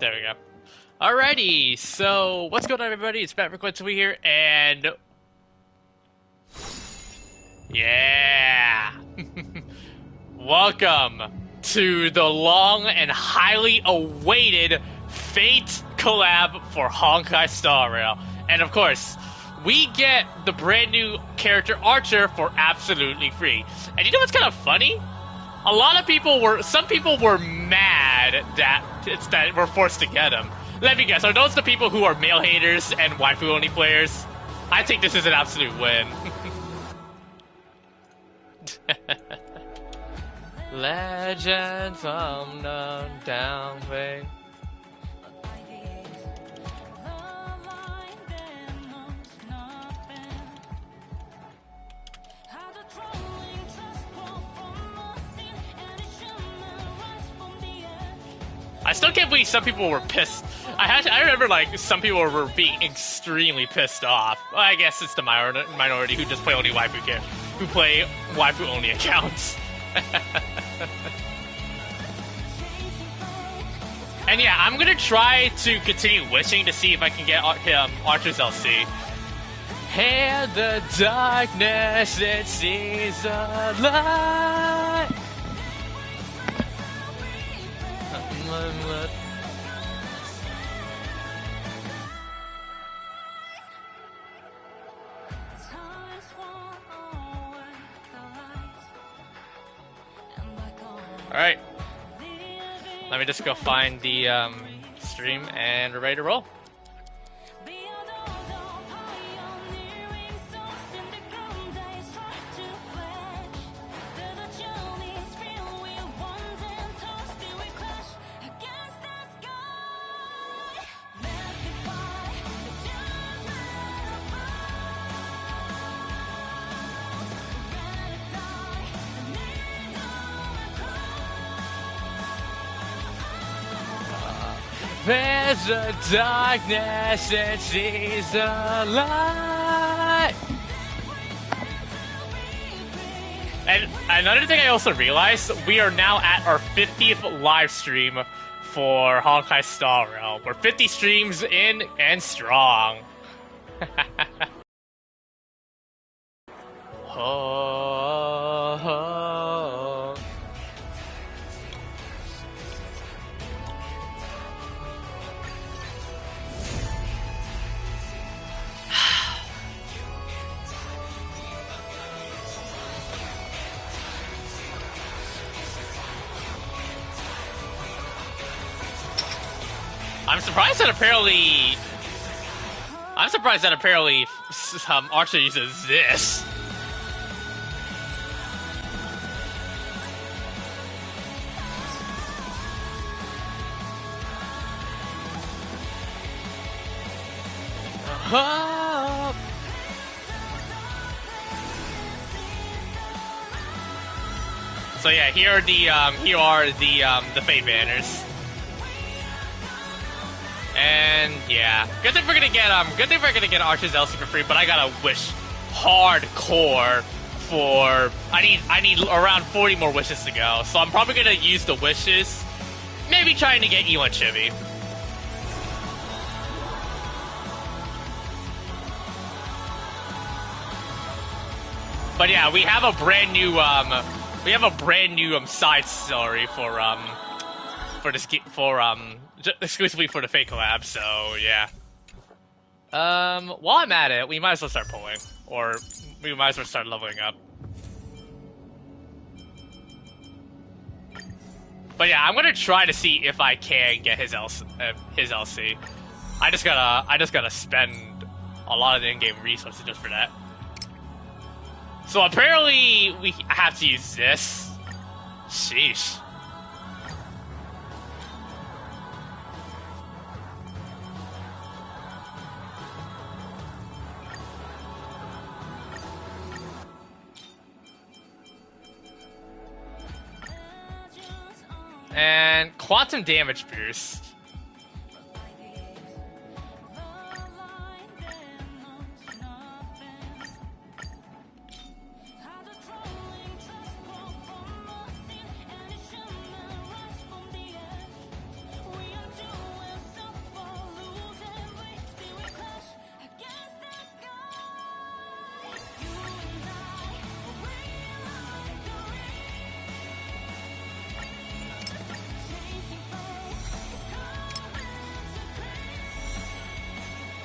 There we go. Alrighty, so what's going on, everybody? It's Matt McQuinton here, and yeah, welcome to the long and highly awaited Fate Collab for Honkai Star Rail. And of course, we get the brand new character Archer for absolutely free. And you know what's kind of funny? Some people were mad that we're forced to get him. Let me guess, are those the people who are male haters and waifu only players? I think this is an absolute win. Legend from the downway. I still can't believe some people were pissed. I remember, like, some people were being extremely pissed off. Well, I guess it's the minority who just play only who play waifu only accounts. And yeah, I'm gonna try to continue wishing to see if I can get Archer's LC. Hail the darkness, it sees the light. Alright, let me just go find the stream and we're ready to roll. There's a darkness that sees the light. And another thing I also realized, we are now at our 50th live stream for Honkai Star Rail. We're 50 streams in and strong. Oh. I'm surprised that apparently Archer uses this. So yeah, here are the Fate banners. And yeah, good thing we're gonna get Archer's LC for free, but I gotta wish hardcore for I need around 40 more wishes to go. So I'm probably gonna use the wishes, maybe trying to get Ewan Chibi. But yeah, we have a brand new side story exclusively for the Fate Collab, so yeah. While I'm at it, we might as well start pulling, or we might as well start leveling up. But yeah, I'm gonna try to see if I can get his LC. I just gotta spend a lot of the in-game resources just for that. So apparently we have to use this. Sheesh. And quantum damage boost.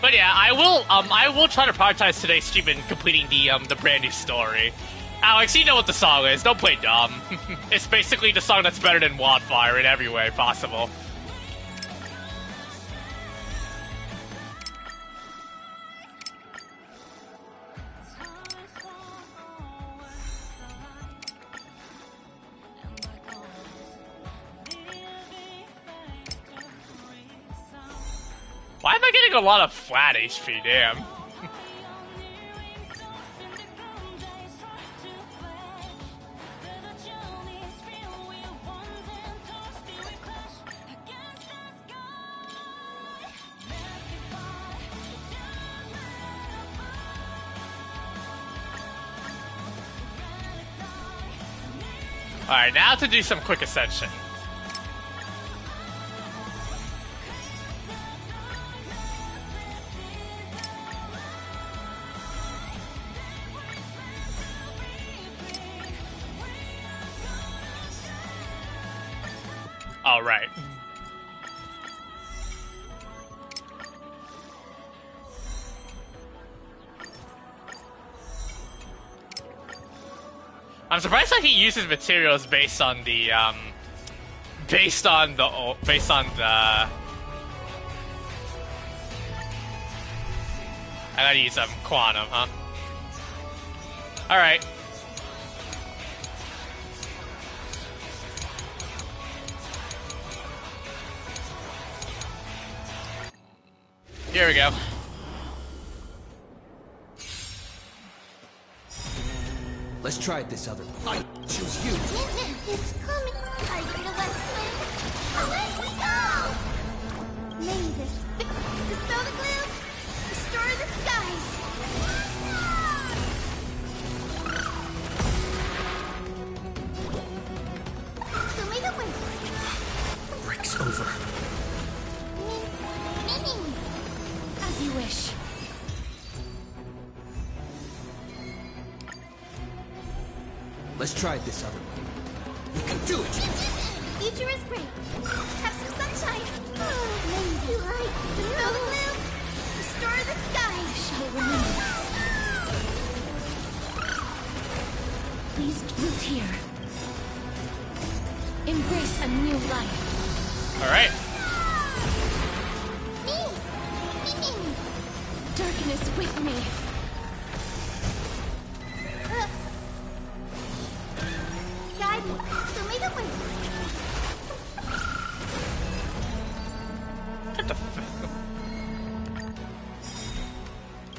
But yeah, I will try to prioritize today's stream in completing the brand new story. Alex, you know what the song is. Don't play dumb. It's basically the song that's better than Wildfire in every way possible. Why am I getting a lot of flat HP? Damn. Alright, now to do some quick ascension. All right. I'm surprised that he uses materials based on the I gotta use some quantum, huh? All right. Here we go. Let's try it this other way. I choose you. It's coming. Are you the West Wind? Away we go! May this dispel the gloom, restore the skies. So may the wind. Breaks over. Meaning. As you wish. Let's try it this other way. We can do it! Future is great. Have some sunshine. Maybe light. Dispel the gloom. Restore the skies. Shall remember. Please root here. Embrace a new life. All right. Me. Darkness with me. Guide me. So may the wind. What the f-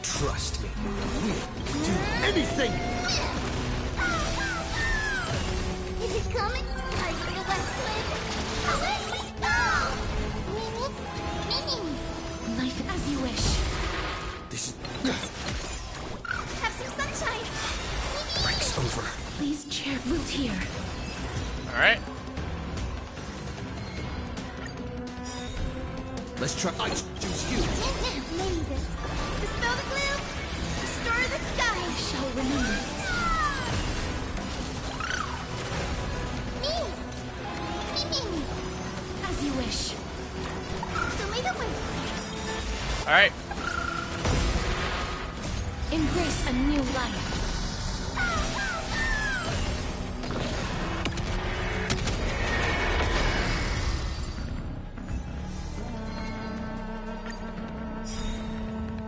Trust me. We can do anything! Is it coming? Are you the West Wind? Away we go! Meaning. Life as you wish. This is... Have some sunshine. Breaks over. Please chair root here. All right. Let's try... I choose you. May this dispel the gloom, restore the skies. I shall remember. Me. As you wish. So may the wind. All right. Embrace a new life.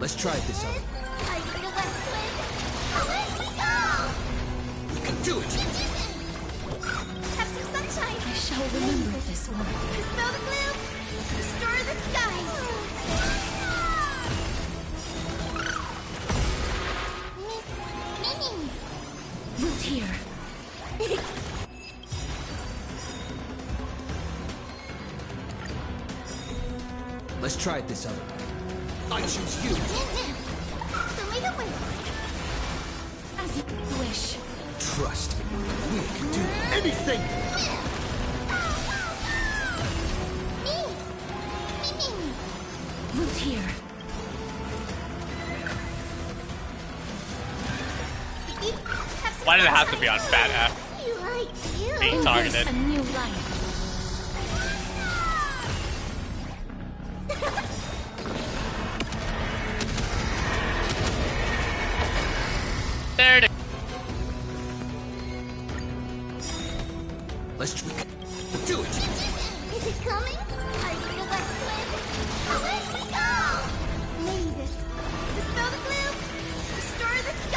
Let's try it this other way. Are you the West Wind? Away we go! We can do it! Have some sunshine. I shall remember this one. Dispel the gloom, restore the skies. Meaning. Root here. Let's try it this other way. I choose you. So may the wind. As you wish. Trust me. We can do anything! Meaning. Root here. Why did it have to be on Fat F? You like you. Being targeted. A new life.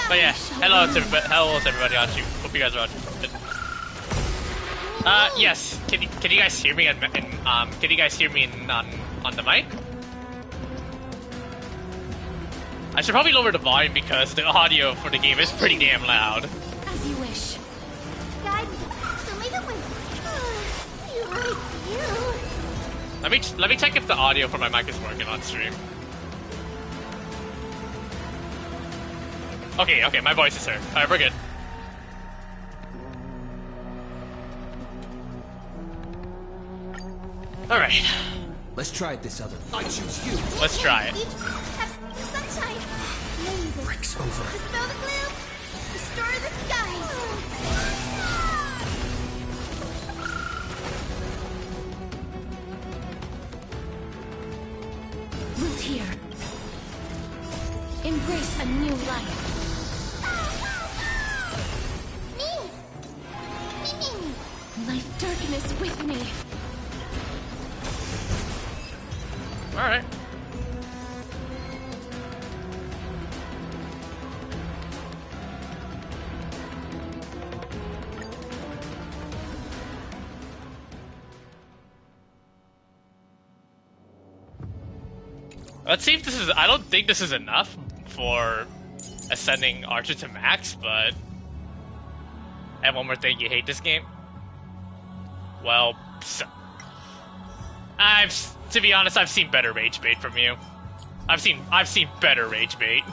But yeah, hello to everybody on YouTube. Hope you guys are watching. Yes. Can you guys hear me? Can you guys hear me on the mic? I should probably lower the volume because the audio for the game is pretty damn loud. As you wish. Guide me. Show me the way. You like you. Let me check if the audio for my mic is working on stream. Okay, my voice is heard. Alright, we're good. Alright. Let's try it this other. I choose you. Let's try it. Have sunshine. Breaks over. Dispel the gloom. Restore the skies. Root here. Embrace a new life. Me. Life darkness with me. Alright. Let's see if this is... I don't think this is enough for ascending Archer to max, but... And one more thing, you hate this game? Well, so... to be honest, I've seen better rage bait from you. I've seen better rage bait.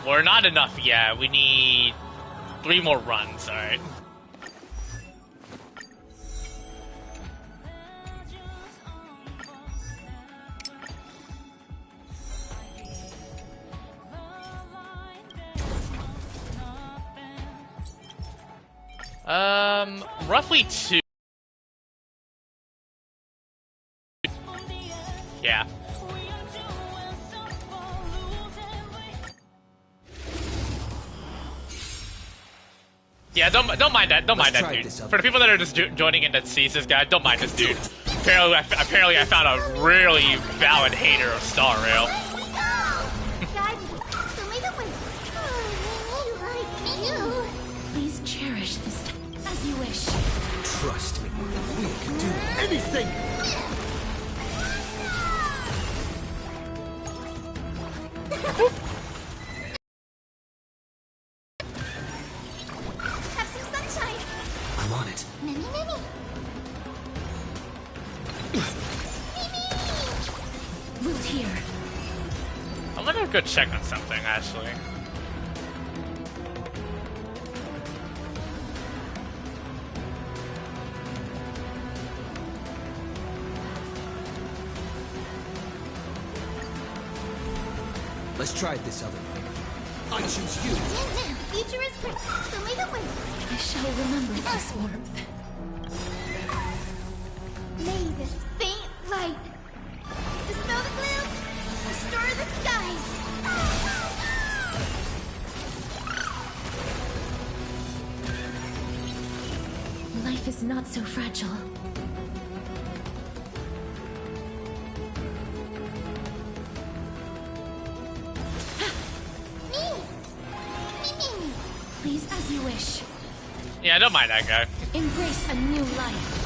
We're not enough yet. We need 3 more runs, alright? Roughly 2. Yeah. Yeah, don't mind that. Don't mind that dude. For the people that are just joining in that sees this guy, don't mind this dude. Apparently, I found a really valid hater of Star Rail. Please cherish this time as you wish. Trust me, we can do anything. Have some sunshine. I'm on it. Mimi. Root here. I'm gonna go check on something, actually. Let's try it this other way. I choose you. Future is great. Show me the way. I shall remember this warmth. May this faint light dispel the gloom, restore the skies. Life is not so fragile. Please, as you wish. Yeah, I don't mind that guy. Embrace a new life.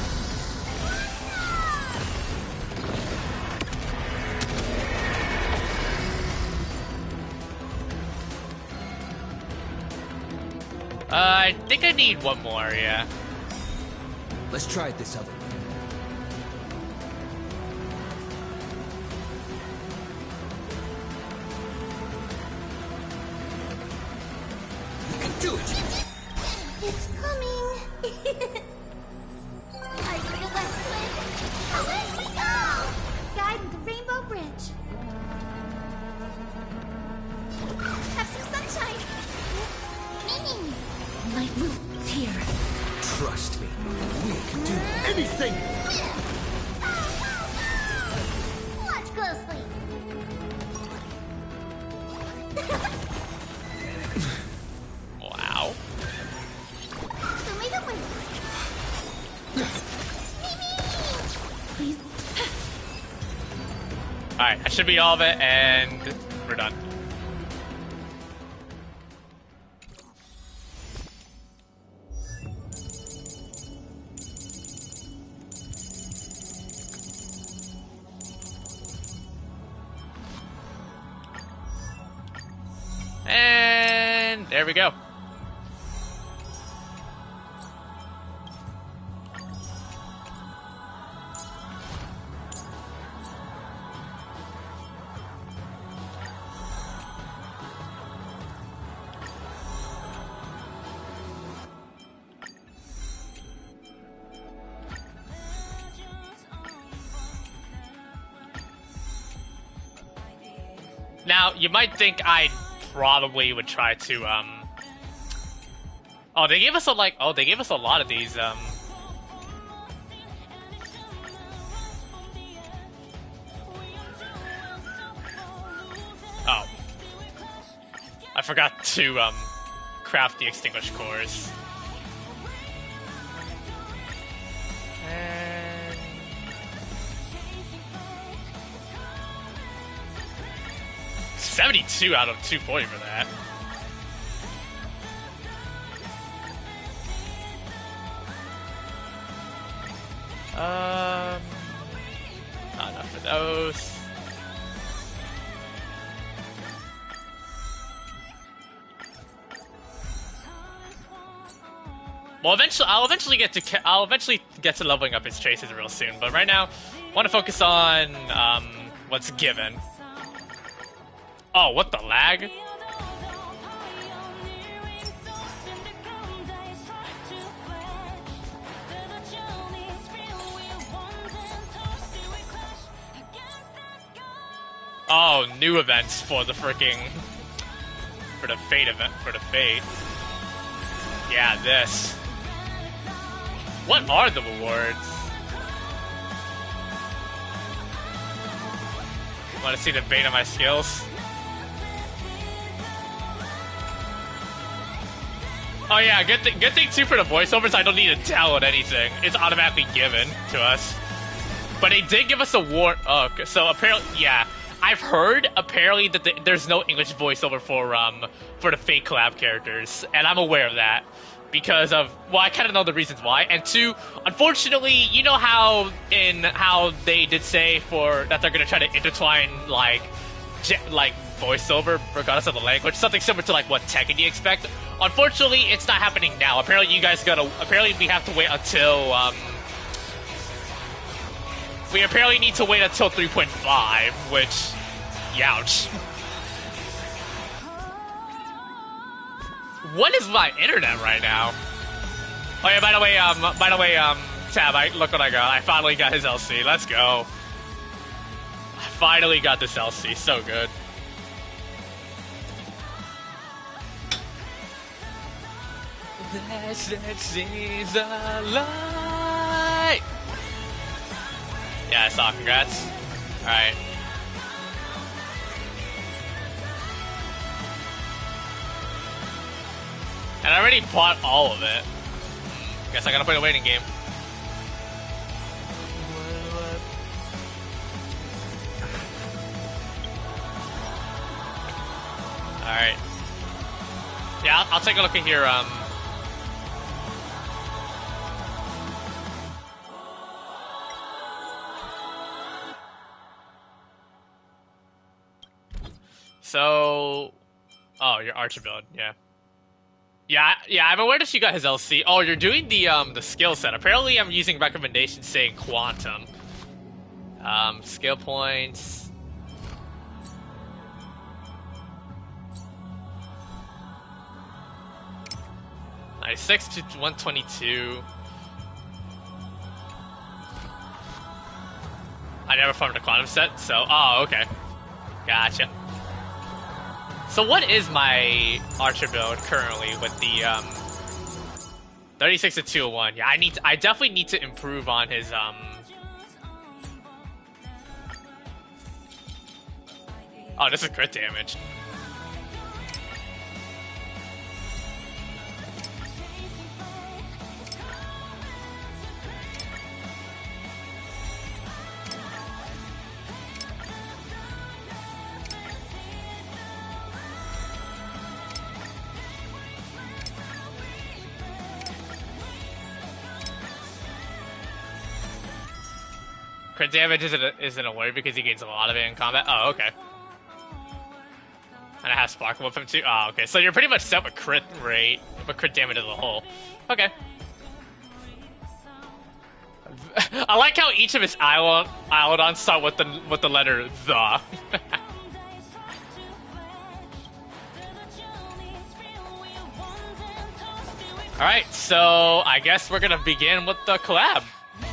I think I need one more, yeah. Let's try it this other way. We can do it! It's coming. I for the West Wind. Away we go! Guide the Rainbow Bridge. Have some sunshine. Mimi. Light roots here. Trust me, we can do anything! Watch closely. Wow. Show me the way. Mimi! Please. Alright, that should be all of it, and we're done. And there we go. Now, you might think I probably would try to, oh, they gave us they gave us a lot of these, oh. I forgot to, craft the extinguished cores. And 72 out of 240 for that. Not enough for those. Well, I'll eventually get to leveling up his traces real soon. But right now, I want to focus on what's given. Oh, what the lag? Oh, new events for the Fate event, for the Fate. Yeah, this. What are the rewards? Want to see the bait of my skills? Oh yeah, good thing too for the voiceovers, I don't need to download anything. It's automatically given to us. But they did give us a warn. Oh, okay. So apparently, yeah, I've heard apparently that there's no English voiceover for the Fate Collab characters, and I'm aware of that because of, well, I kind of know the reasons why. And two, unfortunately, you know how they did say that they're gonna try to intertwine like voiceover regardless of the language, something similar to like what Tekken you expect. Unfortunately, it's not happening now. Apparently, we have to wait until we apparently need to wait until 3.5, which, youch. What is my internet right now? Oh yeah, by the way, Tab, look what I got. I finally got his LC. Let's go. I finally got this LC. So good. Let's see the light. Yeah, I saw. Congrats. Alright. And I already bought all of it. Guess I gotta play the waiting game. Alright. Yeah, I'll take a look at here, So, oh, your Archer build, yeah. Yeah, I'm aware that you got his LC. Oh, you're doing the skill set. Apparently, I'm using recommendations saying Quantum. Skill points. $96 to $122. I never farmed a Quantum set, so, oh, okay. Gotcha. So what is my Archer build currently with the 36 to 201? Yeah, I definitely need to improve on his Oh, this is crit damage. Crit damage isn't a worry because he gains a lot of it in combat. Oh, okay. And I have Sparkle with him too. Oh, okay. So you're pretty much set with crit rate, but crit damage as a whole. Okay. I like how each of his Eidolons start with the letter the. Alright, so I guess we're gonna begin with the collab. As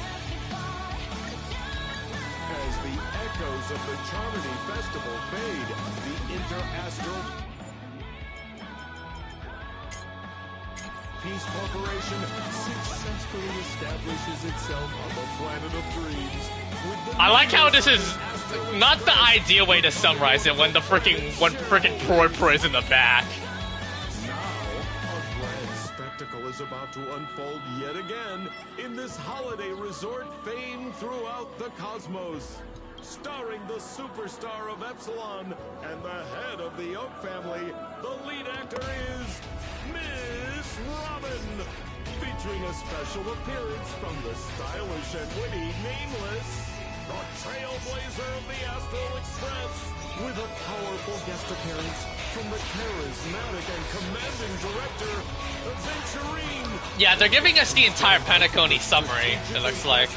the echoes of the Charmony Festival fade, the interastral Peace Corporation successfully establishes itself on the planet of dreams. I like how this is not the ideal way to summarize it when freaking Proi is in the back. Is about to unfold yet again in this holiday resort famed throughout the cosmos. Starring the superstar of Epsilon and the head of the Oak family, the lead actor is Miss Robin. Featuring a special appearance from the stylish and witty Nameless, the trailblazer of the Astral Express, with a powerful guest appearance from the charismatic and commanding director, Aventurine. Yeah, they're giving us the entire Penacony summary, it looks like.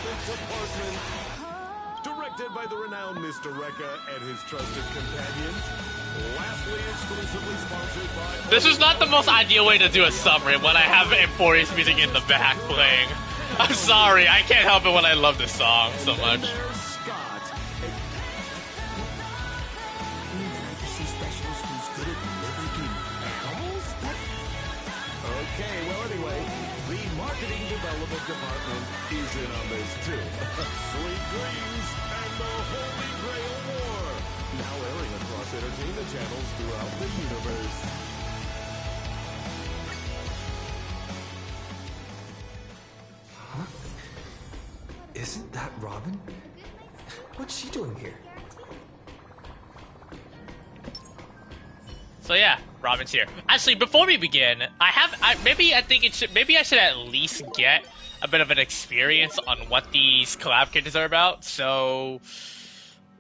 Directed by the renowned Mr. Rekka and his trusted companions. Lastly, exclusively sponsored by... This is not the most ideal way to do a summary when I have Emporius music in the back playing. I'm sorry, I can't help it when I love this song so much. Department is in on this too. Sweet Dreams and the Holy Grail War, now airing across entertainment channels throughout the universe. Huh? Isn't that Robin? What's she doing here? So yeah, Robin's here. Actually, before we begin, maybe I should at least get a bit of an experience on what these collab characters are about. So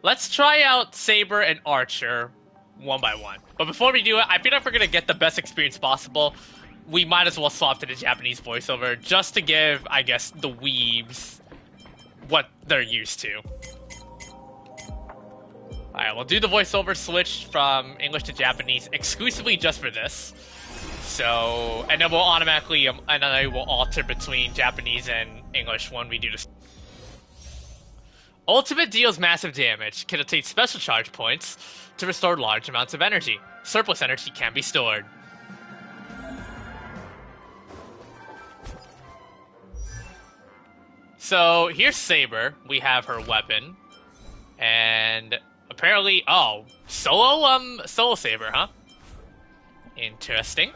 let's try out Saber and Archer one by one. But before we do it, I feel like if we're gonna get the best experience possible, we might as well swap to the Japanese voiceover just to give, I guess, the weebs what they're used to. Alright, we'll do the voiceover switch from English to Japanese exclusively just for this. So, and then we'll automatically, and then I will alter between Japanese and English when we do this. Ultimate deals massive damage, can obtain special charge points to restore large amounts of energy. Surplus energy can be stored. So, here's Saber. We have her weapon. And apparently, oh, solo Saber, huh? Interesting.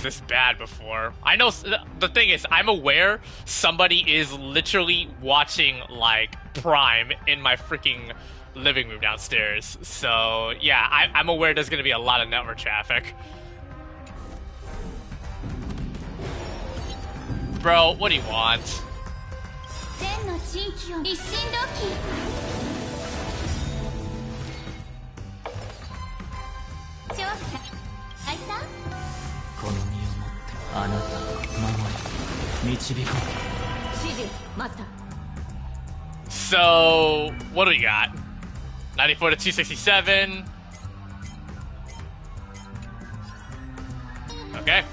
This bad before. I know, the thing is, I'm aware somebody is literally watching, like, Prime in my freaking living room downstairs. So, yeah, I'm aware there's gonna be a lot of network traffic. Bro, what do you want? So, what do we got? 94 to 267. Okay.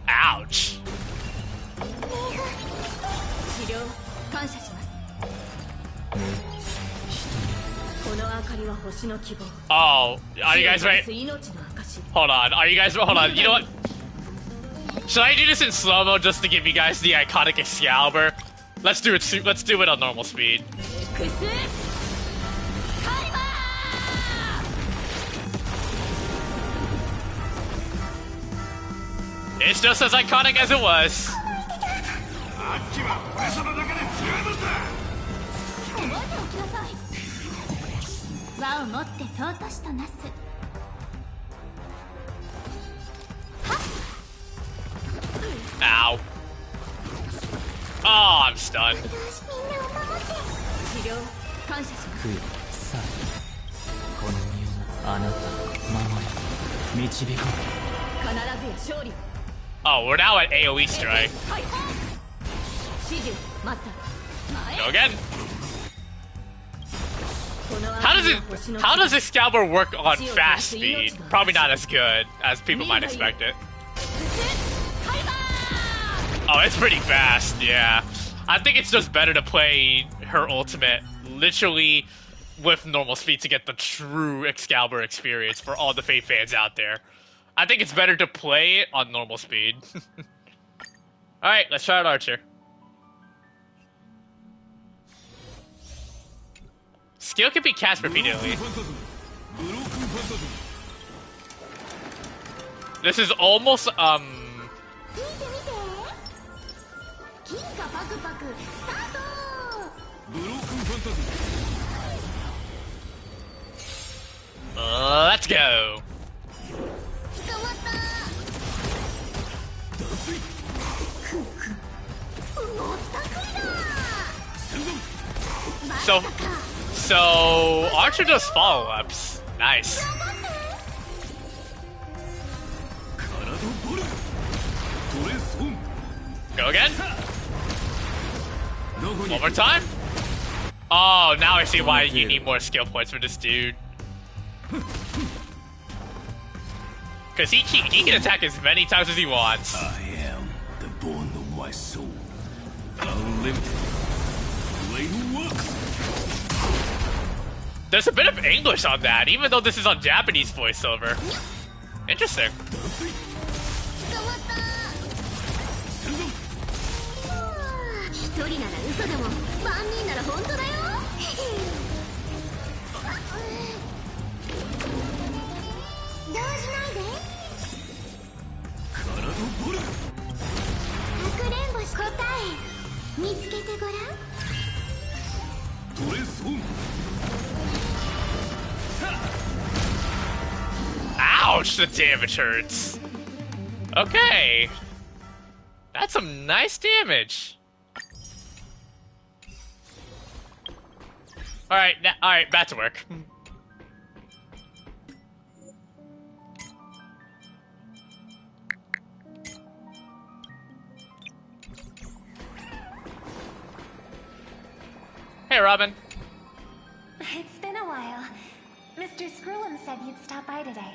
Ouch. Oh, are you guys ready? Hold on, hold on, you know what? Should I do this in slow-mo just to give you guys the iconic Excalibur? Let's do it on normal speed. It's just as iconic as it was. 覚えておきなさい。輪をもって尊しとなす。 Ow. Oh, I'm stunned. みんなを守って。治療感謝します。悔いさあこの身をあなたの守り導こう。必ずや勝利。 Oh, we're now at AoE strike. 指示マスター。 Go again. How does Excalibur work on fast speed? Probably not as good as people might expect it. Oh, it's pretty fast, yeah. I think it's just better to play her ultimate literally with normal speed to get the true Excalibur experience for all the Fate fans out there. I think it's better to play it on normal speed. Alright, let's try out Archer. Skill can be cast repeatedly. This is almost, 見て見て。金貨パクパクスタート。 let's go. 捕まった。もったくりだ。 So Archer does follow-ups. Nice. Go again. One more time. Oh, now I see why you need more skill points for this dude. Because he can attack as many times as he wants. I am the bone of my soul. Unlimited. Way to work. There's a bit of English on that, even though this is on Japanese voiceover. Interesting. 一人なら嘘でも万人なら本当だよ。動じないで。かくれんぼし答え見つけてごらん。トレスオン。 Ouch, the damage hurts. Okay. That's some nice damage. Alright, back to work. Hey, Robin. It's been a while. Mr. Screwlum said you'd stop by today,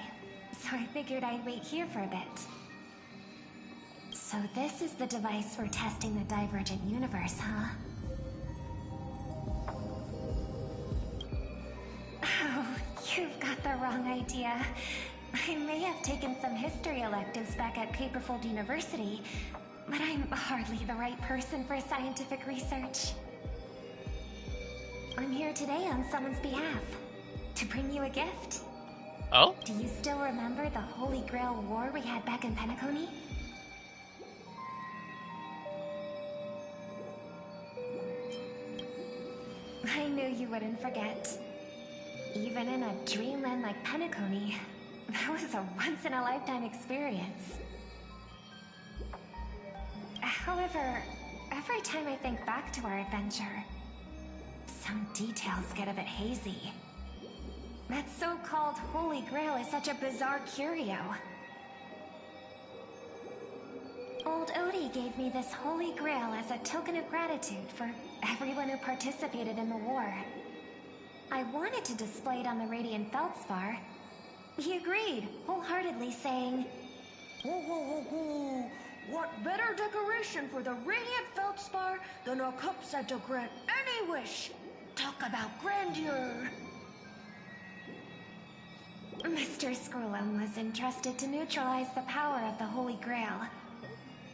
so I figured I'd wait here for a bit. So this is the device for testing the divergent universe, huh? Oh, you've got the wrong idea. I may have taken some history electives back at Paperfold University, but I'm hardly the right person for scientific research. I'm here today on someone's behalf, to bring you a gift. Oh? Do you still remember the Holy Grail War we had back in Penacony? I knew you wouldn't forget. Even in a dreamland like Penacony, that was a once-in-a-lifetime experience. However, every time I think back to our adventure, some details get a bit hazy. That so-called Holy Grail is such a bizarre curio. Old Odie gave me this Holy Grail as a token of gratitude for everyone who participated in the war. I wanted to display it on the Radiant Feldspar. He agreed, wholeheartedly saying, Ho ho ho ho! What better decoration for the Radiant Feldspar than a cup set to grant any wish? Talk about grandeur! Mr. Screwlum was entrusted to neutralize the power of the Holy Grail.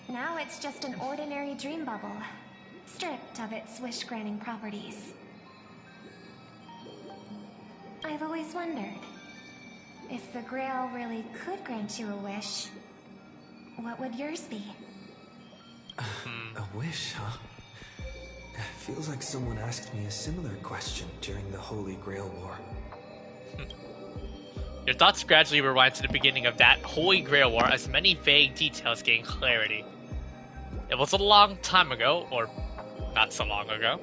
Now it's just an ordinary dream bubble, stripped of its wish-granting properties. I've always wondered, if the Grail really could grant you a wish, what would yours be? A wish, huh? Feels like someone asked me a similar question during the Holy Grail War. Your thoughts gradually rewind to the beginning of that Holy Grail War as many vague details gain clarity. It was a long time ago, or not so long ago.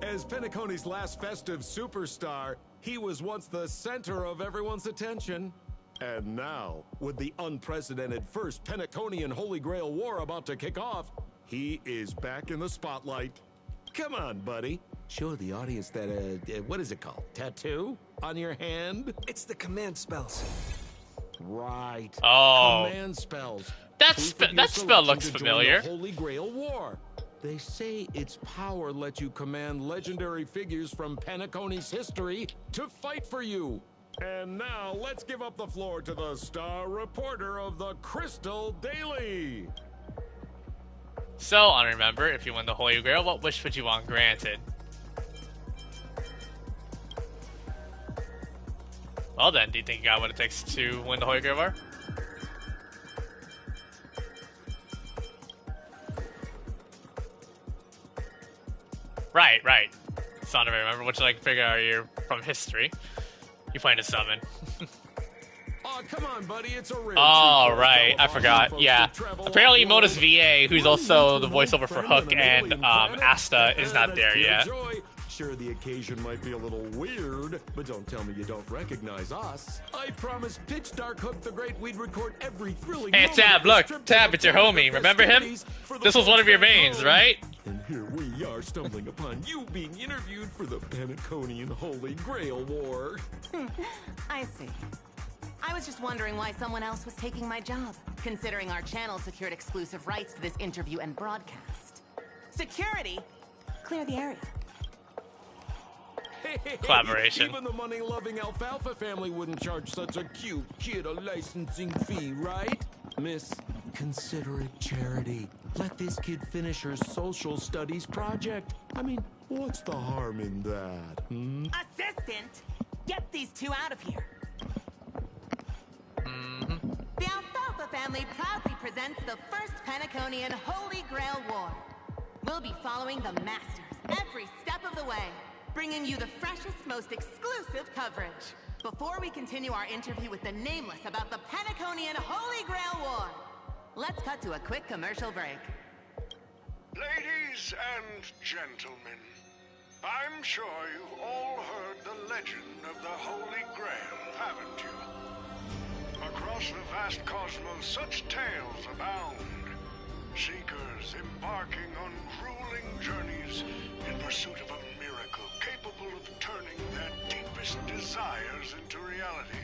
As Penacony's last festive superstar, he was once the center of everyone's attention. And now, with the unprecedented first Penaconian Holy Grail War about to kick off, he is back in the spotlight. Come on, buddy. Show the audience that, what is it called? Tattoo? On your hand? It's the command spells. Right. Oh. Command spells. That spell looks familiar. Holy Grail War. They say its power lets you command legendary figures from Penacony's history to fight for you. And now, let's give up the floor to the star reporter of the Crystal Daily. So, I remember, if you win the Holy Grail, what wish would you want granted? Well then, do you think you got what it takes to win the Holy Grail War? Right. Son of a remember, which like figure out you're from history. You find a summon. Oh, come on, buddy, it's a real oh, right, I forgot. Yeah. Apparently Modus VA, who's also the voiceover for Hook and Asta, is not there yet. Sure, the occasion might be a little weird, but don't tell me you don't recognize us. I promise Pitch Dark Hook the Great we'd record every thrilling Hey, Tab, look, Tab, it's your homie. Remember him? This was one of your mains, right? And here we are stumbling upon you being interviewed for the Penaconian Holy Grail War. I see. I was just wondering why someone else was taking my job, considering our channel secured exclusive rights to this interview and broadcast. Security? Clear the area. Collaboration. Even the money-loving Alfalfa family wouldn't charge such a cute kid a licensing fee, right? Miss, consider it charity. Let this kid finish her social studies project. I mean, what's the harm in that, Assistant! Get these two out of here. The Alfalfa family proudly presents the first Penaconian Holy Grail War. We'll be following the masters every step of the way, bringing you the freshest, most exclusive coverage. Before we continue our interview with the Nameless about the Penaconian Holy Grail War, let's cut to a quick commercial break. Ladies and gentlemen, I'm sure you've all heard the legend of the Holy Grail, haven't you? Across the vast cosmos, such tales abound. Seekers embarking on grueling journeys in pursuit of a miracle capable of turning their deepest desires into reality.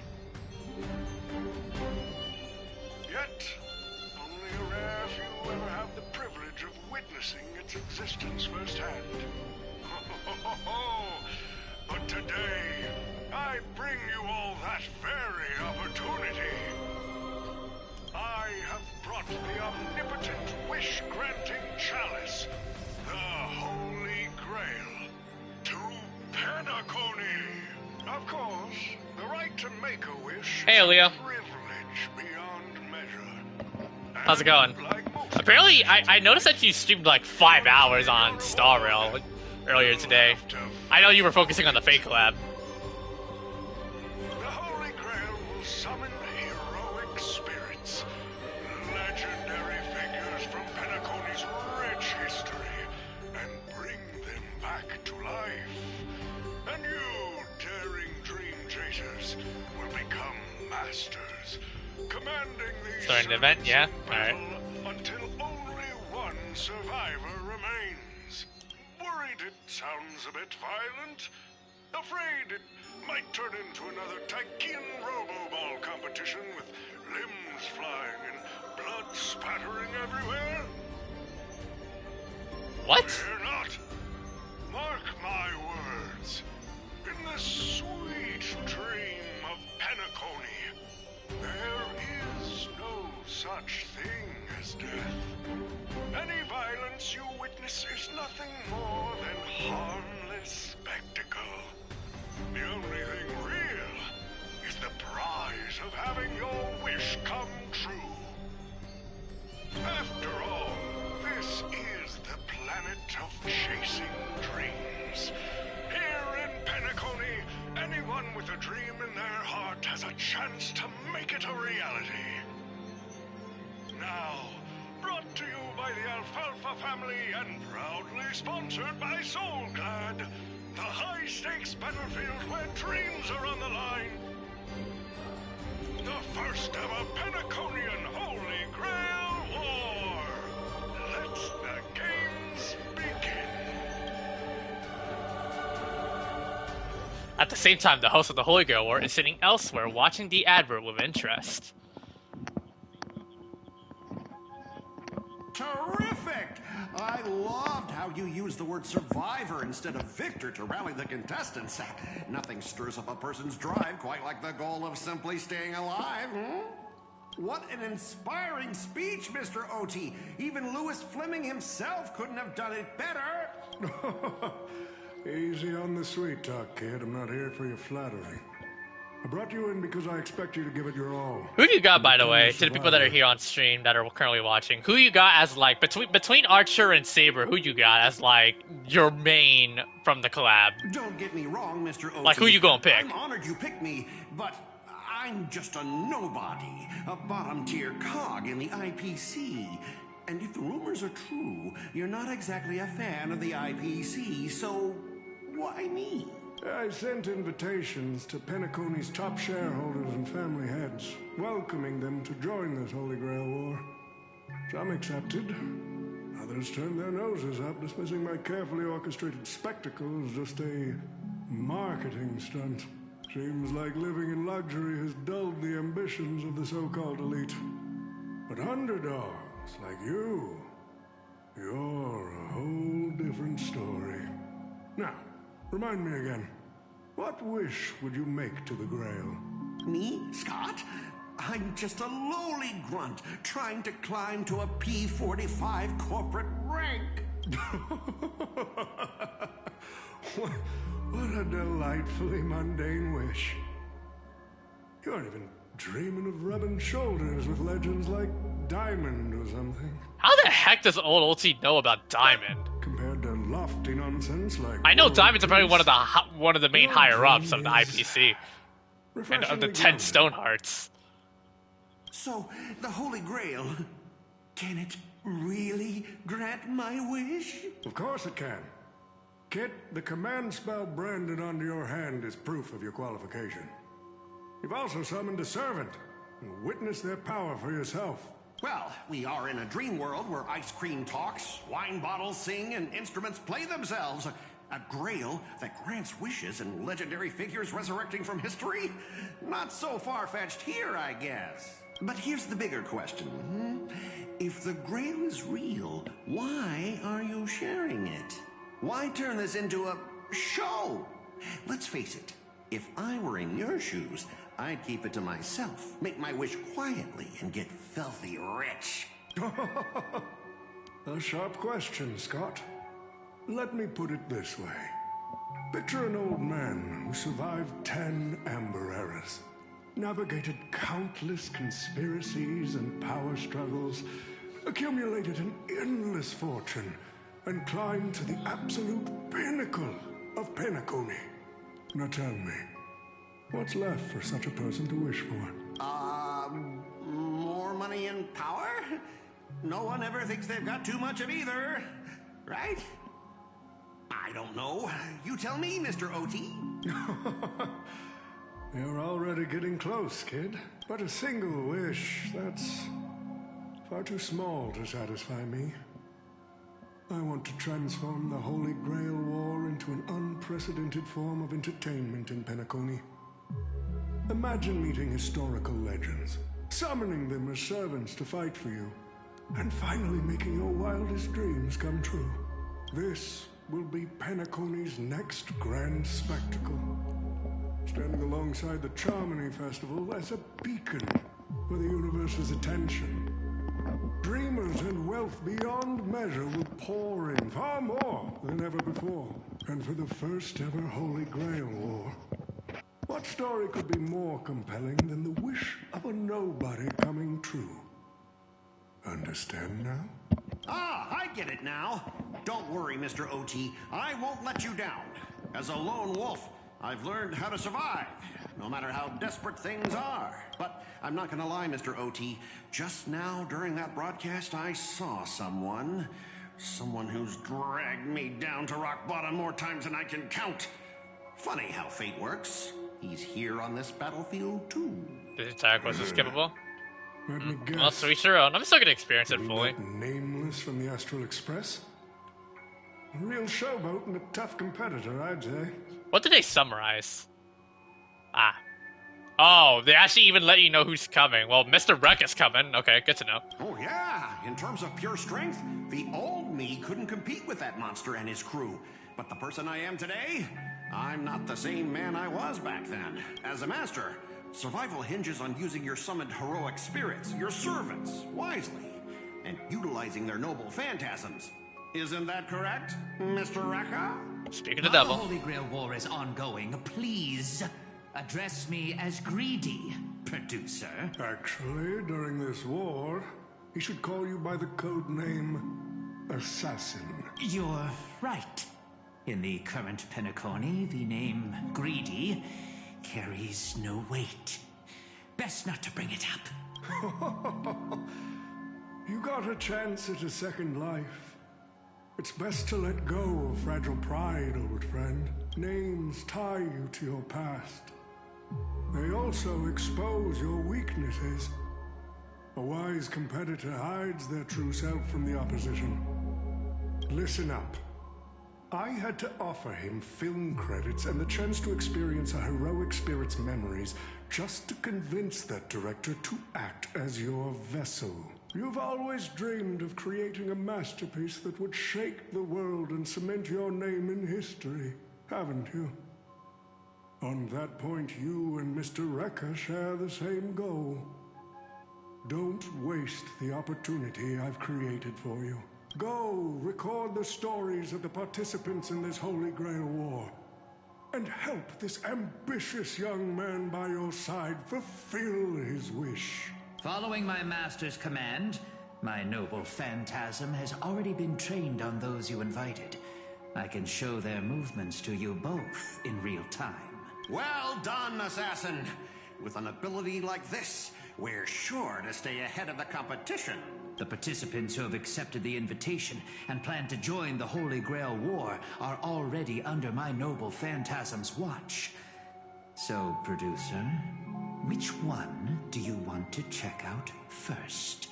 Yet, only a rare few ever have the privilege of witnessing its existence firsthand. But today, I bring you all that very opportunity. I have brought the omnipotent wish-granting chalice, the Holy Grail, to Penacony. Of course, the right to make a wish Hey, Leo. is a privilege beyond measure. How's it going? Apparently, I noticed that you streamed like 5 hours on Star Rail earlier today. I know you were focusing on the Fate Collab. The Holy Grail will summon heroic spirits, legendary figures from Penacony's rich history, and bring them back to life. And you, daring dream chasers, will become masters, commanding these Starting the event, yeah? Alright. until only one survivor remains. Worried it sounds a bit violent? Afraid it might turn into another Tykean Robo-Ball competition with limbs flying and blood spattering everywhere? What? Fear not. Mark my words. In the sweet dream of Penacony, there is no such thing as death. Any violence you witness is nothing more than harmless spectacle. The only thing real is the prize of having your wish come true. After all, this is the planet of chasing dreams. Here in Penacony, anyone with a dream in their heart has a chance to make it a reality. Now, brought to you by the Alfalfa family and proudly sponsored by Soulglad, the high-stakes battlefield where dreams are on the line. The first ever Penaconian Holy Grail War. Let the games begin. At the same time, the host of the Holy Grail War is sitting elsewhere watching the advert with interest. Terrific! I loved how you used the word survivor instead of victor to rally the contestants. Nothing stirs up a person's drive quite like the goal of simply staying alive, What an inspiring speech, Mr. OT. Even Louis Fleming himself couldn't have done it better. Easy on the sweet talk, kid. I'm not here for your flattery. I brought you in because I expect you to give it your all. Who you got, by the way, to the people that are here on stream that are currently watching? Who you got as like between Archer and Saber? Who you got as like your main from the collab? Don't get me wrong, Mr. OT. Like who you gonna pick? I'm honored you picked me, but I'm just a nobody, a bottom-tier cog in the IPC. And if the rumors are true, you're not exactly a fan of the IPC, so why me? I sent invitations to Penacony's top shareholders and family heads, welcoming them to join this Holy Grail War. Some accepted. Others turned their noses up, dismissing my carefully orchestrated spectacle as just a marketing stunt. Seems like living in luxury has dulled the ambitions of the so-called elite. But underdogs like you, you're a whole different story. Now, remind me again, what wish would you make to the Grail? Me, Scott? I'm just a lowly grunt trying to climb to a P45 corporate rank. What a delightfully mundane wish. You aren't even dreaming of rubbing shoulders with legends like Diamond or something. How the heck does old OT know about Diamond? Compared to lofty nonsense like... I know Diamond's probably one of the main higher-ups of the IPC. And of the 10 Stonehearts. So, the Holy Grail, can it really grant my wish? Of course it can. Kit, the command spell branded onto your hand is proof of your qualification. You've also summoned a servant and witnessed their power for yourself. Well, we are in a dream world where ice cream talks, wine bottles sing, and instruments play themselves. A grail that grants wishes and legendary figures resurrecting from history? Not so far-fetched here, I guess. But here's the bigger question. If the grail is real, why are you sharing it? Why turn this into a show? Let's face it, if I were in your shoes, I'd keep it to myself, make my wish quietly, and get filthy rich. A sharp question, Scott. Let me put it this way. Picture an old man who survived 10 Amber Eras, navigated countless conspiracies and power struggles, accumulated an endless fortune, and climbed to the absolute pinnacle of Penacony. Now tell me, what's left for such a person to wish for? More money and power? No one ever thinks they've got too much of either, right? I don't know. You tell me, Mr. OT. You're already getting close, kid. But a single wish, that's far too small to satisfy me. I want to transform the Holy Grail War into an unprecedented form of entertainment in Penacony. Imagine meeting historical legends, summoning them as servants to fight for you, and finally making your wildest dreams come true. This will be Penacony's next grand spectacle, standing alongside the Charmony Festival as a beacon for the universe's attention. Dreamers and wealth beyond measure will pour in, far more than ever before. And for the first ever Holy Grail War, What story could be more compelling than the wish of a nobody coming true? Understand now? Ah, I get it now. Don't worry, Mr. OT. I won't let you down. As a lone wolf, I've learned how to survive, no matter how desperate things are. But I'm not gonna lie, Mr. OT. Just now, during that broadcast, I saw someone who's dragged me down to rock bottom more times than I can count. Funny how fate works. He's here on this battlefield, too. This attack was skippable? Let me guess. Well, so each their own. I'm still gonna experience it fully. That Nameless from the Astral Express? A real showboat and a tough competitor, I'd say. What did they summarize? Ah. Oh, they actually even let you know who's coming. Well, Mr. Wreck is coming. Okay, good to know. Oh, yeah. In terms of pure strength, the old me couldn't compete with that monster and his crew. But the person I am today, I'm not the same man I was back then. As a master, survival hinges on using your summoned heroic spirits, your servants, wisely, and utilizing their noble phantasms. Isn't that correct, Mr. Rekka? Speak of the devil. The Holy Grail War is ongoing. Please address me as greedy, producer. Actually, during this war, he should call you by the code name Assassin. You're right. In the current Penacony, the name Greedy carries no weight. Best not to bring it up. You got a chance at a second life. It's best to let go of fragile pride, old friend. Names tie you to your past. They also expose your weaknesses. A wise competitor hides their true self from the opposition. Listen up. I had to offer him film credits and the chance to experience a heroic spirit's memories just to convince that director to act as your vessel. You've always dreamed of creating a masterpiece that would shake the world and cement your name in history, haven't you? On that point, you and Mr. Rekka share the same goal. Don't waste the opportunity I've created for you. Go record the stories of the participants in this Holy Grail War, and help this ambitious young man by your side fulfill his wish. Following my master's command, my noble phantasm has already been trained on those you invited. I can show their movements to you both in real time. Well done, Assassin. With an ability like this, we're sure to stay ahead of the competition. The participants who have accepted the invitation and plan to join the Holy Grail War are already under my noble phantasm's watch. So, producer, which one do you want to check out first?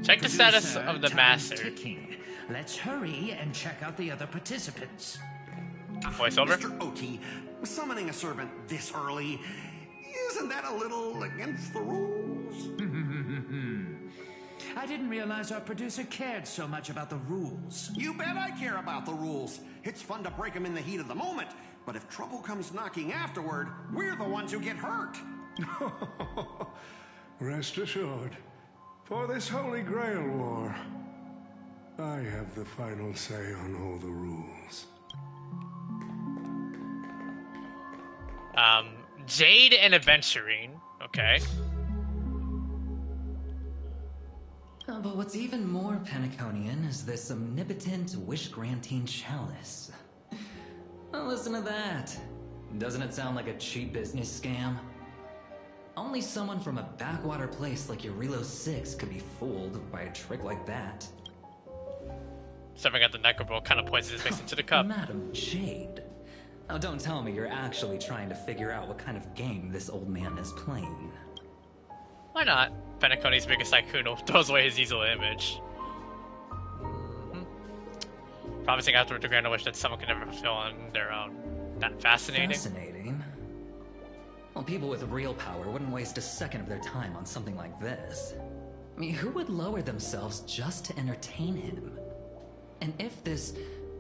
Check the status of the master. Ticking. Let's hurry and check out the other participants. Voiceover? Mr. OT, summoning a servant this early, isn't that a little against the rules? I didn't realize our producer cared so much about the rules. You bet I care about the rules. It's fun to break them in the heat of the moment, but if trouble comes knocking afterward, we're the ones who get hurt. Rest assured, for this Holy Grail War, I have the final say on all the rules. Jade and Aventurine. Okay. But what's even more Penaconian is this omnipotent wish-granting chalice. Oh, listen to that. Doesn't it sound like a cheap business scam? Only someone from a backwater place like Eurilo 6 could be fooled by a trick like that. Something at the necrobowl kind of points his face into the cup. Madam Jade. Oh, don't tell me you're actually trying to figure out what kind of game this old man is playing. Why not? Penacony's biggest tycoon throws away his easel image. Promising afterward to grant a wish that someone can never fulfill on their own. That fascinating? Fascinating? Well, people with real power wouldn't waste a second of their time on something like this. I mean, who would lower themselves just to entertain him? And if this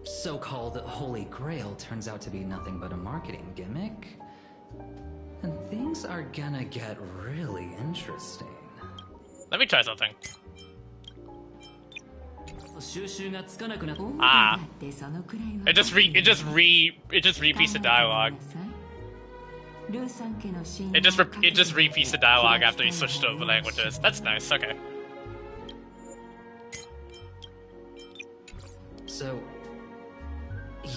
so-called Holy Grail turns out to be nothing but a marketing gimmick, then things are gonna get really interesting. Let me try something. Ah. It just repeats the dialogue. It just repeats the dialogue after you switch to the languages. That's nice. Okay. So,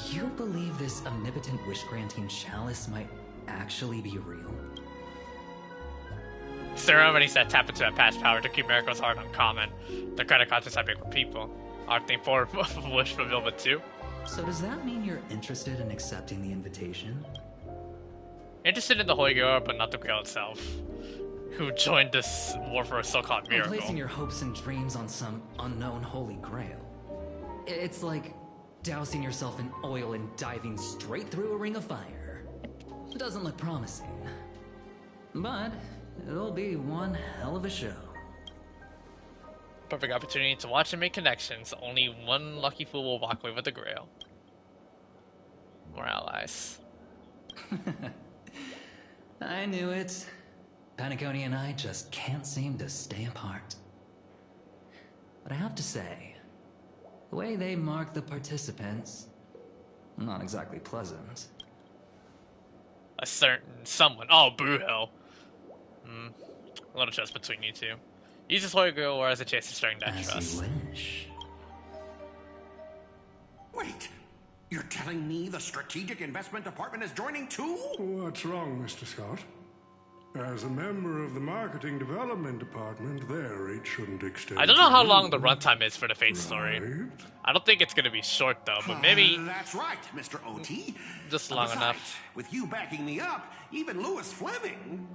you believe this omnipotent wish-granting chalice might actually be real? Ceremonies that tap into that past power to keep miracles aren't uncommon. The kind of contests I make with people. Aren't they for wish fulfillment too? So does that mean you're interested in accepting the invitation? Interested in the Holy Grail, but not the Grail itself. Who joined this war for a so-called miracle? Placing your hopes and dreams on some unknown Holy Grail. It's like dousing yourself in oil and diving straight through a ring of fire. Doesn't look promising. But it'll be one hell of a show. Perfect opportunity to watch and make connections. Only one lucky fool will walk away with the Grail. More allies. I knew it. Panaconi and I just can't seem to stay apart. But I have to say, the way they mark the participants, not exactly pleasant. A certain someone. Oh, Boo Hill. A little trust between you two. Use this Holy Grail War as a chance to strengthen that trust. As you wish. Wait, you're telling me the Strategic Investment Department is joining too? What's wrong, Mr. Scott? As a member of the Marketing Development Department, their reach shouldn't extend. I don't know how long the runtime is for the Fate story. I don't think it's gonna be short though, but maybe... That's right, Mr. OT. Just long Besides, enough. With you backing me up, even Louis Fleming...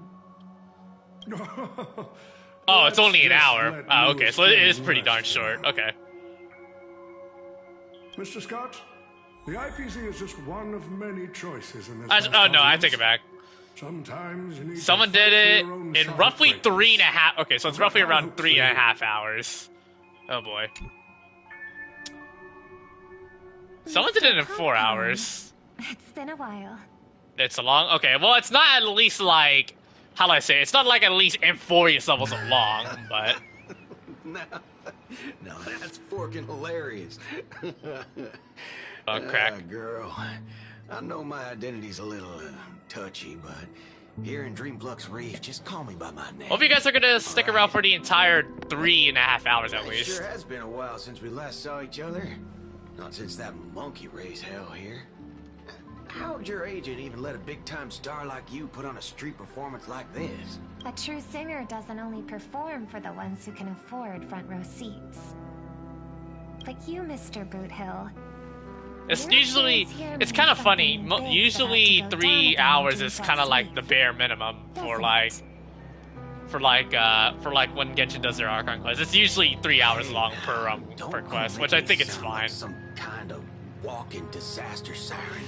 Oh, it's only an hour. Oh, okay, so it is pretty darn short. Okay. Mr. Scott, the IPC is just one of many choices in this. Oh no, I take it back. Sometimes you need Someone did it in roughly 3.5. Okay, so it's roughly around 3.5 hours. Oh boy. Someone did it in 4 hours. It's been a while. It's a long. Okay, well, it's not at least like. How do I say it? It's not like at least Amphorius levels of long, but... No, that's forking hilarious. Oh, crack. Girl, I know my identity's a little touchy, but here in Dreamflux Reef, just call me by my name. Hope you guys are gonna stick around for the entire 3.5 hours at least. It sure has been a while since we last saw each other. Not since that monkey race hell here. How'd your agent even let a big-time star like you put on a street performance like this? A true singer doesn't only perform for the ones who can afford front-row seats. Like you, Mr. Boothill. It's usually, it's kind of funny. Usually 3 hours is kind of like the bare minimum for like when Genshin does their Archon quest. It's usually 3 hours long per quest, which I think it's fine. Like some kind of walking disaster siren.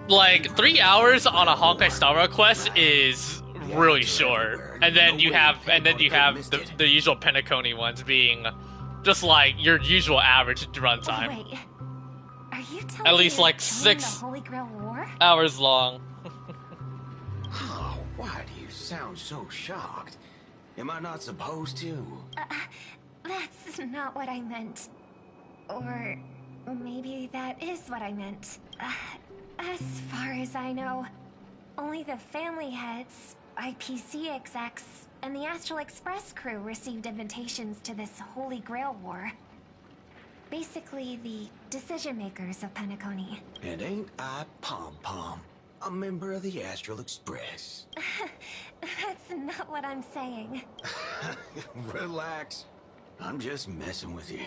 Like 3 hours on a Honkai Star Rail quest is really short, and then you have the usual Penacony ones being just like your usual average runtime. Wait, are you telling at least me like you're 6 the Holy Grail War? hours long. Oh, why do you sound so shocked? Am I not supposed to? That's not what I meant. Or maybe that is what I meant. As far as I know, only the family heads, IPC execs, and the Astral Express crew received invitations to this Holy Grail War. Basically, the decision makers of Penacony. And ain't I Pom-Pom, a member of the Astral Express? That's not what I'm saying. Relax. I'm just messing with you.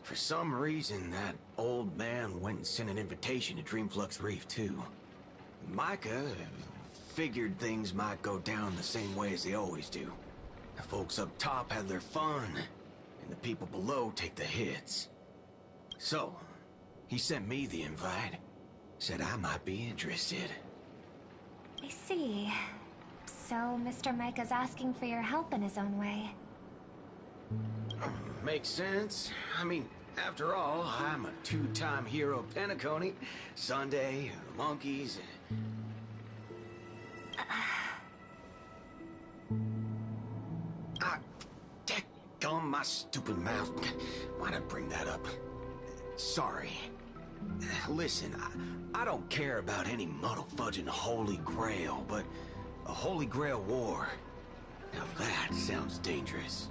For some reason, that old man went and sent an invitation to Dreamflux Reef, too. Micah figured things might go down the same way as they always do. The folks up top have their fun, and the people below take the hits. So, he sent me the invite. Said I might be interested. I see. So, Mr. Micah's asking for your help in his own way. Makes sense. I mean, after all, I'm a two-time hero of Penacony, Sunday, Monkeys. Daggone my stupid mouth. Why'd I bring that up? Sorry. Listen, I don't care about any muddle-fudging Holy Grail, but a Holy Grail war, now that sounds dangerous.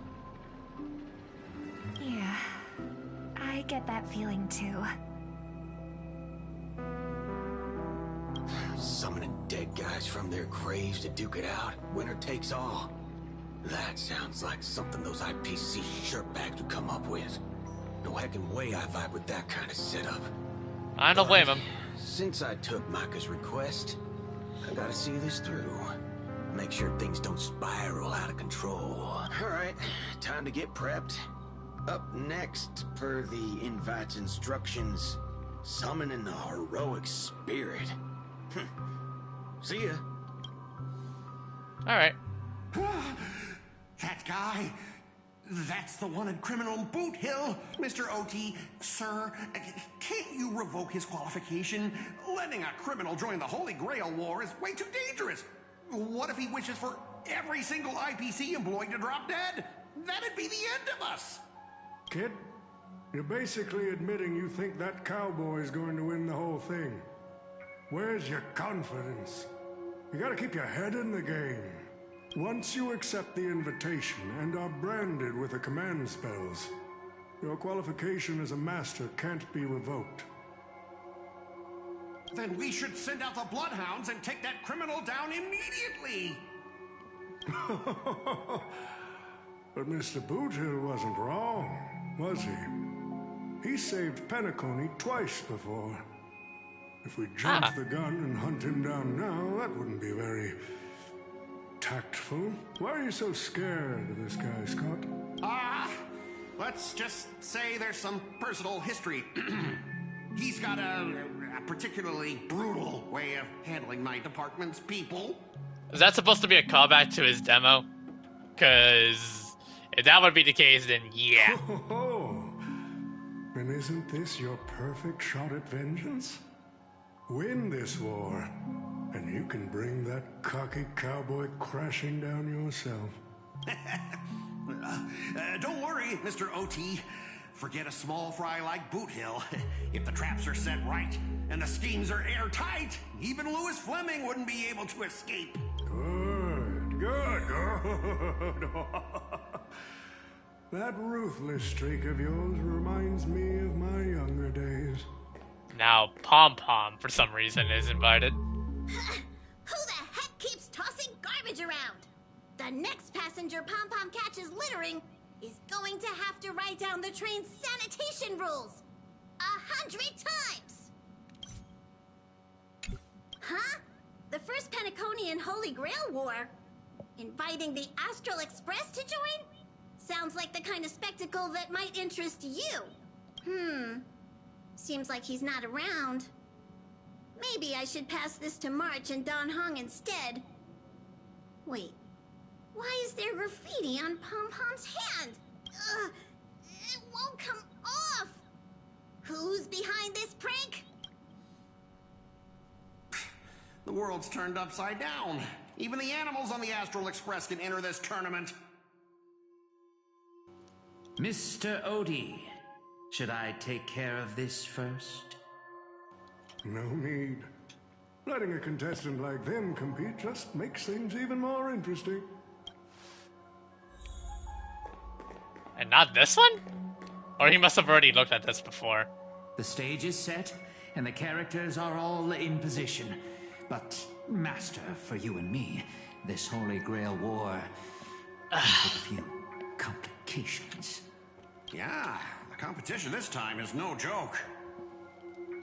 Yeah, I get that feeling too. Summoning dead guys from their graves to duke it out, winner takes all. That sounds like something those IPC shirtbags would come up with. No heckin' way I vibe with that kind of setup. I don't blame him. Since I took Micah's request, I gotta see this through. Make sure things don't spiral out of control. Alright, time to get prepped. Up next, per the invite's instructions, summoning the heroic spirit. See ya. Alright. That guy, that's the one in Criminal Boot Hill. Mr. OT, sir, can't you revoke his qualification? Letting a criminal join the Holy Grail War is way too dangerous. What if he wishes for every single IPC employee to drop dead? That'd be the end of us. Kid, you're basically admitting you think that cowboy is going to win the whole thing. Where's your confidence? You gotta keep your head in the game. Once you accept the invitation and are branded with the command spells, your qualification as a master can't be revoked. Then we should send out the bloodhounds and take that criminal down immediately. But Mr. Boothill wasn't wrong, was he? He saved Penacony twice before. If we jumped the gun and hunt him down now, that wouldn't be very tactful. Why are you so scared of this guy, Scott? Let's just say there's some personal history. He's got a particularly brutal way of handling my department's people. Is that supposed to be a callback to his demo? Because if that would be the case, then yeah. And isn't this your perfect shot at vengeance? Win this war, and you can bring that cocky cowboy crashing down yourself. Don't worry, Mr. OT. Forget a small fry like Boot Hill. If the traps are set right and the schemes are airtight, even Louis Fleming wouldn't be able to escape. Good. That ruthless streak of yours reminds me of my younger days. Now Pom Pom, for some reason, is invited. Who the heck keeps tossing garbage around? The next passenger Pom Pom catches littering is going to have to write down the train's sanitation rules 100 times. Huh? The first Penaconian Holy Grail War? Inviting the Astral Express to join? Sounds like the kind of spectacle that might interest you. Seems like he's not around. Maybe I should pass this to March and Don Hong instead. Wait, why is there graffiti on Pom Pom's hand? It won't come off. Who's behind this prank? The world's turned upside down. Even the animals on the Astral Express can enter this tournament. Mr. Odie, should I take care of this first? No need. Letting a contestant like them compete just makes things even more interesting. And not this one? Or he must have already looked at this before. The stage is set, and the characters are all in position. But, Master, for you and me, this Holy Grail War comes with a few complications. Yeah, the competition this time is no joke.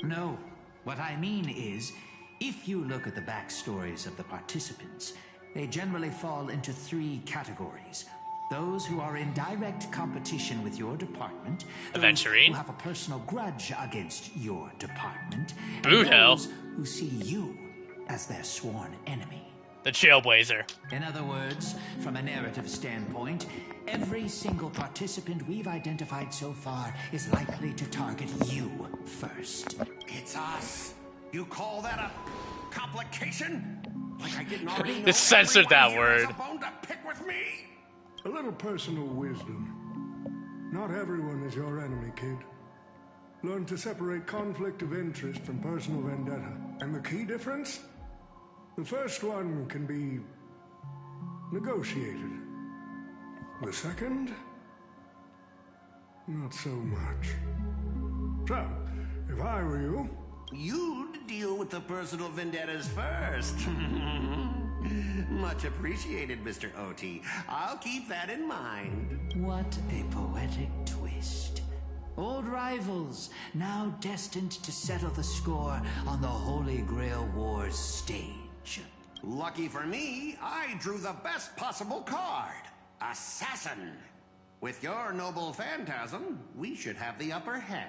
No, what I mean is, if you look at the backstories of the participants, they generally fall into 3 categories. Those who are in direct competition with your department, those who have a personal grudge against your department, and those who see you as their sworn enemy. The Trailblazer. In other words, from a narrative standpoint, every single participant we've identified so far is likely to target you first. It's us. You call that a complication? Like I didn't already know. It censored that word. A bone to pick with me? A little personal wisdom. Not everyone is your enemy, kid. Learn to separate conflict of interest from personal vendetta. And the key difference? The first one can be negotiated. The second? Not so much. So, if I were you... You'd deal with the personal vendettas first. Much appreciated, Mr. OT. I'll keep that in mind. What a poetic twist. Old rivals, now destined to settle the score on the Holy Grail Wars stage. Lucky for me, I drew the best possible card. Assassin. With your noble phantasm, we should have the upper hand.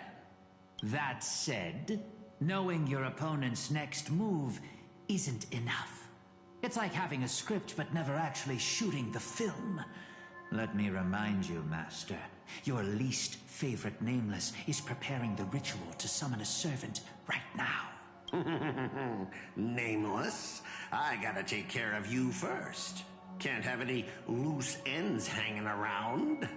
That said, knowing your opponent's next move isn't enough. It's like having a script but never actually shooting the film. Let me remind you, Master, your least favorite Nameless is preparing the ritual to summon a servant right now. Nameless? I gotta take care of you first. Can't have any loose ends hanging around.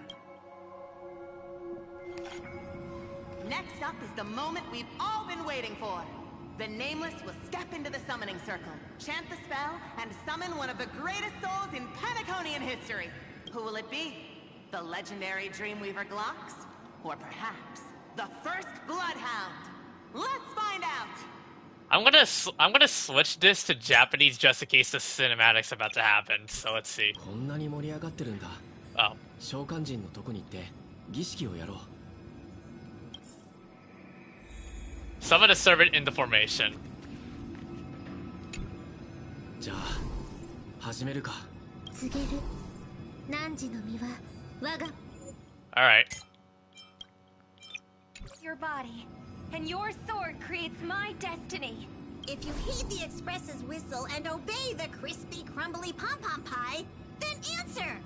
Next up is the moment we've all been waiting for. The Nameless will step into the summoning circle, chant the spell, and summon one of the greatest souls in Penaconian history. Who will it be? The legendary Dreamweaver Glocks? Or perhaps the first Bloodhound? Let's find out! I'm gonna switch this to Japanese just in case the cinematic's about to happen. So let's see. Oh. Summon a servant in the formation. Alright. Your body, and your sword creates my destiny. If you heed the Express's whistle and obey the crispy, crumbly pom-pom pie, then answer!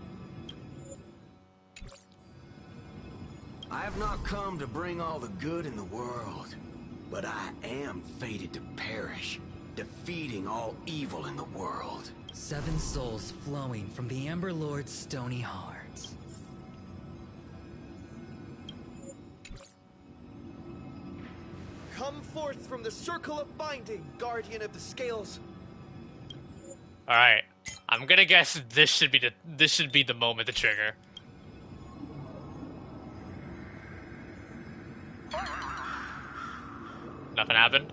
I have not come to bring all the good in the world, but I am fated to perish, defeating all evil in the world. 7 souls flowing from the Ember Lord's stony hearts. Come forth from the circle of binding, guardian of the scales. All right, I'm gonna guess this should be the moment to trigger. Nothing happened.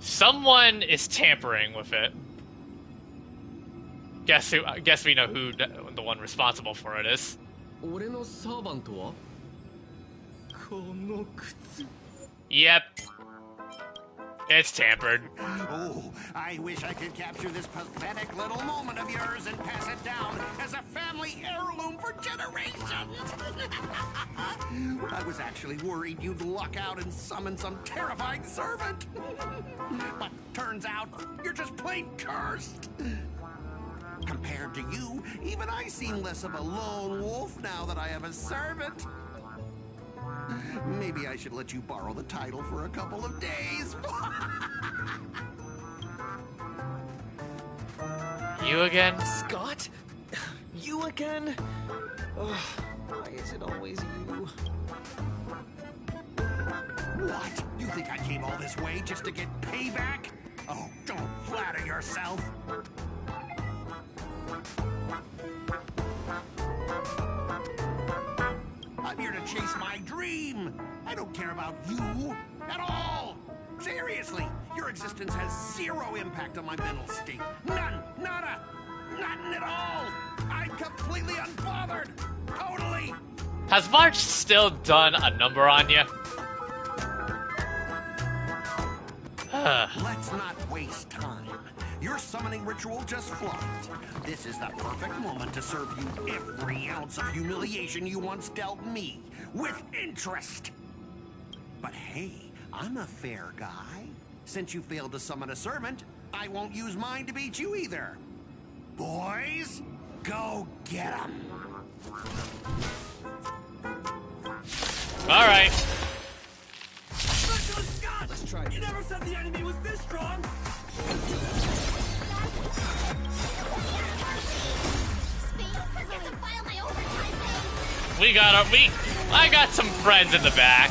Someone is tampering with it. Guess we know who the one responsible for it is. Yep. It's tampered. Oh, I wish I could capture this pathetic little moment of yours and pass it down as a family heirloom for generations. I was actually worried you'd luck out and summon some terrifying servant. But turns out you're just plain cursed. Compared to you, even I seem less of a lone wolf now that I have a servant. Maybe I should let you borrow the title for a couple of days. You again? Scott? You again? Oh, why is it always you? What? You think I came all this way just to get payback? Oh, don't flatter yourself. I'm here to chase my dream. I don't care about you at all. Seriously, your existence has zero impact on my mental state. None, nada, nothing at all. I'm completely unbothered. Totally. Has March still done a number on you? Let's not waste time. Your summoning ritual just flopped. This is the perfect moment to serve you every ounce of humiliation you once dealt me, with interest. But hey, I'm a fair guy. Since you failed to summon a servant, I won't use mine to beat you either. Boys, go get 'em. All right. Let's try it. You never said the enemy was this strong! I got some friends in the back.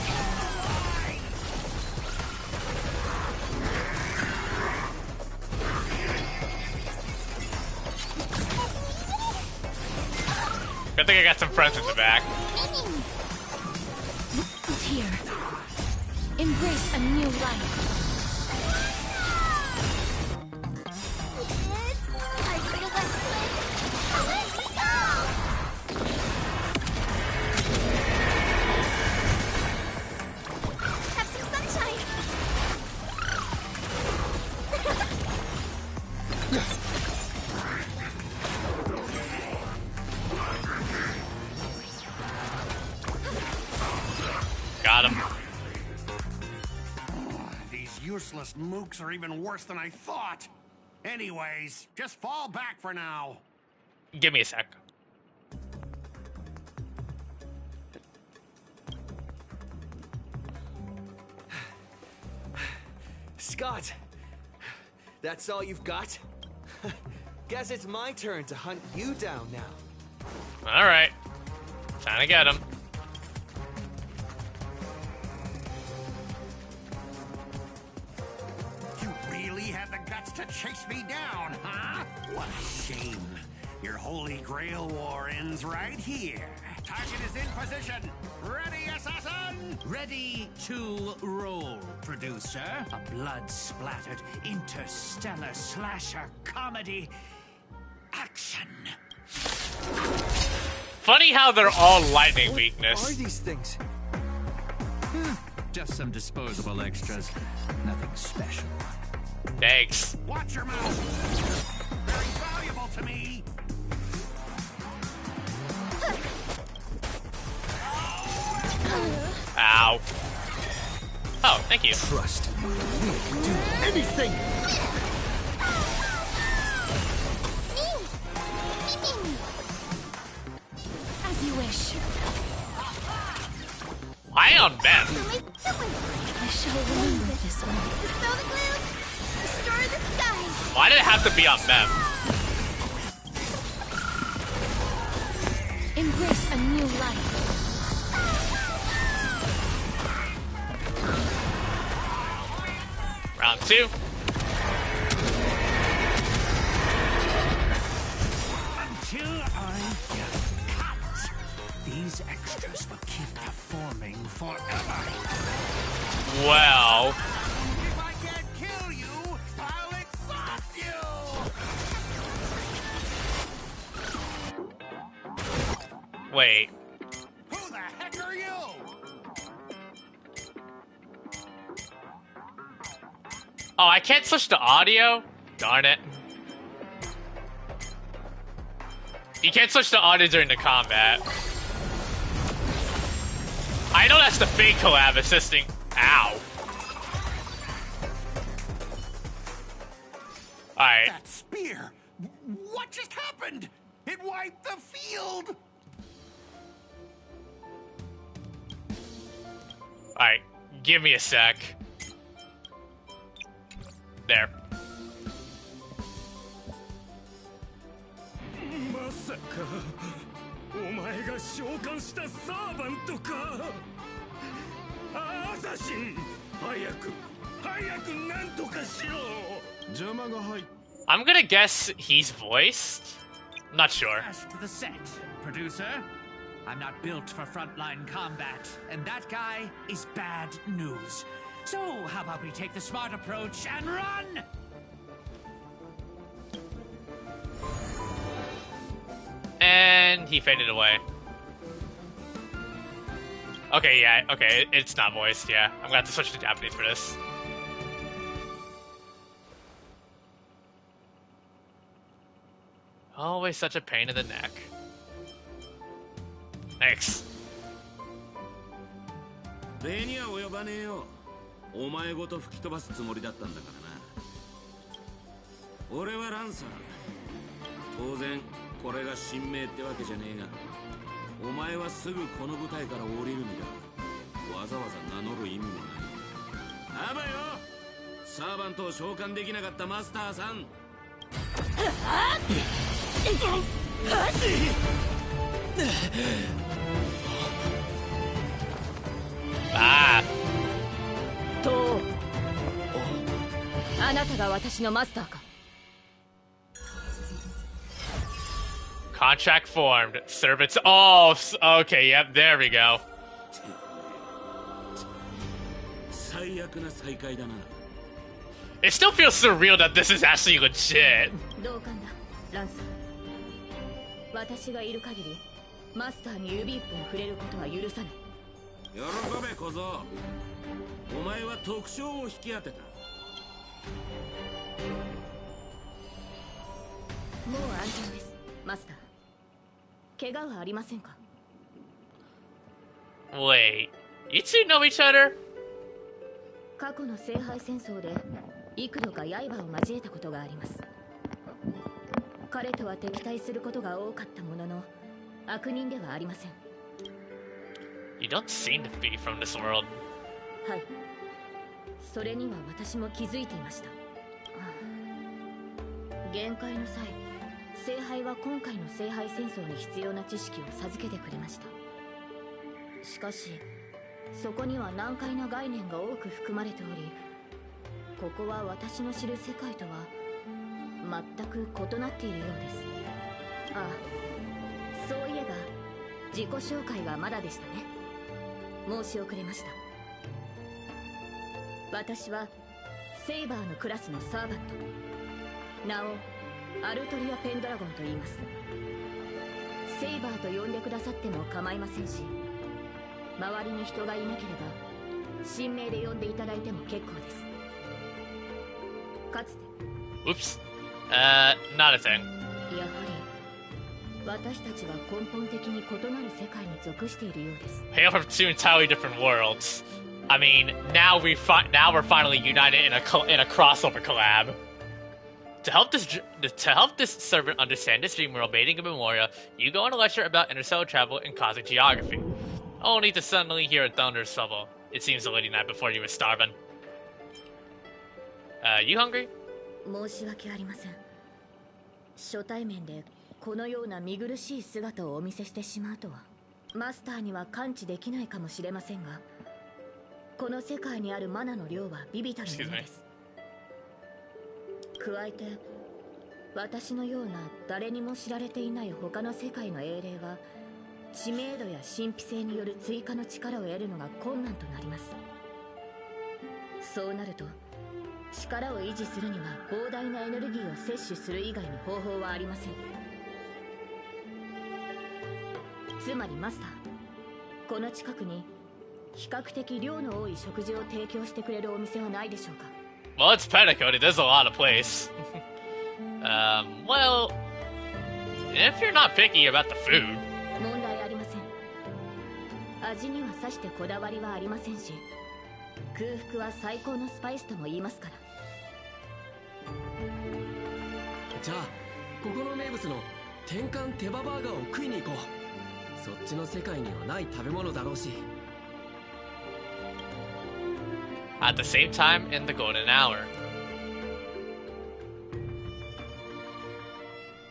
I think I got some friends in the back. Look here. Embrace a new life. Have some sunshine. Got him. These useless mooks are even worse than I thought. Anyways, just fall back for now. Give me a sec. Scott, that's all you've got? Guess it's my turn to hunt you down now. Alright. Time to get him. You really had the guts to chase me down, huh? What a shame. Your Holy Grail war ends right here. Target is in position. Ready, assassin? Ready to roll, producer. A blood-splattered interstellar slasher comedy action. Funny how they're all lightning weakness. What are these things? Just some disposable extras. Nothing special. Thanks. Watch your mouth. Very valuable to me. Ow. Oh, thank you. Trust. We can do anything. As you wish. Why on them? I shall remember this one. Dispel the glue. Restore the skies. Why did it have to be on them? Embrace a new life. Round 2. Until I get cut, these extras will keep performing forever. Well. If I can't kill you, I'll exhaust you. Wait. Who the heck are you? Oh, I can't switch to audio? Darn it. You can't switch to audio during the combat. I know that's the Fate Collab assisting. Ow. Alright. That spear! What just happened? It wiped the field! Alright. Give me a sec. There. まさかお前が召喚したサーバントか。アサシン、早くなんとかしろ。邪魔が入っ I'm gonna guess he's voiced? Not sure. First to the set, producer. I'm not built for frontline combat, and that guy is bad news. So, how about we take the smart approach and run? And he faded away. Okay, yeah, okay, it's not voiced, yeah. I'm gonna have to switch to Japanese for this. Always such a pain in the neck. Thanks. 礼には及ばねえよ。お前ごと吹き飛ばすつもりだったんだからな。俺はランサー。当然これが神明ってわけじゃねえが、お前はすぐこの舞台から降りる身だ。わざわざ名乗る意味もない。あばよ、サーバントを召喚できなかったマスターさん。あなたが私のマスターか。 Contract formed. Servants. Oh, okay. Yep. There we go. It still feels surreal that this is actually legit. 同感だ、ランサー。私がいる限り、マスターに指一本触れることは許さない。喜べ小僧。お前は特徴を引き当てた。もう安全です、マスター。怪我はありませんか？ Wait, you two know each other? 過去の聖杯戦争で幾度か刃を交えたことがあります。彼とは敵対することが多かったものの、悪人ではありません。 You don't seem to be from this world. はい。それには私も気づいていました。限界の際、聖杯は今回の聖杯戦争に必要な知識を授けてくれました。しかし、そこには難解な概念が多く含まれており、ここは私の知る世界とは全く異なっているようです。ああ、そういえば自己紹介がまだでしたね。申し遅れました。私はセイバーのクラスのサーバント、名をアルトリア・ペンドラゴンと言います。セイバーと呼んでくださっても構いませんし、周りに人がいなければ神名で呼んでいただいても結構です。かつて Oops. Not a thing. やはり私たちは根本的に異なる世界に属しているようです。 Hail from two entirely different worlds. I mean, now we're finally united in a crossover collab. To help this servant understand this dream world mating of Memoria, you go on a lecture about interstellar travel and cosmic geography. Only to suddenly hear a thunder shovel. It seems the lady night before you were starving. You hungry? 申し訳ありません。初対面でこのような見苦しい姿をお見せしてしまうとは、マスターには感知できないかもしれませんが、この世界にあるマナの量は微々たるものです。加えて、私のような誰にも知られていない他の世界の英霊は、知名度や神秘性による追加の力を得るのが困難となります。そうなると、力を維持するには膨大なエネルギーを摂取する以外に方法はありません。つまりマスター、この近くに比較的量の多い食事を提供してくれるお店はないでしょうか？ Well, it's Petticoat. There's a lot of place. Well, if you're not picky about the food. 問題ありません。味にはさしてこだわりはありませんし、空腹は最高のスパイスとも言いますから。じゃあここの名物の天幹手羽バーガーを食いに行こう。そっちの世界にはない食べ物だろうし。 At the same time in the golden hour.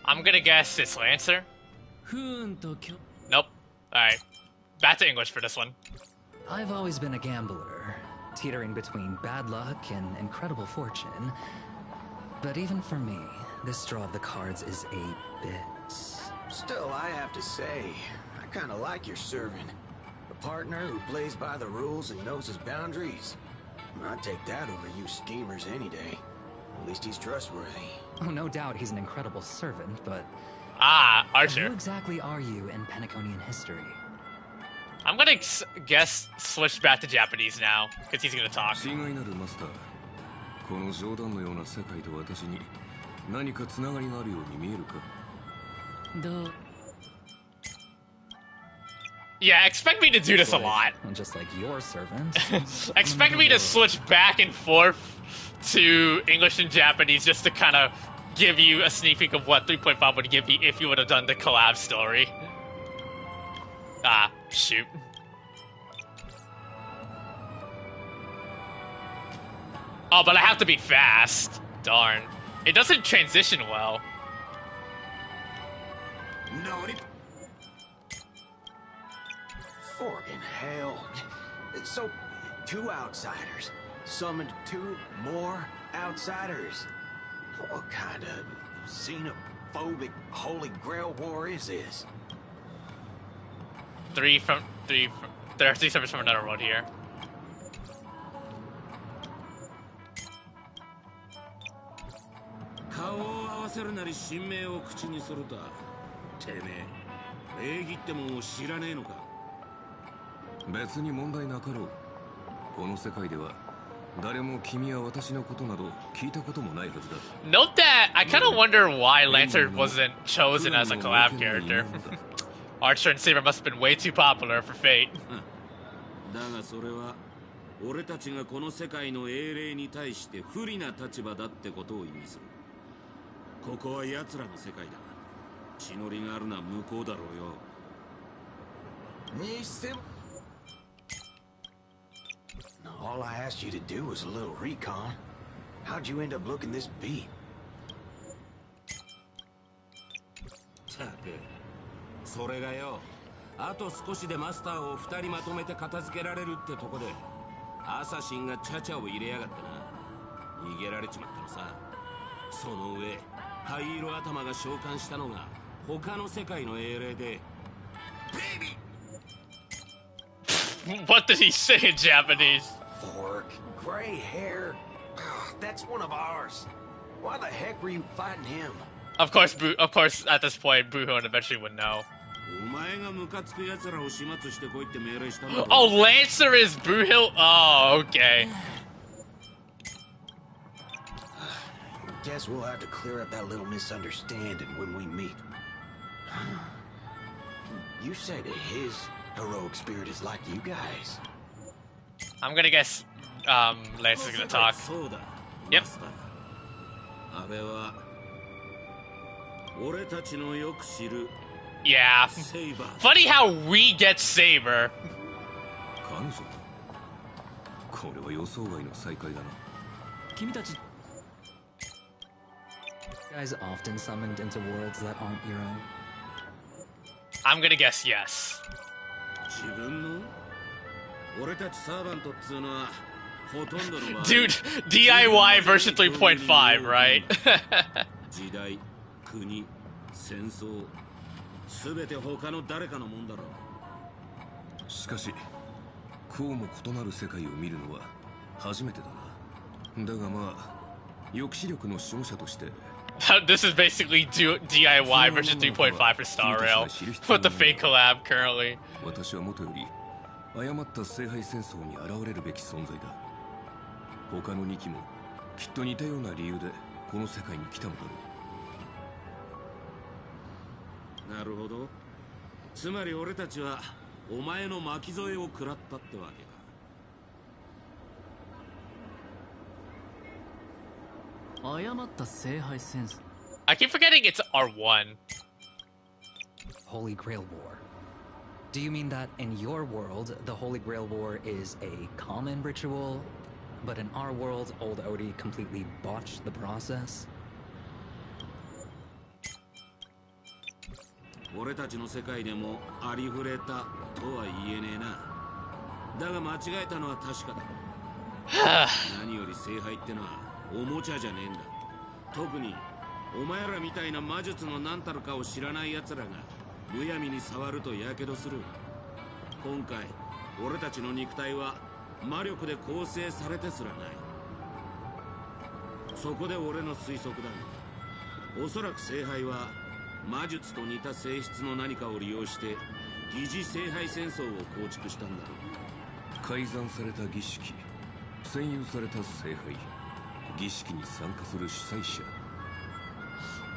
I'm gonna guess it's Lancer. Nope. Alright. Back to English for this one. I've always been a gambler, teetering between bad luck and incredible fortune. But even for me, this draw of the cards is a bit... Still, I have to say, I kinda like your servant. A partner who plays by the rules and knows his boundaries. I'd take that over you schemers any day. At least he's trustworthy. Oh, no doubt he's an incredible servant, but... Ah, Archer. Who exactly are you in Penaconian history? I'm gonna guess switch back to Japanese now, because he's gonna talk. この冗談のような世界と私に何かつながりがあるように見えるか？どう Yeah, expect me to do this a lot. Just like your servant. Expect me to switch back and forth to English and Japanese just to kind of give you a sneak peek of what 3.5 would give you if you would have done the collab story. Ah, shoot. Oh, but I have to be fast. Darn. It doesn't transition well. No, Forkin' hell. So, 2 outsiders summoned 2 more? outsiders. What kind of xenophobic Holy Grail war is this? There are 3 servers from another world here. Note that I kind of wonder why Lancer wasn't chosen as a collab character. Archer and Saber must have been way too popular for Fate. だがそれは俺たちがこの世界の英霊に対して不利な立場だってことを意味する。ここは奴らの世界だ。血のりがあるのは向こうだろうよ。にしても All I asked you to do was a little recon. How'd you end up looking this beat? たくそれがよ、あと少しでマスターを2人まとめて片付けられるってとこでアサシンがチャチャを入れやがってな。逃げられちまったのさ。その上灰色頭が召喚したのが他の世界の英霊で。 What did he say in Japanese? Fork, gray hair. That's one of ours. Why the heck were you fighting him? Of course, at this point, Buhon eventually would know. Oh, Lancer is Buhil? Oh, okay. Guess we'll have to clear up that little misunderstanding when we meet. You said his heroic spirit is like you guys. I'm gonna guess Lancer's gonna talk. Yep. Yeah. Funny how we get Saber. Guys often summoned into worlds that aren't your own? I'm gonna guess yes. Dude, DIY version 3.5, right? しかし、こうも異なる世界を見るのは初めてだな。だがまあ、抑止力の守護者として。This is basically DIY version 3.5 for Star Rail with the Fate Collab currently. 私はもとより誤った聖杯戦争に現れるべき存在だ。他の2機もきっと似たような理由でこの世界に来たのだろう。なるほど。つまり俺たちはお前の巻き添えを食らったってわけか。I keep forgetting it's R1. Holy Grail War. Do you mean that in your world, the Holy Grail War is a common ritual, but in our world, old Odie completely botched the process? 俺たちの世界でもありふれたとは言えねえな。だが間違えたのは確かだ。何より聖杯ってのはおもちゃじゃねえんだ。特にお前らみたいな魔術の何たるかを知らない奴らがむやみに触るとやけどする。今回俺たちの肉体は魔力で構成されてすらない。そこで俺の推測だが、おそらく聖杯は魔術と似た性質の何かを利用して疑似聖杯戦争を構築したんだろう。改ざんされた儀式、占有された聖杯、儀式に参加する主催者。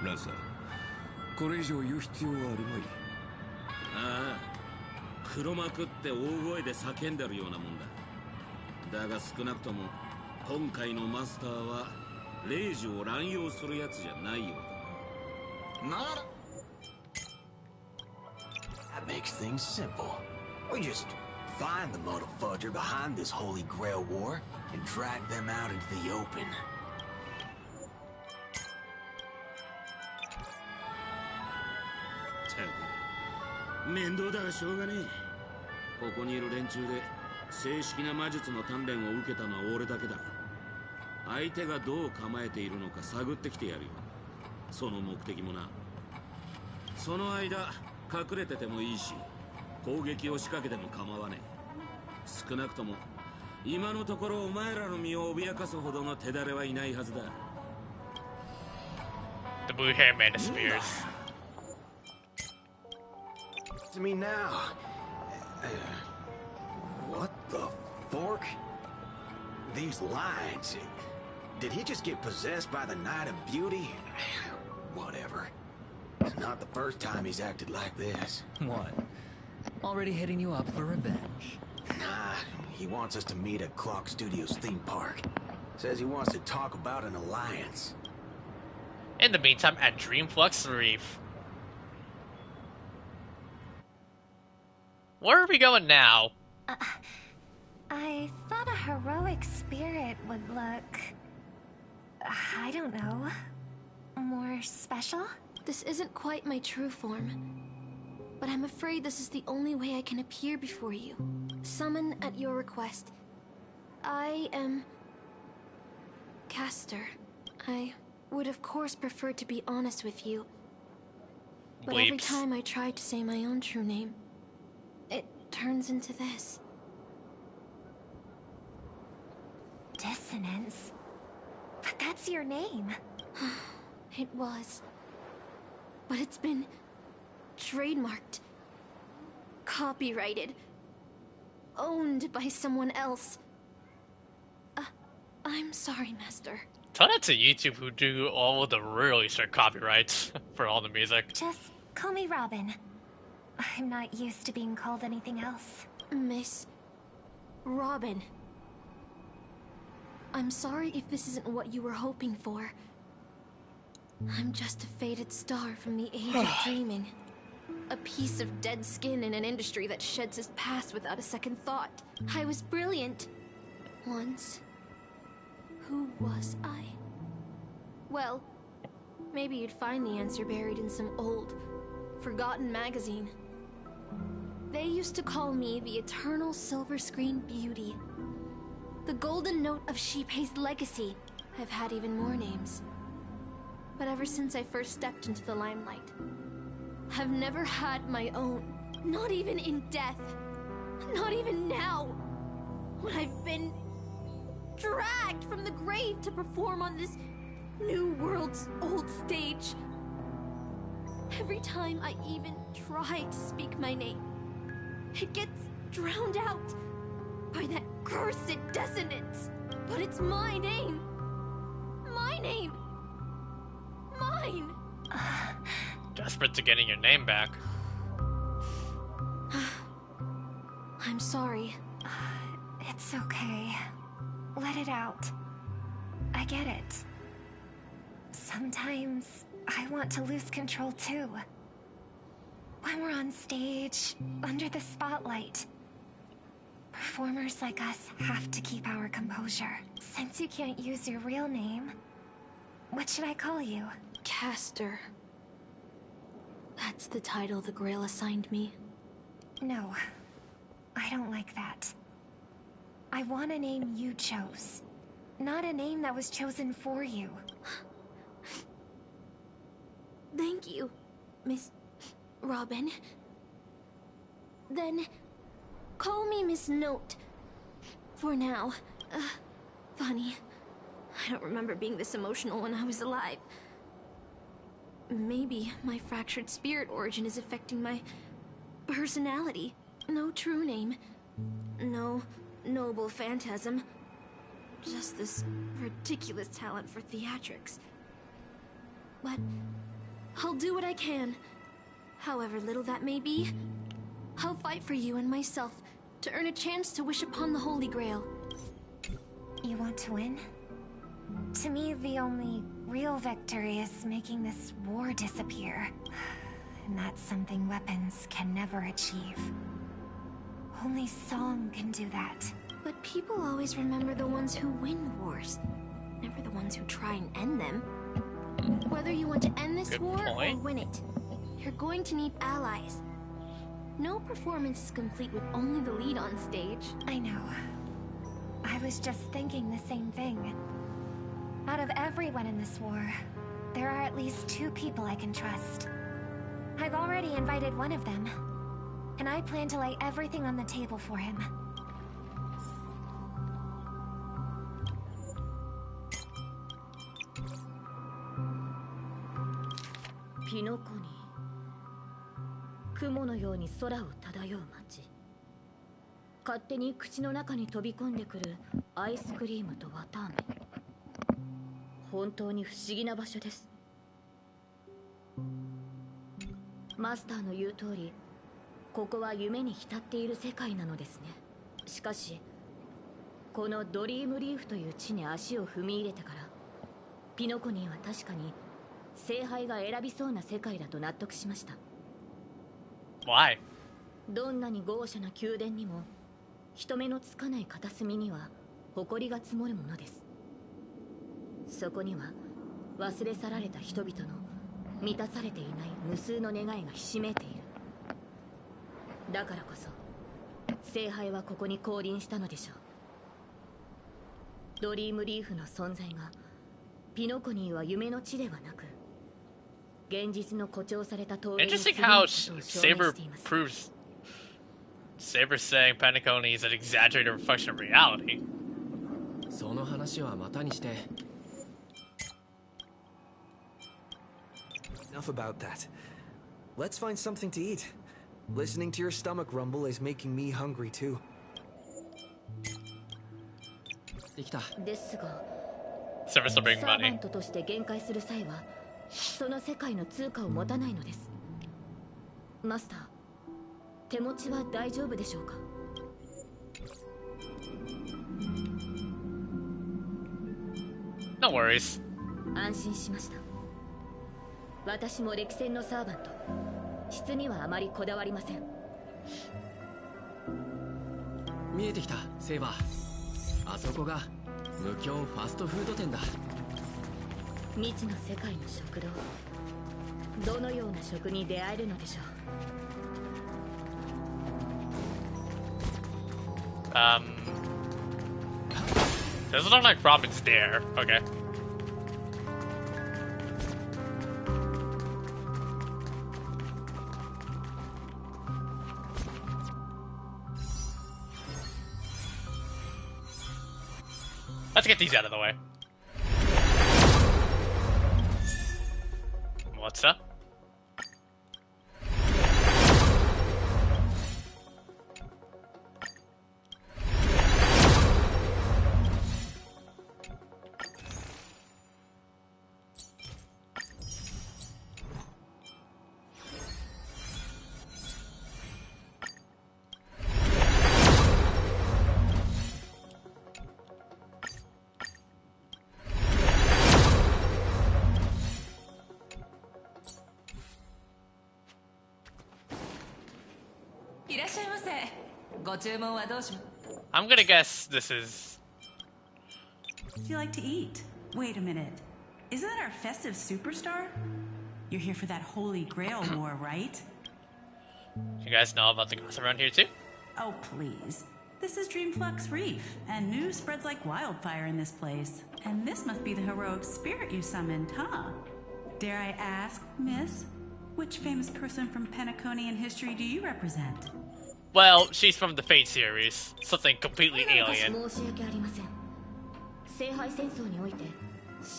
ランサー、これ以上言う必要はあるまい。ああ、黒幕って大声で叫んでるようなもんだ。だが少なくとも今回のマスターは霊樹を乱用するやつじゃないようだな。That makes things simple. We just find the muddle fudger behind this Holy Grail war and drag them out into the open. 面倒だがしょうがねえ。ここにいる連中で正式な魔術の鍛錬を受けたのは俺だけだ。相手がどう構えているのか探ってきてやるよ。その目的もな。その間隠れててもいいし、攻撃を仕掛けても構わねえ。少なくとも今のところお前らの身を脅かすほどの手だれはいないはずだ。 The blue hair man disappears. To me now. What the fork? These lines. Did he just get possessed by the Night of Beauty? Whatever. It's not the first time he's acted like this. What? Already hitting you up for revenge? Nah, he wants us to meet at Clock Studios theme park. Says he wants to talk about an alliance. In the meantime, at Dreamflux Reef. Where are we going now? I thought a heroic spirit would look... I don't know... more special? This isn't quite my true form. But I'm afraid this is the only way I can appear before you. Summon at your request. I am... Caster. I would of course prefer to be honest with you. But every time I try to say my own true name, it turns into this. Dissonance? But that's your name. It was. But it's been... trademarked. Copyrighted. Owned by someone else. I'm sorry, Master. Tell that to YouTube who do all of the really strict copyrights for all the music. Just call me Robin. I'm not used to being called anything else. Miss... Robin. I'm sorry if this isn't what you were hoping for. I'm just a faded star from the age of dreaming. A piece of dead skin in an industry that sheds its past without a second thought. I was brilliant. Once. Who was I? Well, maybe you'd find the answer buried in some old, forgotten magazine. They used to call me the Eternal Silver Screen Beauty. The Golden Note of Shipei's legacy. I've had even more names. But ever since I first stepped into the limelight, I've never had my own. Not even in death. Not even now. When I've been dragged from the grave to perform on this new world's old stage. Every time I even try to speak my name, it gets drowned out by that cursed dissonance. But it's my name. My name. Mine. Desperate to getting your name back. I'm sorry. It's okay. Let it out. I get it. Sometimes I want to lose control too. When we're on stage, under the spotlight, performers like us have to keep our composure. Since you can't use your real name, what should I call you? Caster. That's the title the Grail assigned me. No, I don't like that. I want a name you chose, not a name that was chosen for you. Thank you, Miss Robin. Then, call me Miss Note. For now. Funny. I don't remember being this emotional when I was alive. Maybe my fractured spirit origin is affecting my personality. No true name. No noble phantasm. Just this ridiculous talent for theatrics. But I'll do what I can. However little that may be, I'll fight for you and myself to earn a chance to wish upon the Holy Grail. You want to win? To me, the only real victory is making this war disappear. And that's something weapons can never achieve. Only song can do that. But people always remember the ones who win wars, never the ones who try and end them. Whether you want to end this war or win it, you're going to need allies. No performance is complete with only the lead on stage. I know. I was just thinking the same thing. Out of everyone in this war, there are at least 2 people I can trust. I've already invited one of them, and I plan to lay everything on the table for him. Pinocchio. 雲のように空を漂う街。勝手に口の中に飛び込んでくるアイスクリームと綿あめ。本当に不思議な場所です。マスターの言う通り、ここは夢に浸っている世界なのですね。しかし、このドリームリーフという地に足を踏み入れてから、ピノコニーは確かに聖杯が選びそうな世界だと納得しました。Why? どんなに豪奢な宮殿にも人目のつかない片隅には埃が積もるものです。そこには忘れ去られた人々の満たされていない無数の願いがひしめいている。だからこそ聖杯はここに降臨したのでしょう。ドリームリーフの存在がピノコニーは夢の地ではなく現実の誇張された投影。 Interesting how Saber proves Saber saying Penacony is an exaggerated reflection of reality. その話はまたにして。 Enough about that. Let's find something to eat. Listening to your stomach rumble is making me hungry too. できた。ですが、 Saber's still bringing サーバ money. ントとして限界する際はその世界の通貨を持たないのです。マスター、手持ちは大丈夫でしょうか。No worries. 安心しました。私も歴戦のサーバント、質にはあまりこだわりません。見えてきた、セイバー。あそこが無教ファストフード店だ。未知の世界の食堂、どのような食に出会えるのでしょう。Doesn't look like Robin's there. Okay. Let's get these out of the way. What's up? I'm gonna guess this is... What do you like to eat? Wait a minute. Isn't that our festive superstar? You're here for that Holy Grail War, right? You guys know about the gossip around here too? Oh, please. This is Dreamflux Reef, and news spreads like wildfire in this place. And this must be the heroic spirit you summoned, huh? Dare I ask, miss, which famous person from Penaconian history do you represent? Well, she's from the Fate series. Something completely alien. 申し訳ありません。聖杯戦争において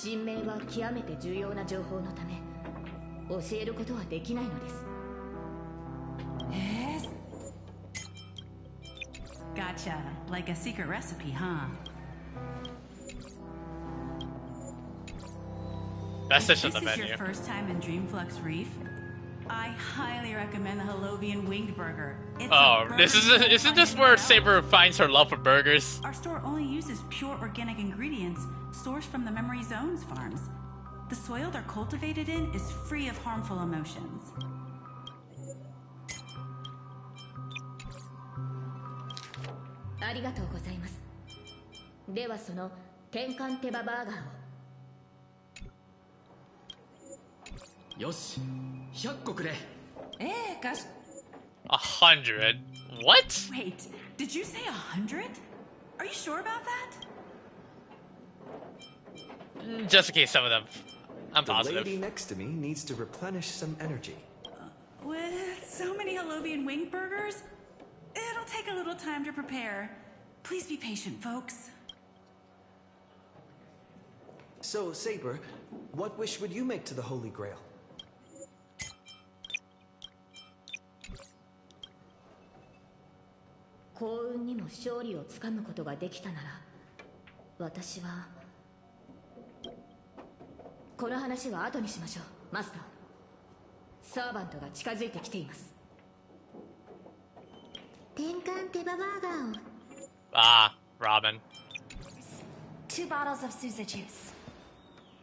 神明は極めて重要な情報のため教えることはできないのです。Gotcha. Like a secret recipe, huh? That's If just the this is menu. your first time in Dreamflux Reef, I highly recommend the Halovian Winged Burger. It's Oh, a this burger isn't this where Saber finds her love for burgers? Our store only uses pure organic ingredients sourced from the Memory Zones farms. The soil they're cultivated in is free of harmful emotions. ありがとうございます。ではその転換手羽バーガーを。よし、100個くれ。gosh. 100? What? Wait, did you say 100? Are you sure about that? Just in case some of them. I'm positive. The lady next to me needs to replenish some energy. With so many Holovian wing burgers, it'll take a little time to prepare. Please be patient, folks. So, Saber, what wish would you make to the Holy Grail? Ah, Robin. 2 bottles of Suza juice.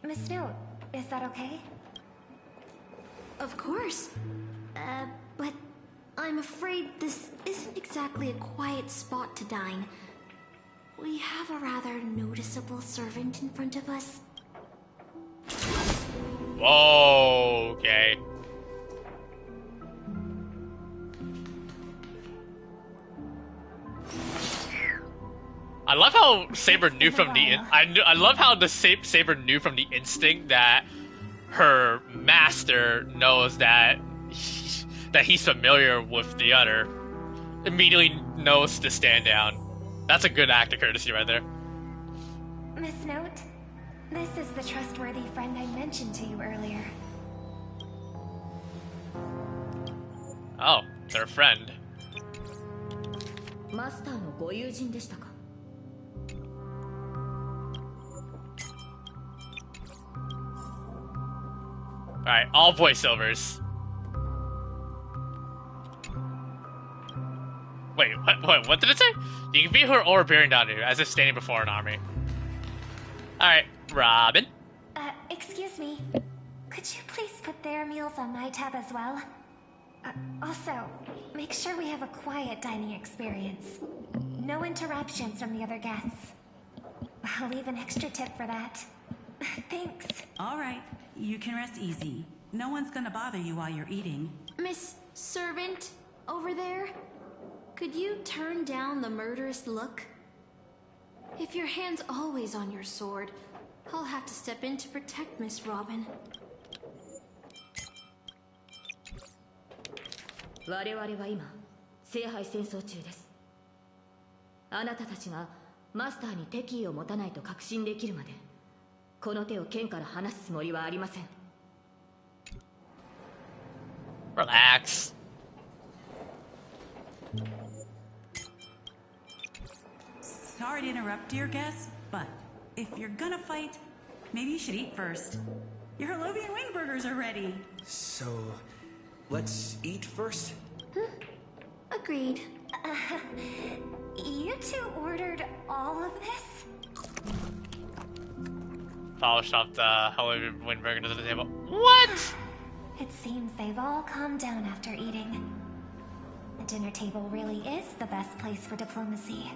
Miss Note, is that okay? Of course. But I'm afraid this isn't exactly a quiet spot to dine. We have a rather noticeable servant in front of us. Whoa, okay. I love how Saber knew from the I love how the Saber knew from the instinct that her master knows that he's familiar with the other. Immediately knows to stand down. That's a good act of courtesy right there. Miss Note, this is the trustworthy friend I mentioned to you earlier. Oh, they're a friend. Alright, all voiceovers. Wait, what did it say? You can be her or bearing down to you, as if standing before an army. Alright, Robin. Excuse me. Could you please put their meals on my tab as well? Also, make sure we have a quiet dining experience. No interruptions from the other guests. I'll leave an extra tip for that. Thanks. All right, you can rest easy. No one's gonna bother you while you're eating. Miss Servant, over there? Could you turn down the murderous look? If your hand's always on your sword, I'll have to step in to protect Miss Robin. 我々は今聖杯戦争中です。あなたたちがマスターに敵意を持たないと確信できるまでこの手を剣から離すつもりはありません。 Relax. Sorry to interrupt, dear guest, but if you're gonna fight, maybe you should eat first. Your Holovian wing burgers are ready. So, let's eat first? Agreed. You two ordered all of this? Polished off the Holovian Windburger to the table. What? It seems they've all calmed down after eating. The dinner table really is the best place for diplomacy.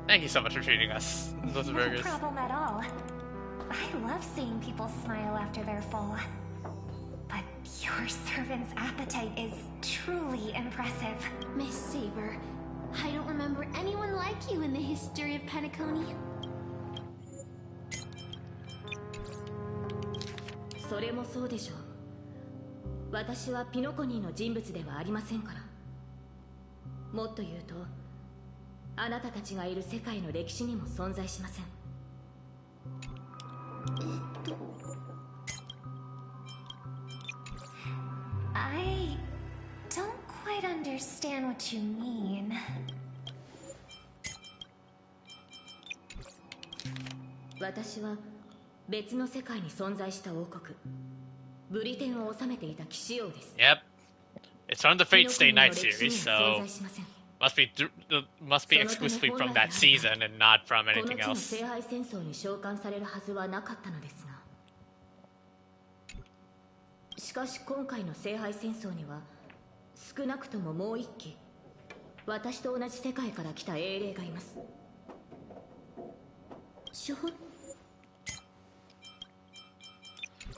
Thank you so much for treating us. Those burgers. No problem at all. I love seeing people smile after they're full. But your servant's appetite is truly impressive. Miss Saber, I don't remember anyone like you in the history of Penacony. それもそうでしょう。私はピノコニーの人物ではありませんから。もっと言うと、あなたたちがいる世界の歴史にも存在しません。I don't quite understand what you mean. 私は別の世界に存在した王国、ブリテンを治めていた騎士王です。Yep. It's from the Fate Stay Night series, so must be exclusively from that season and not from anything else. 聖杯戦争に召喚されるはずはなかったのですが、しかし今回の聖杯戦争には少なくとももう一機、私と同じ世界から来た英霊がいます。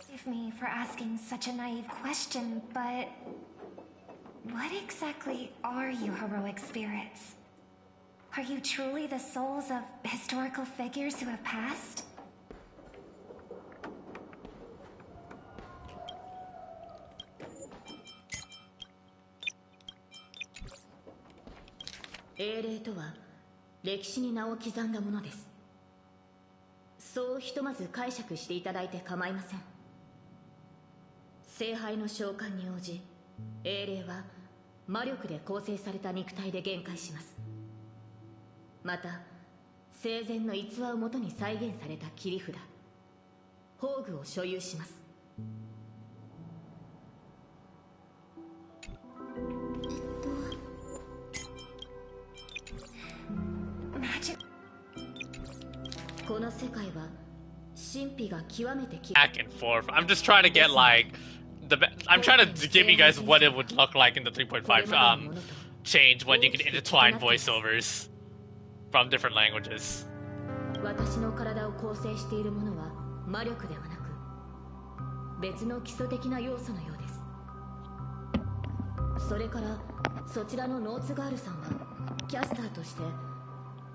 Forgive me for asking such a naive question, but what exactly are you heroic spirits? Are you truly the souls of historical figures who have passed? 英霊とは歴史に名を刻んだものです。そうひとまず解釈していただいて構いません。聖杯の召喚に応じ、英霊は魔力で構成された肉体で限界します。また生前の逸話をもとに再現された切り札宝具を所有します。この世界は神秘が極めてback and forth. I'm just trying to get like I'm trying to give you guys what it would look like in the 3.5 change when you can intertwine voiceovers from different languages. 私の体を構成しているものは魔力ではなく別の基礎的な要素のようです。それからそちらのノーツガールさんはキャスターとして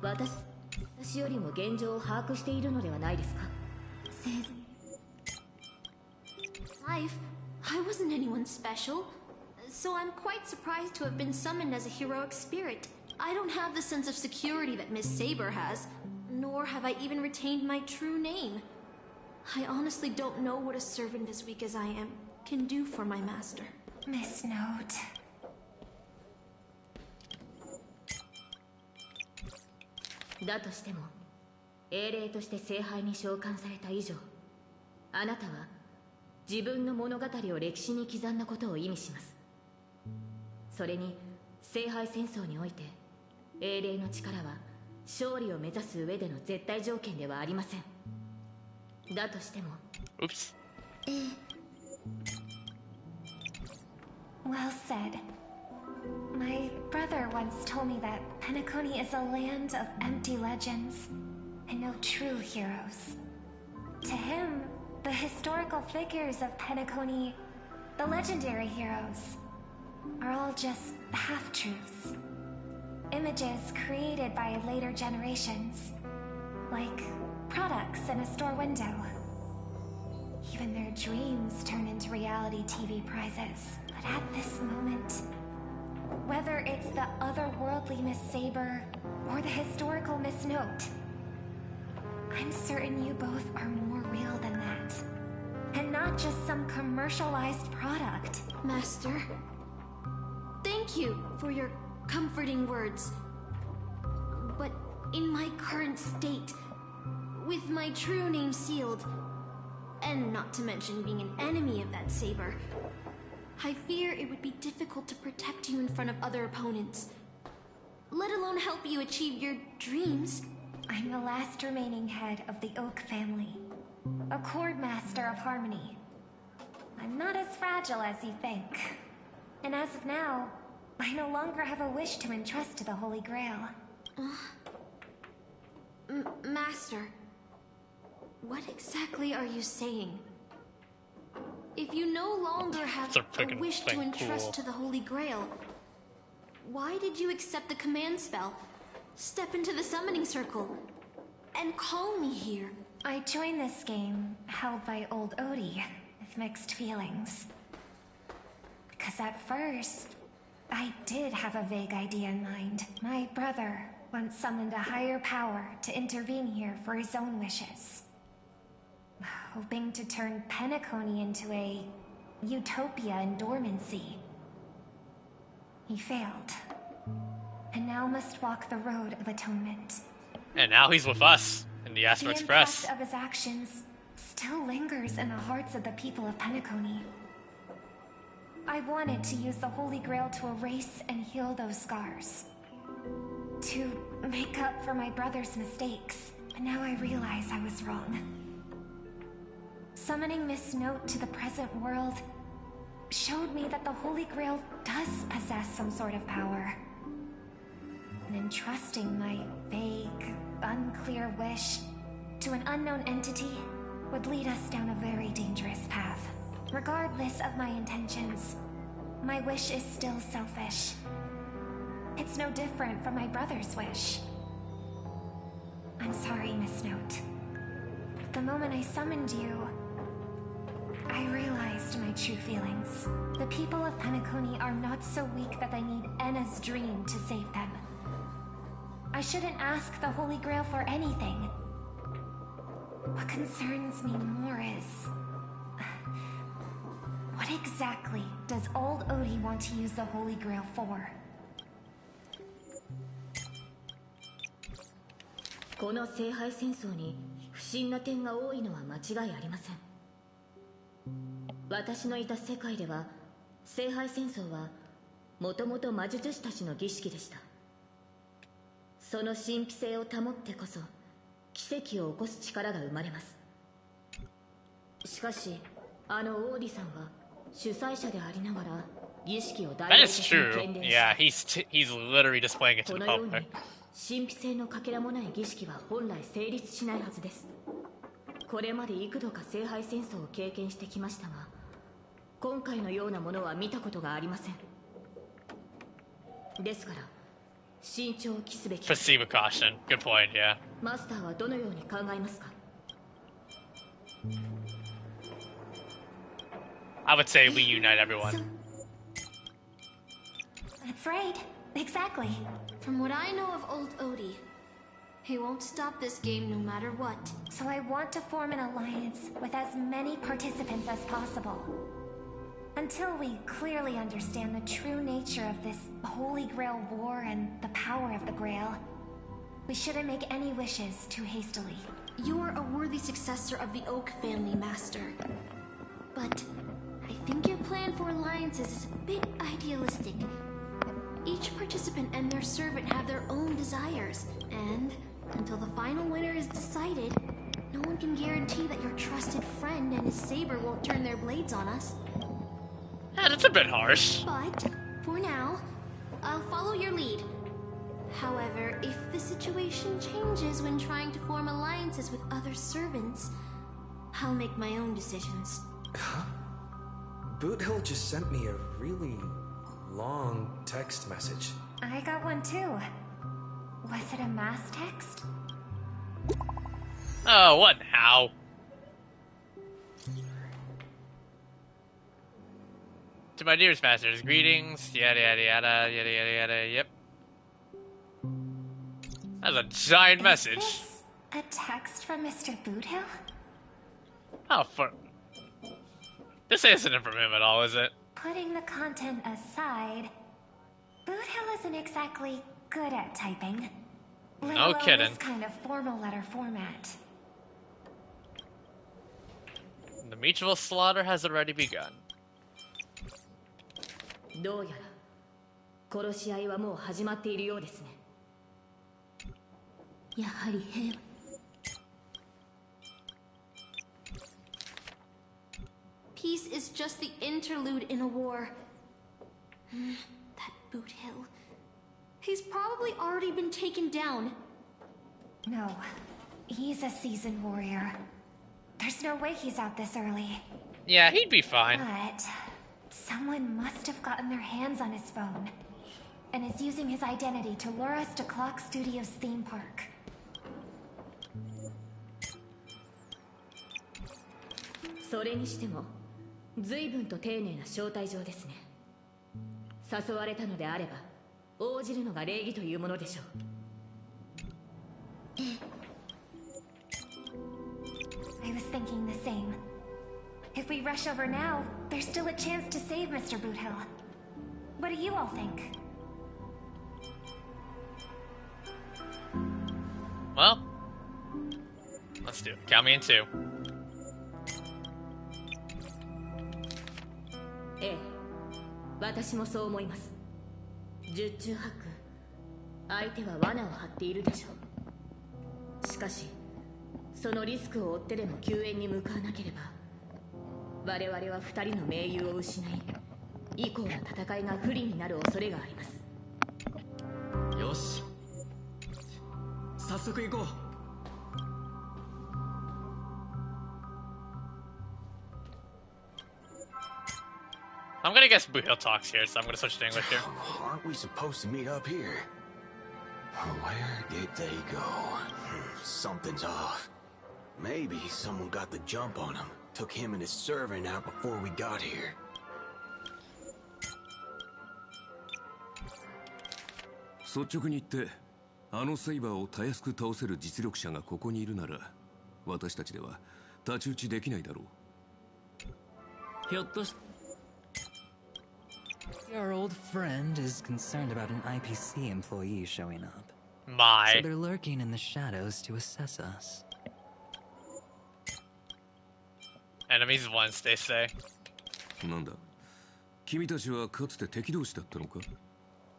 私よりも現状を把握しているのではないですか。Life, I wasn't anyone special, so I'm quite surprised to have been summoned as a heroic spirit. I don't have the sense of security that Miss Saber has, nor have I even retained my true name. I honestly don't know what a servant as weak as I am can do for my master. Miss Note. だとしても英霊として聖杯に召喚された以上、あなたは自分の物語を歴史に刻んだことを意味します。それに聖杯戦争において英霊の力は勝利を目指す上での絶対条件ではありません。だとしても Oops. Well said. My brother once told me that Penacony is a land of empty legends and no true heroes. To him, the historical figures of Penacony, the legendary heroes, are all just half-truths. Images created by later generations, like products in a store window. Even their dreams turn into reality TV prizes. But at this moment, whether it's the otherworldly Miss Saber or the historical Miss Note, I'm certain you both are more real than that. And not just some commercialized product. Master, thank you for your comforting words. But in my current state, with my true name sealed, and not to mention being an enemy of that saber, I fear it would be difficult to protect you in front of other opponents, let alone help you achieve your dreams. I'm the last remaining head of the Oak family, a chord master of harmony. I'm not as fragile as you think. And as of now, I no longer have a wish to entrust to the Holy Grail. Master, what exactly are you saying? If you no longer have a wish to entrust to the Holy Grail, why did you accept the command spell, step into the summoning circle, and call me here? I joined this game, held by old Odie, with mixed feelings. Because at first, I did have a vague idea in mind. My brother once summoned a higher power to intervene here for his own wishes, hoping to turn Penacony into a utopia in dormancy. He failed, and now must walk the road of atonement. And now he's with us in the Astro Express. The impact of his actions still lingers in the hearts of the people of Penacony. I wanted to use the Holy Grail to erase and heal those scars, to make up for my brother's mistakes, but now I realize I was wrong. Summoning Miss Note to the present world showed me that the Holy Grail does possess some sort of power. And entrusting my vague, unclear wish to an unknown entity would lead us down a very dangerous path. Regardless of my intentions, my wish is still selfish. It's no different from my brother's wish. I'm sorry, Miss Note. The moment I summoned you, I realized my true feelings. The people of Penacony are not so weak that they need Enna's dream to save them. I shouldn't ask the Holy Grail for anything. What concerns me more is... what exactly does old Odie want to use the Holy Grail for? この聖杯戦争に不審な点が多いのは間違いありません。私のいた世界では聖杯戦争はもともと魔術師たちの儀式でした。その神秘性を保ってこそ奇跡を起こす力が生まれます。しかしあのオーディさんは主催者でありながら儀式を大々的に喧伝し、Yeah, he's literally displaying it to こ the のように public. 神秘性のかけらもない儀式は本来成立しないはずです。これまで幾度か聖杯戦争を経験してきましたが、今回のようなものは見たことがありません。ですから慎重を期すべき。 Proceed with caution. Good point, yeah. マスターはどのように考えますか？ I would say we unite everyone. That's right. Exactly. From what I know of old Odie, he won't stop this game no matter what. So I want to form an alliance with as many participants as possible. Until we clearly understand the true nature of this Holy Grail war and the power of the Grail, we shouldn't make any wishes too hastily. You're a worthy successor of the Oak family, Master. But I think your plan for alliances is a bit idealistic. Each participant and their servant have their own desires, and until the final winner is decided, no one can guarantee that your trusted friend and his saber won't turn their blades on us. Yeah, that's a bit harsh. But, for now, I'll follow your lead. However, if the situation changes when trying to form alliances with other servants, I'll make my own decisions. Huh? Boothill just sent me a really long text message. I got one too. Was it a mass text? Oh, what now? To my dearest masters, greetings, yada yada yada, yada yada yada, yep. That's a giant message. This a text from Mr. Boothill? Oh, this isn't from him at all, is it? Putting the content aside, Boothill isn't exactly good at typing. Let No alone kidding. This kind of formal letter format. The mutual slaughter has already begun. どうやら殺し合いはもう始まっているようですね。やはり平和。Peace is just the interlude in a war. That Boothill. He's probably already been taken down. No, he's a seasoned warrior. There's no way he's out this early. Yeah, he'd be fine. But someone must have gotten their hands on his phone and is using his identity to lure us to Clock Studios theme park. それにしても随分と丁寧な招待状ですね。誘われたのであれば応じるのが礼儀というものでしょう。I was thinking the same. If we rush over now, there's still a chance to save Mr. Boothill. What do you all think? Well, let's do it. Count me in two. ええ、私もそう思います。十中八九、相手は罠を張っているでしょう。しかし、そのリスクを負ってでも救援に向かわなければ、我々は二人の盟友を失い、以降の戦いが不利になる恐れがあります。よし、早速行こう。I'm gonna guess Boothill talks here, so I'm gonna switch to English here. Aren't we supposed to meet up here? Where did they go? Something's off. Maybe someone got the jump on him. Took him and his servant out before we got here. 率直に言ってあのセイバーをたやすく倒せる実力者がここにいるなら、私たちでは太刀打ちできないだろう。ひょっとし Our old friend is concerned about an IPC employee showing up. My. So they're lurking in the shadows to assess us. Enemies once, they say. なんだ、君たちはかつて敵同士だったのか？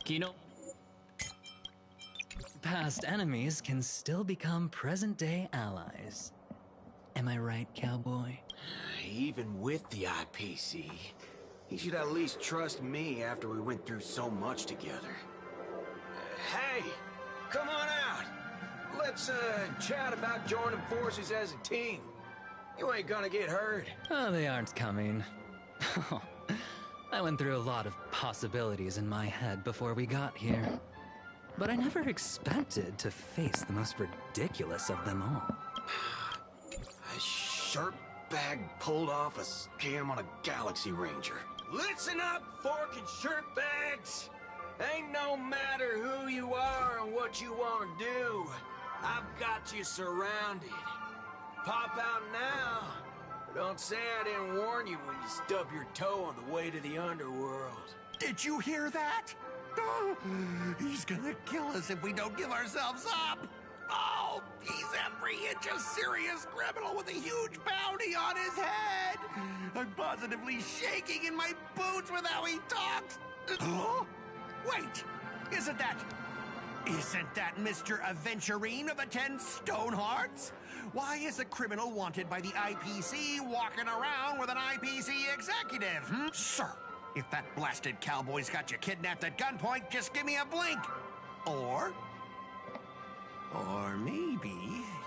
昨日 Past enemies can still become present-day allies. Am I right, cowboy? Even with the IPC, he should at least trust me after we went through so much together. Hey, come on out. Let's chat about joining forces as a team. You ain't gonna get hurt. Oh, they aren't coming. I went through a lot of possibilities in my head before we got here. But I never expected to face the most ridiculous of them all. A shirtbag pulled off a scam on a Galaxy Ranger. Listen up, fork and shirtbags! Ain't no matter who you are and what you want to do. I've got you surrounded. Pop out now. Don't say I didn't warn you when you stub your toe on the way to the underworld. Did you hear that? Oh, he's gonna kill us if we don't give ourselves up. Oh, he's every inch a serious criminal with a huge bounty on his head. I'm positively shaking in my boots with how he talks. Huh? Wait, isn't that Mr. Aventurine of the 10 Stonehearts? Why is a criminal wanted by the IPC walking around with an IPC executive? Sir, if that blasted cowboy's got you kidnapped at gunpoint, just give me a blink. Or maybe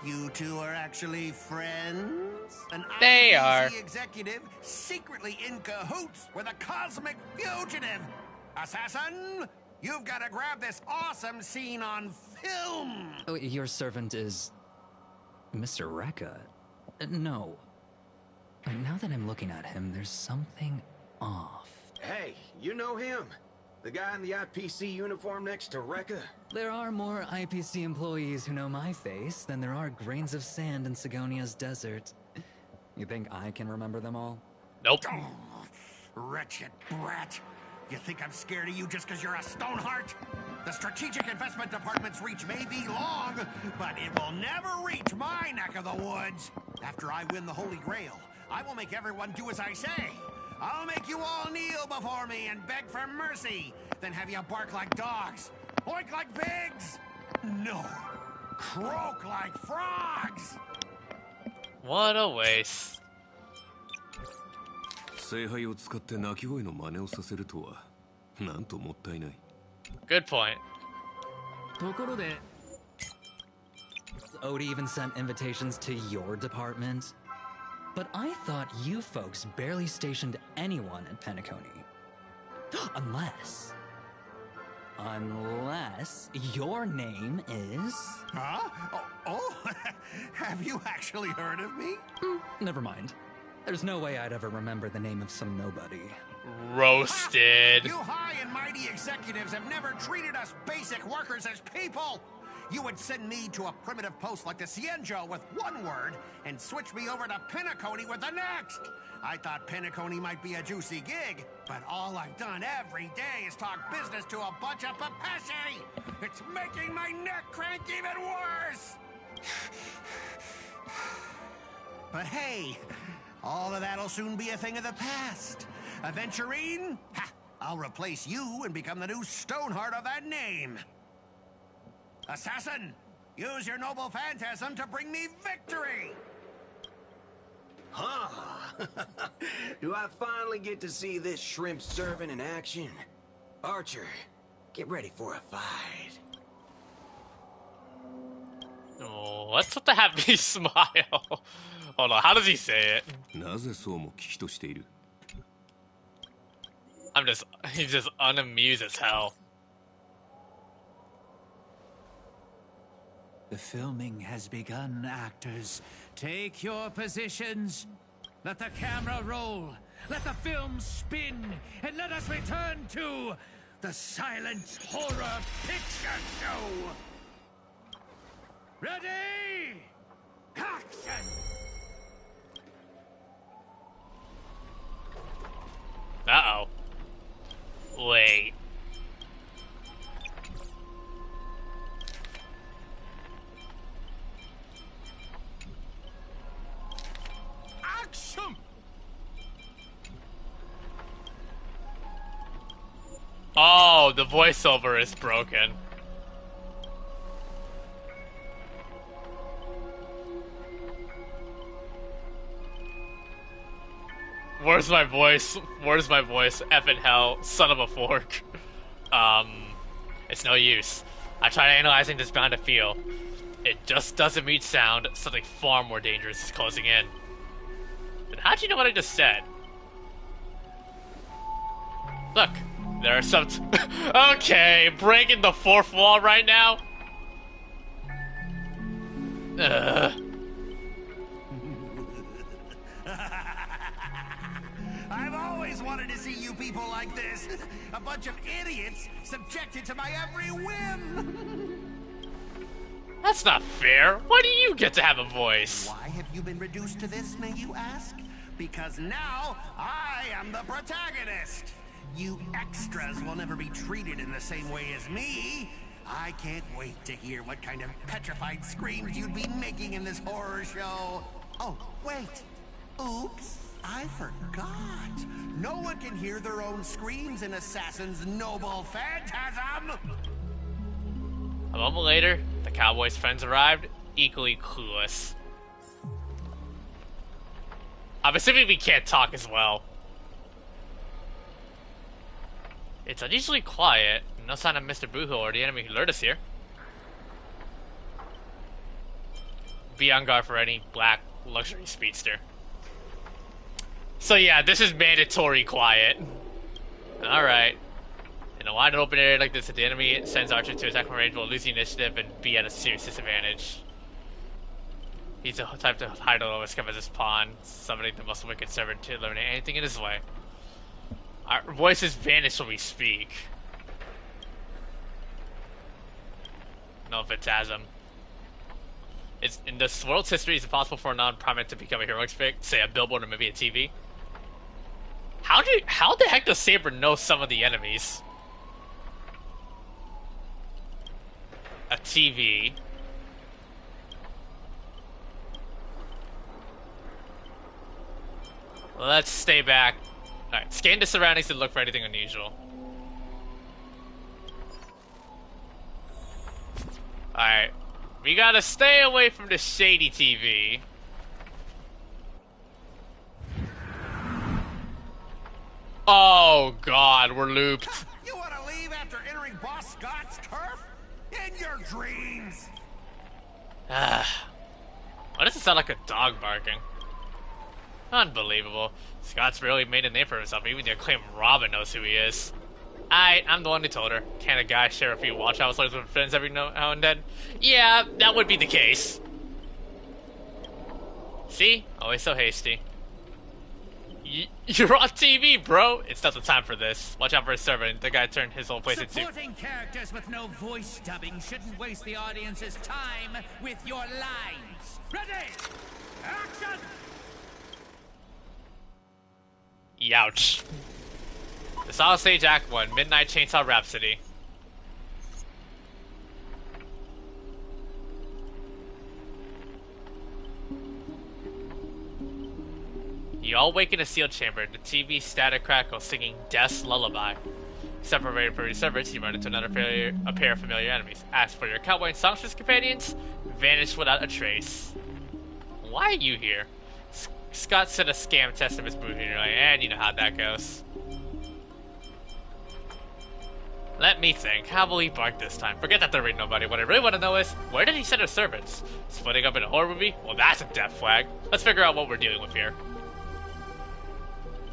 you two are actually friends? An They IPC are. executive secretly in cahoots with a cosmic fugitive. Assassin, you've got to grab this awesome scene on film. Oh, your servant is Mr. Rekka. No. Now that I'm looking at him, there's something off. Hey, you know him? The guy in the IPC uniform next to Rekka? There are more IPC employees who know my face than there are grains of sand in Sigonia's desert. You think I can remember them all? Nope. Oh, wretched brat. You think I'm scared of you just because you're a Stoneheart? The Strategic Investment Department's reach may be long, but it will never reach my neck of the woods. After I win the Holy Grail, I will make everyone do as I say. I'll make you all kneel before me and beg for mercy, then have you bark like dogs, oink like pigs. No, croak like frogs. What a waste. 聖杯を使って鳴き声の真似をさせるとは、なんともったいない。Good point. ところで Odie even sent invitations to your department? But I thought you folks barely stationed anyone at Penacony. Unless your name is... Huh? Oh, have you actually heard of me? Never mind. There's no way I'd ever remember the name of some nobody. Roasted. You high and mighty executives have never treated us basic workers as people. You would send me to a primitive post like the Cienjo with one word and switch me over to Penacony with the next. I thought Penacony might be a juicy gig, but all I've done every day is talk business to a bunch of papashi. It's making my neck crank even worse. But hey, all of that'll soon be a thing of the past. Aventurine, I'll replace you and become the new Stoneheart of that name. Assassin, use your noble phantasm to bring me victory! Huh? Do I finally get to see this shrimp servant in action? Archer, get ready for a fight. Oh, what's with the happy smile? Hold on, how does he say it? なぜそうも聞きとしている? He's just unamused as hell. The filming has begun, actors. Take your positions. Let the camera roll. Let the film spin. And let us return to the silent horror picture show. Ready! Action! Uh-oh. Wait. Action! Oh, the voiceover is broken. Where's my voice? Where's my voice? Effing hell, son of a fork. It's no use. I tried analyzing this bound to feel. It just doesn't meet sound. Something far more dangerous is closing in. But how'd you know what I just said? Look, there are some... Okay, breaking the fourth wall right now? I've always wanted to see you people like this. A bunch of idiots subjected to my every whim. That's not fair. Why do you get to have a voice? Why have you been reduced to this, may you ask? Because now I am the protagonist. You extras will never be treated in the same way as me. I can't wait to hear what kind of petrified screams you'd be making in this horror show. Oh, wait. Oops. I forgot. No one can hear their own screams in Assassin's Noble Phantasm. A moment later, the cowboy's friends arrived, equally clueless. I'm assuming we can't talk as well. It's unusually quiet. No sign of Mr. Booho or the enemy who lured us here. Be on guard for any black luxury speedster. So yeah, this is mandatory quiet. Alright. In a wide open area like this, if the enemy sends Archer to attack from range, we'll lose the initiative and be at a serious disadvantage. He's the type to hide the lowest cover as his pawn, summoning the most wicked servant to eliminate anything in his way. Our voices vanish when we speak. No phantasm. It's in this world's history, is it possible for a non-primate to become a heroic figure, say a billboard or maybe a TV? How the heck does Saber know some of the enemies? A TV. Let's stay back. Alright, scan the surroundings to look for anything unusual. Alright. We gotta stay away from the shady TV. Oh god, we're looped. You want to leave after entering Boss Scott's turf? In your dreams! Why does it sound like a dog barking? Unbelievable. Scott's really made a name for himself, even the acclaimed Robin knows who he is. I'm the one who told her. Can't a guy share a few watch hours with friends every now and then? Yeah, that would be the case. See? Always so hasty. You're on TV, bro! It's not the time for this. Watch out for his servant. The guy turned his whole place into... Supporting characters with no voice dubbing shouldn't waste the audience's time with your lines. Ready! Action! Youch. The Solid Stage Act 1, Midnight Chainsaw Rhapsody. You all wake in a sealed chamber, the TV static crackles singing Death's Lullaby. Separated from your servants, you run into a pair of familiar enemies. Ask for your cowboy and songstress companions, vanish without a trace. Why are you here? Scott sent a scam test of his boot and you know how that goes. Let me think. How will he bark this time? Forget that there ain't nobody. What I really want to know is, where did he send his servants? Splitting up in a horror movie? Well, that's a death flag. Let's figure out what we're dealing with here.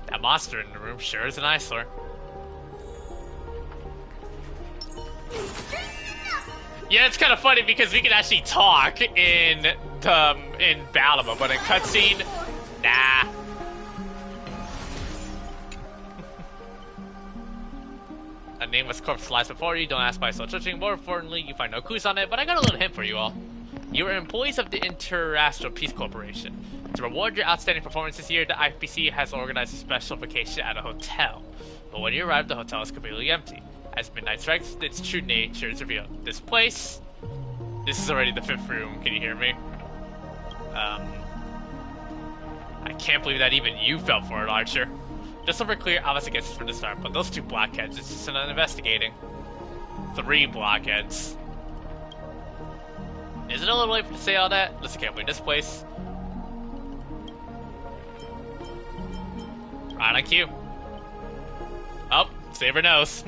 That monster in the room sure is an eyesore. Yeah, it's kind of funny because we can actually talk in battle mode, but in cutscene, nah. A nameless corpse lies before you. Don't ask why it's so touching. More importantly, you find no clues on it, but I got a little hint for you all. You are employees of the Interastral Peace Corporation. To reward your outstanding performance this year, the IPC has organized a special vacation at a hotel. But when you arrive, the hotel is completely empty. As midnight strikes, its true nature is revealed. This place... This is already the 5th room. Can you hear me? I can't believe that even you fell for it, Archer. Just so we're clear, I was against it from the start, but those 2 blockheads, it's just an investigating. 3 blockheads. Is it a little late to say all that? Listen carefully, this place... Right on cue. Oh, Saber knows.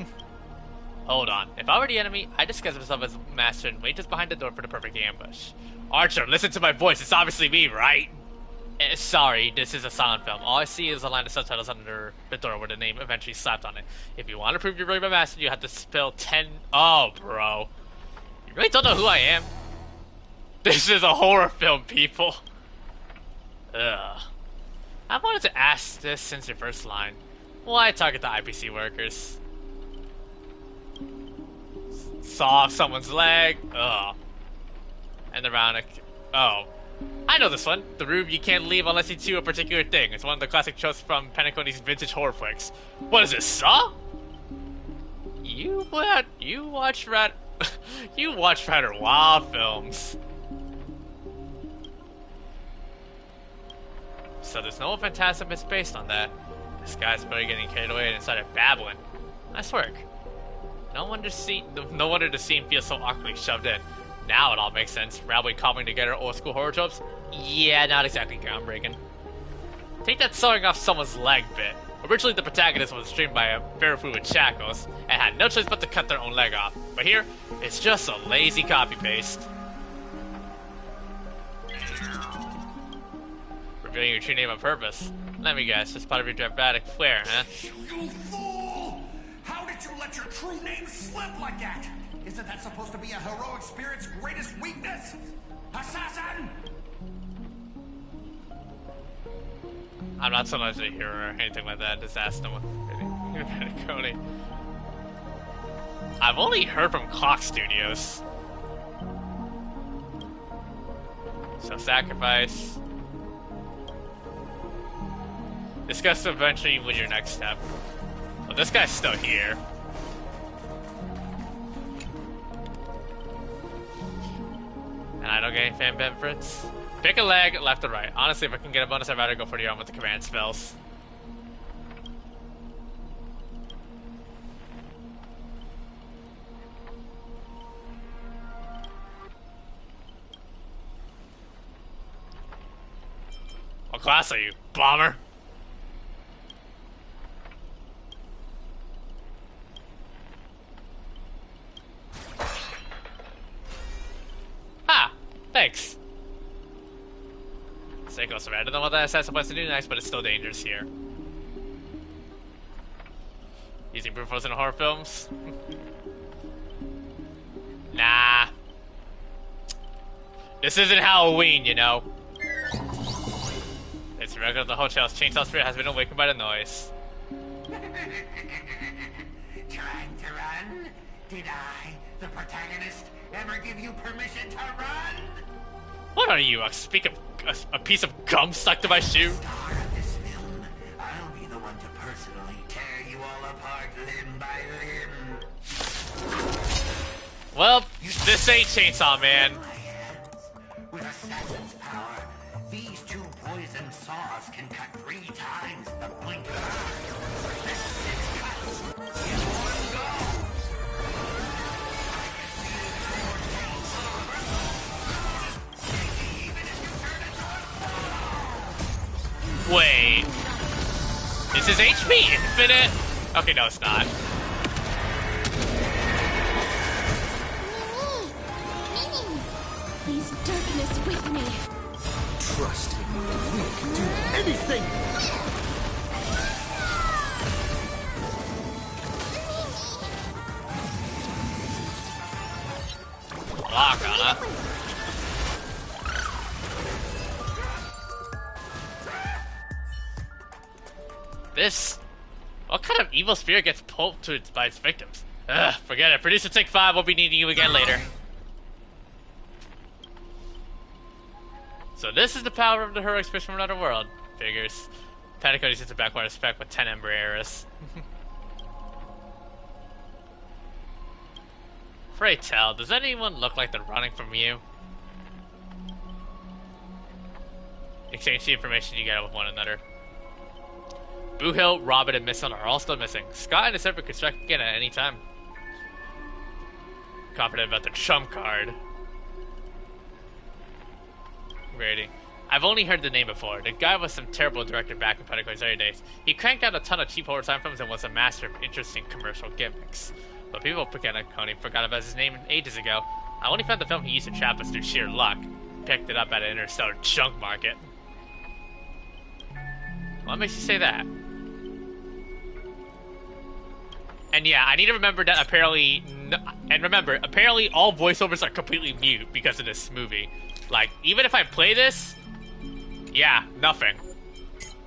Hold on. If I were the enemy, I'd disguise myself as Master and wait just behind the door for the perfect ambush. Archer, listen to my voice. It's obviously me, right? Sorry, this is a silent film. All I see is a line of subtitles under the door with the name eventually slapped on it. If you want to prove you're really my master, you have to spill 10... Oh, bro. You really don't know who I am? This is a horror film, people. Ugh. I've wanted to ask this since your first line. Why target the IPC workers? Saw off someone's leg. Ugh. And around a... Oh. I know this one. The room you can't leave unless you do a particular thing. It's one of the classic tropes from Penacony's vintage horror flicks. What is this, Saw? You watch rather wild films. So there's no phantasm it's based on that. This guy's better getting carried away and started babbling. Nice work. No wonder the scene feels so awkwardly shoved in. Now it all makes sense. Rabbling cobbling together old school horror tropes? Yeah, not exactly groundbreaking. Take that sewing off someone's leg bit. Originally the protagonist was restrained by a Barefoot with shackles and had no choice but to cut their own leg off. But here, it's just a lazy copy-paste. Revealing your true name on purpose. Let me guess, just part of your dramatic flair, huh? You fool! How did you let your true name slip like that? Isn't that supposed to be a heroic spirit's greatest weakness? Assassin! I'm not so much a hero or anything like that. Just ask them what Cody. I've only heard from Clock Studios. So sacrifice. Discuss eventually with your next step. Well, this guy's still here. And I don't get any fan benefits. Pick a leg, left or right. Honestly, if I can get a bonus, I'd rather go for the arm with the command spells. What class are you, bomber? Ah, thanks. Seiko survey. I don't know what that assassin supposed to do next, but it's still dangerous here. Using brute force in horror films? Nah. This isn't Halloween, you know. It's regular at the hotel's chainsaw spirit has been awakened by the noise. Trying to run? Did I, the protagonist, ever give you permission to run? What are you, a piece of gum stuck to my shoe? Star of this film, I'll be the one to personally tear you all apart limb by limb. Well, this ain't Chainsaw Man. With assassin's power, these 2 poison saws can cut 3 times the blink of an eye. That's 6 cuts in one go. I can see your chainsaw resolve. Even if you turn into a saw. Wait. Is his HP infinite? Okay, no, it's not. Please, darkness with me. Trust in me, we can do anything! Lock on it. This... What kind of evil spirit gets pulled to its by its victims? Ugh, forget it. Producer Take 5 will be needing you again later. So this is the power of the heroic fish from another world. Figures. Pentecost sits back with respect with 10 Ember Eras. Pray tell, does anyone look like they're running from you? Exchange the information you get with one another. Boohill, Robin, and Misson are all still missing. Scott and the Serpent could strike again at any time. Confident about the trump card. Rating. I've only heard the name before. The guy was some terrible director back in Pentecost early days. He cranked out a ton of cheap horror time films and was a master of interesting commercial gimmicks. But people forgot about his name ages ago. I only found the film he used to trap us through sheer luck. Picked it up at an interstellar junk market. What makes you say that? And yeah, I need to remember that apparently all voiceovers are completely mute because of this movie. Like, even if I play this, yeah, nothing.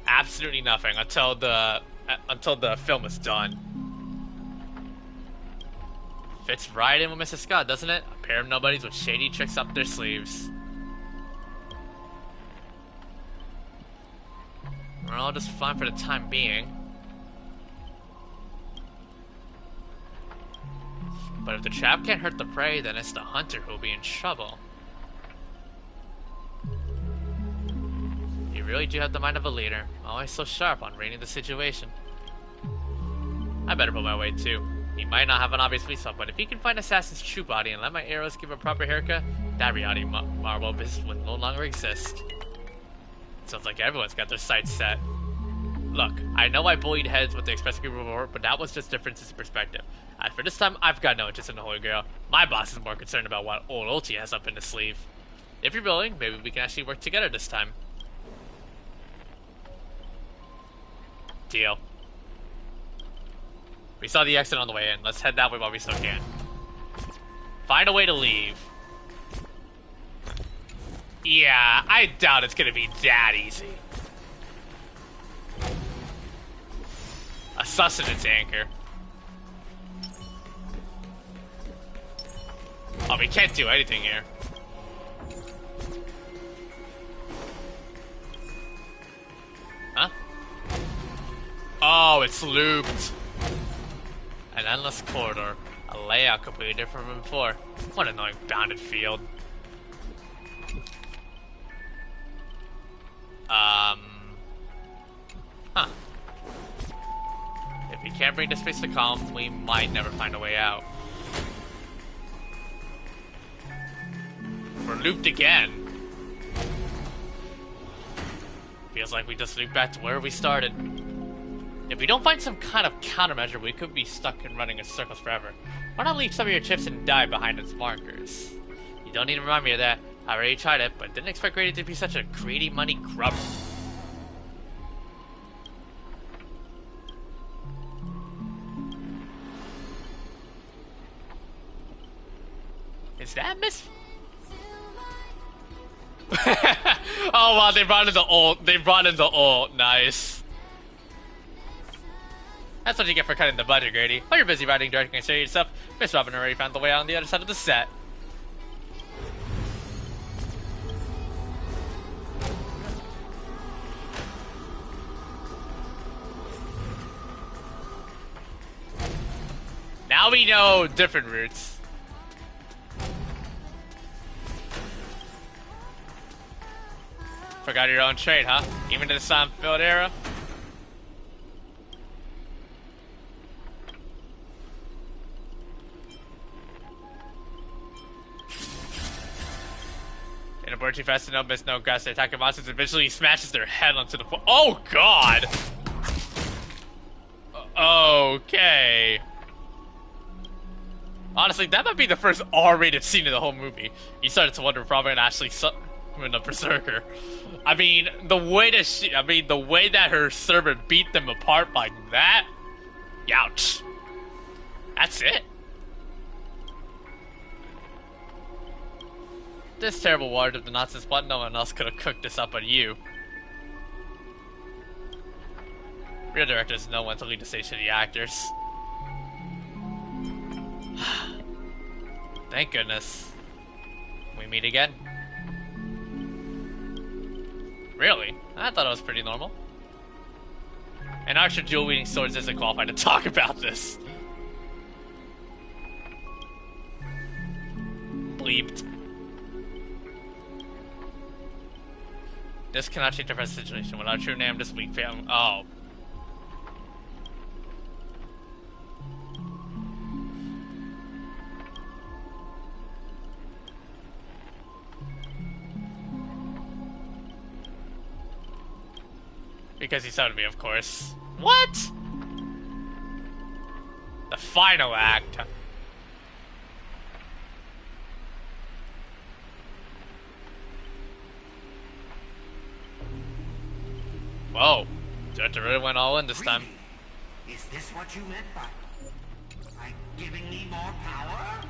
Absolutely nothing until the film is done. Fits right in with Mrs. Scott, doesn't it? A pair of nobodies with shady tricks up their sleeves. We're all just fine for the time being. But if the trap can't hurt the prey, then it's the hunter who'll be in trouble. You really do have the mind of a leader. Always so sharp on reading the situation. I better put my weight too. He might not have an obvious police up, but if he can find Assassin's true body and let my arrows give a proper haircut, that reality marvel business will no longer exist. Sounds like everyone's got their sights set. Look, I know I bullied heads with the express group before, but that was just differences in perspective. As for this time, I've got no interest in the Holy Grail. My boss is more concerned about what old Ulti has up in his sleeve. If you're willing, maybe we can actually work together this time. Deal. We saw the exit on the way in. Let's head that way while we still can. Find a way to leave. Yeah, I doubt it's gonna be that easy. A sustenance anchor. Oh, we can't do anything here. Huh? Oh, it's looped. An endless corridor. A layout completely different from before. What an annoying bounded field. Huh. If we can't bring the space to calm, we might never find a way out. We're looped again. Feels like we just looped back to where we started. If we don't find some kind of countermeasure, we could be stuck in running in circles forever. Why not leave some of your chips and die behind its markers? You don't need to remind me of that. I already tried it, but didn't expect Grady to be such a greedy money grubber. Is that Miss? Oh wow, they brought in the ult. They brought in the ult. Nice. That's what you get for cutting the budget, Grady. While you're busy writing, directing, and showing yourself, Miss Robin already found the way out on the other side of the set. Now we know different routes. Forgot your own trade, huh? Even in the Sun-filled era? In a bird too fast to no miss, no grass, they attack monsters and eventually smashes their head onto the floor. Oh god! Okay. Honestly, that might be the first R-rated scene in the whole movie. You started to wonder if Robin actually summoned a berserker. I mean, the way that her servant beat them apart like that. Youch. That's it. This terrible water of the nonsense plot, no one else could have cooked this up but you. Real directors know when to lead the stage to the actors. Thank goodness. We meet again. Really? I thought it was pretty normal. And Archer dual-wielding swords isn't qualified to talk about this. Bleeped. This cannot change the present situation. Without true name, this weak family. Oh. Because he summoned me, of course. What? The final act. Whoa. Director really went all in this time. Is this what you meant by giving me more power?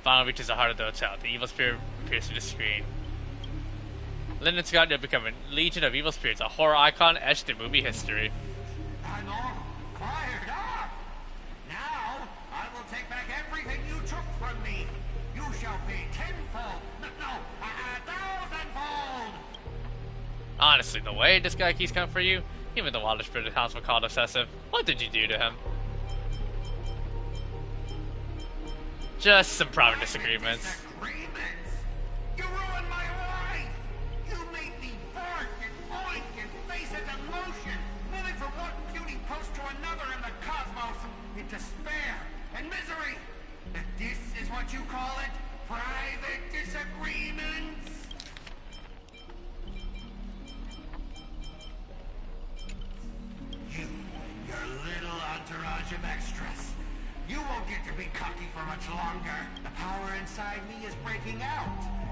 Finally reaches the heart of the hotel. The evil spirit appears through the screen. Lyndon Scott will become a legion of evil spirits, a horror icon etched in movie history. I'm all fired up! Now, I will take back everything you took from me. You shall pay tenfold, no, 1,000-fold! Honestly, the way this guy keeps coming for you, even the wildest British house will call it obsessive. What did you do to him? Just some private disagreements. You ruined my life! You made me bark and oink and face it in motion, moving from one puny post to another in the cosmos, in despair and misery. And this is what you call it? Private disagreements? You and your little entourage of extras. You won't get to be cocky for much longer. The power inside me is breaking out,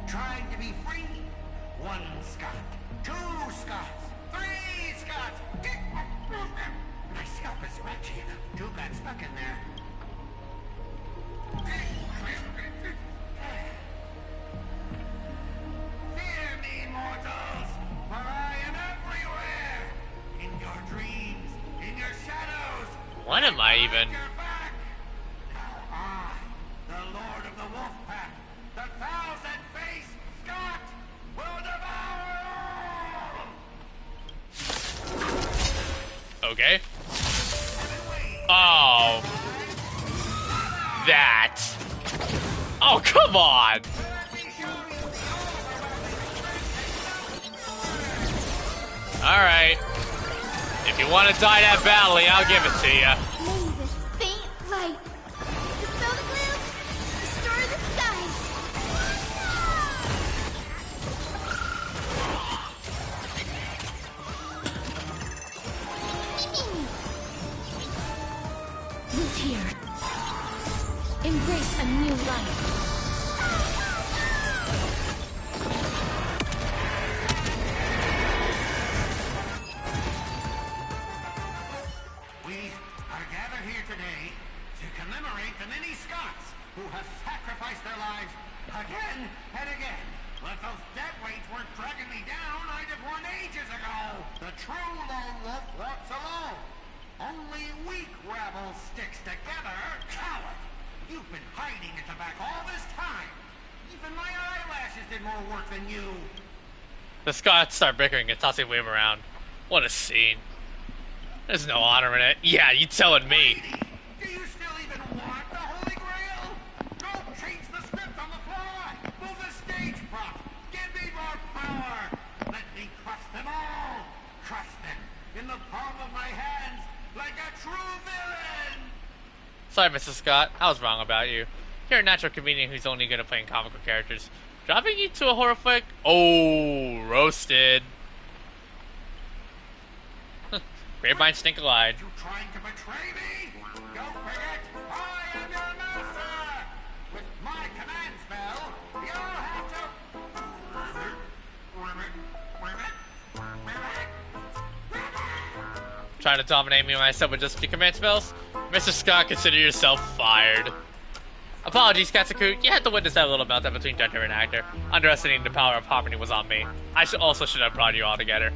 trying to be free. 1 Scot, 2 Scots, 3 Scots. My scalp is scratchy. 2 got stuck in there. Fear me, mortals, for I am everywhere. In your dreams, in your shadows. What am I even? The Lord of the Wolf Pack, the 1,000-faced Scot, will devour all! Okay. Oh. That. Oh, come on! Alright. If you want to die that badly, I'll give it to you. May this faint light dispel the gloom, restore the skies. Root here. Embrace a new life. We are gathered here today to commemorate the many Scots who have sacrificed their lives again and again. But those dead weights weren't dragging me down. I'd have won ages ago. The true lone wolf walks alone. Only weak rabble sticks together. Coward! You've been hiding at the back all this time. Even my eyelashes did more work than you. The Scots start bickering and tossing Wave around. What a scene. There's no honor in it. Yeah, you telling me. Do you still even want the Holy Grail? Don't change the script on the fly. Move the stage prop. Give me more power. Let me crush them all. Crush them in the palm of my hands like a true villain. Sorry, Mrs. Scott. I was wrong about you. You're a natural comedian who's only good at playing comical characters. Dropping you to a horror flick? Oh, roasted. Great minds think alike. You trying to betray me? Don't forget, I am your master. With my command spell, you'll have to... Trying to dominate me myself with just a few command spells? Mr. Scott, consider yourself fired. Apologies, Katsuku. You had to witness that little meltdown between director and actor. Underestimating the power of harmony was on me. I should have brought you all together.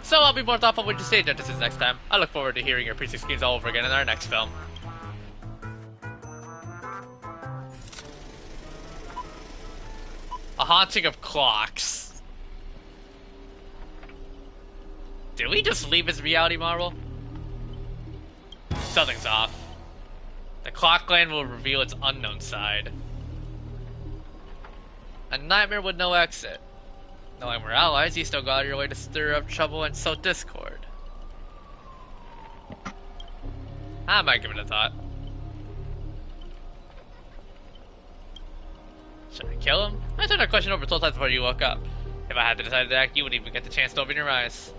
So I'll be more thoughtful when you say judges next time. I look forward to hearing your precinct schemes all over again in our next film. A haunting of clocks. Did we just leave his reality marble? Something's off. The Clockland will reveal its unknown side. A nightmare with no exit. Knowing we're allies, you still got your way to stir up trouble and sow discord. I might give it a thought. Should I kill him? I turned that question over 12 times before you woke up. If I had to decide to act, you wouldn't even get the chance to open your eyes.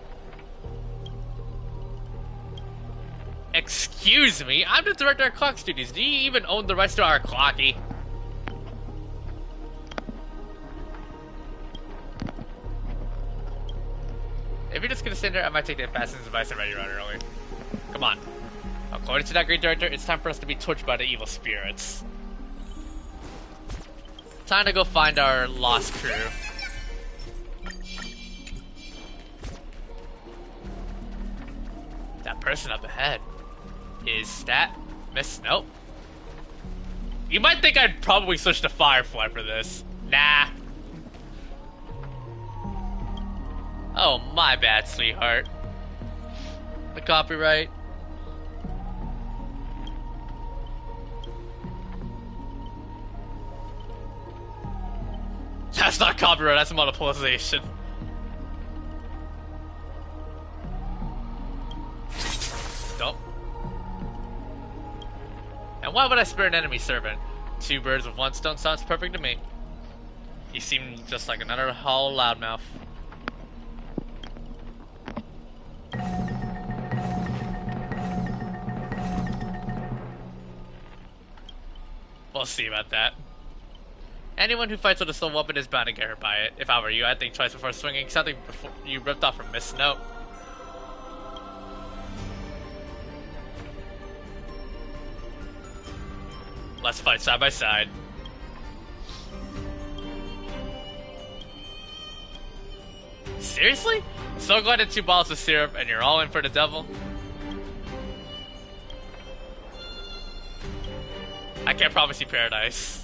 Excuse me? I'm the director of Clock Studios. Do you even own the rights to our clocky? If you're just gonna stand there, I might take the fastest advice and ready to run early. Come on. According to that great director, it's time for us to be tortured by the evil spirits. Time to go find our lost crew. That person up ahead. Is that Miss Nope? You might think I'd probably switch to Firefly for this. Nah. Oh, my bad, sweetheart. The copyright. That's not copyright, that's monopolization. Nope. And why would I spare an enemy servant? 2 birds with 1 stone sounds perfect to me. You seem just like another hollow loudmouth. We'll see about that. Anyone who fights with a soul weapon is bound to get hurt by it. If I were you, I'd think twice before swinging something before you ripped off from Miss Note. Let's fight side by side. Seriously? So glad at 2 bottles of syrup and you're all in for the devil? I can't promise you paradise.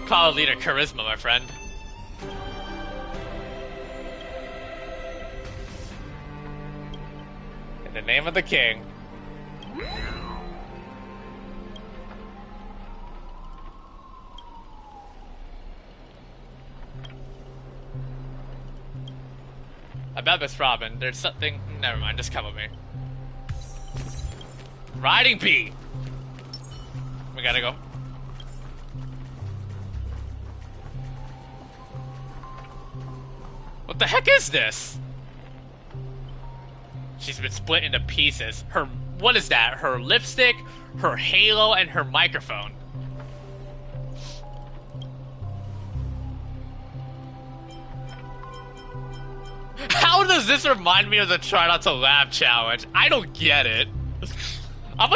Call a leader charisma, my friend. In the name of the king. About Miss Robin, there's something. Never mind, just come with me. Riding Bee! We gotta go. What the heck is this? She's been split into pieces. What is that? Her lipstick, her halo, and her microphone. How does this remind me of the Try Not to Laugh challenge? I don't get it. I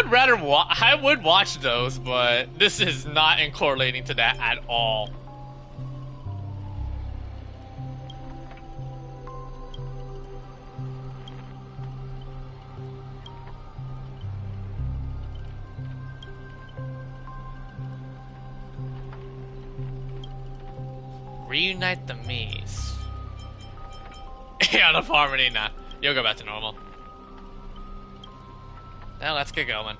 would watch those, but this is not in correlating to that at all. Reunite the Mies. Out of harmony, nah. You'll go back to normal. Now let's get going.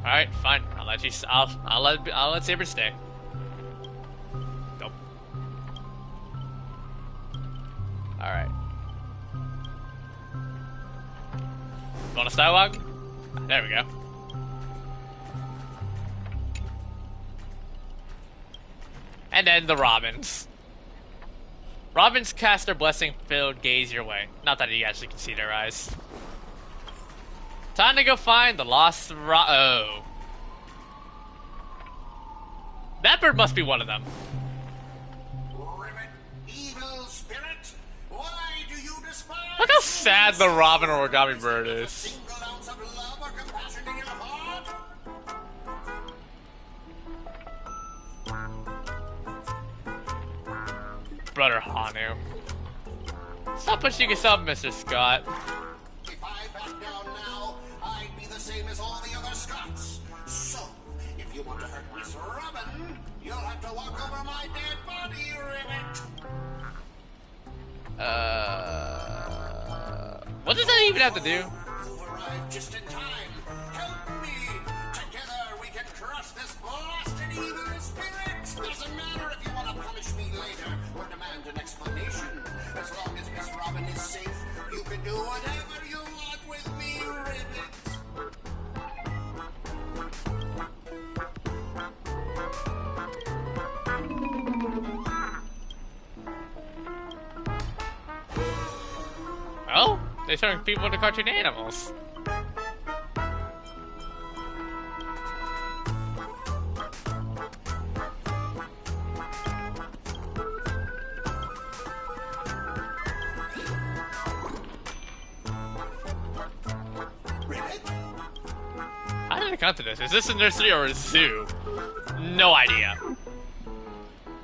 Alright, fine. I'll let you. I'll let Saber stay. Nope. Alright. Bonus dialogue? There we go. And then the Robins. Robins cast their blessing-filled gaze your way. Not that you actually can see their eyes. Time to go find the lost oh. That bird must be one of them. Ribbit, evil spirit, Look how sad the Robin origami bird is. Brother Hanu. Stop pushing yourself, Mr. Scott. If I back down now, I'd be the same as all the other Scots. So, if you want to hurt Miss Robin, you'll have to walk over my dead body, Ribbit. What does that even have to do? You've arrived just in time. Help me. Together we can crush this blasted evil spirit. Doesn't matter if you want to punish me later or demand an explanation. As long as Miss Robin is safe, you can do whatever you want with me, Ribbit. Oh, they turn people into cartoon animals. How did I come to this? Is this a nursery or a zoo? No idea.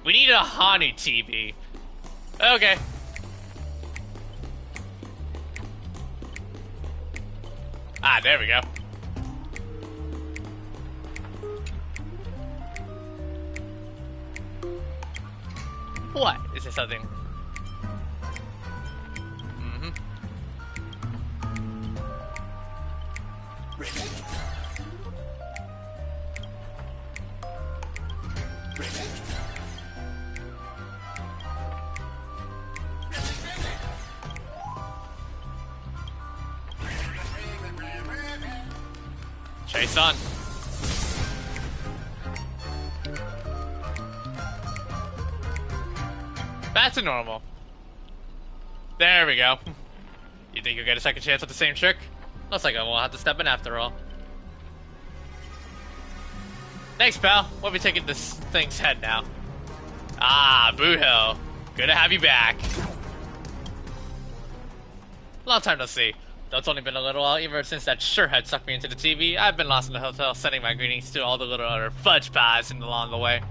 We need a Hanu TV. Okay. Ah, there we go. What? Is there something? Mm-hmm. Chase on. Back to normal. There we go. You think you'll get a second chance with the same trick? Looks like I will have to step in after all. Thanks, pal. We'll be taking this thing's head now. Ah, Boo Hill. Good to have you back. Long time no see. Though it's only been a little while, ever since that surehead sucked me into the TV, I've been lost in the hotel, sending my greetings to all the little other fudge pies along the way.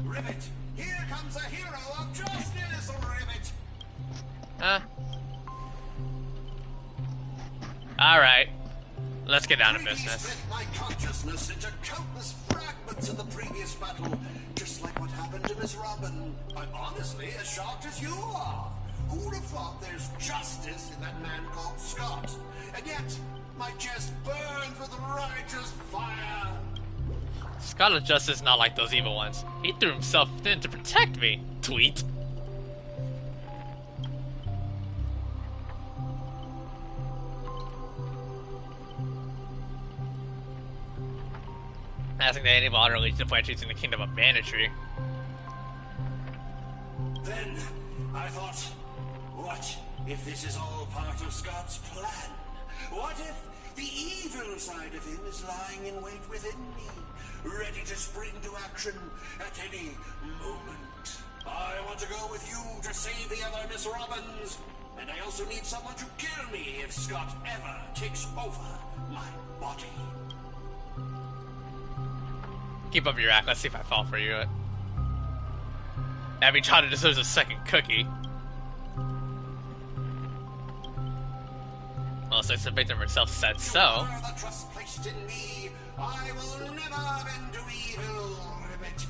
Ribbit, here comes a hero of justice, Ribbit. Alright. Let's get down to business. Split my consciousness into countless fragments in the previous battle, just like what happened to Miss Robin. I'm honestly as shocked as you are. Who would have thought there's justice in that man called Scott? And yet, my chest burns with righteous fire. Scott of Justice is not like those evil ones. He threw himself in to protect me. Tweet. Asking that any modern leads to fight choosing the kingdom of Banditry. Then, I thought, what if this is all part of Scott's plan? What if the evil side of him is lying in wait within me, ready to spring to action at any moment? I want to go with you to save the other Miss Robins, and I also need someone to kill me if Scott ever takes over my body. Keep up your act. Let's see if I fall for you. Abby Chada deserves a second cookie. Well, since the victim herself said so. The trust placed in me, I will never bend to evil, Ribbit.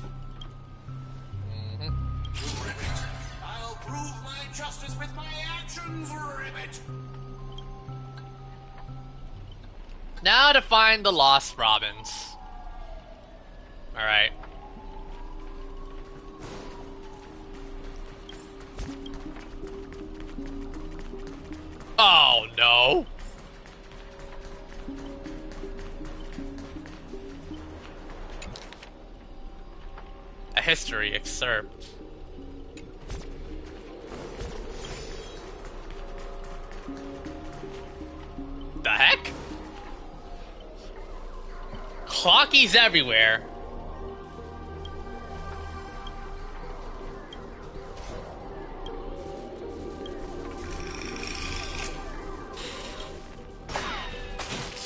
Ribbit, I'll prove my justice with my actions, Ribbit. Now to find the lost Robins. Alright. Oh no! A history excerpt. The heck? Clockies everywhere.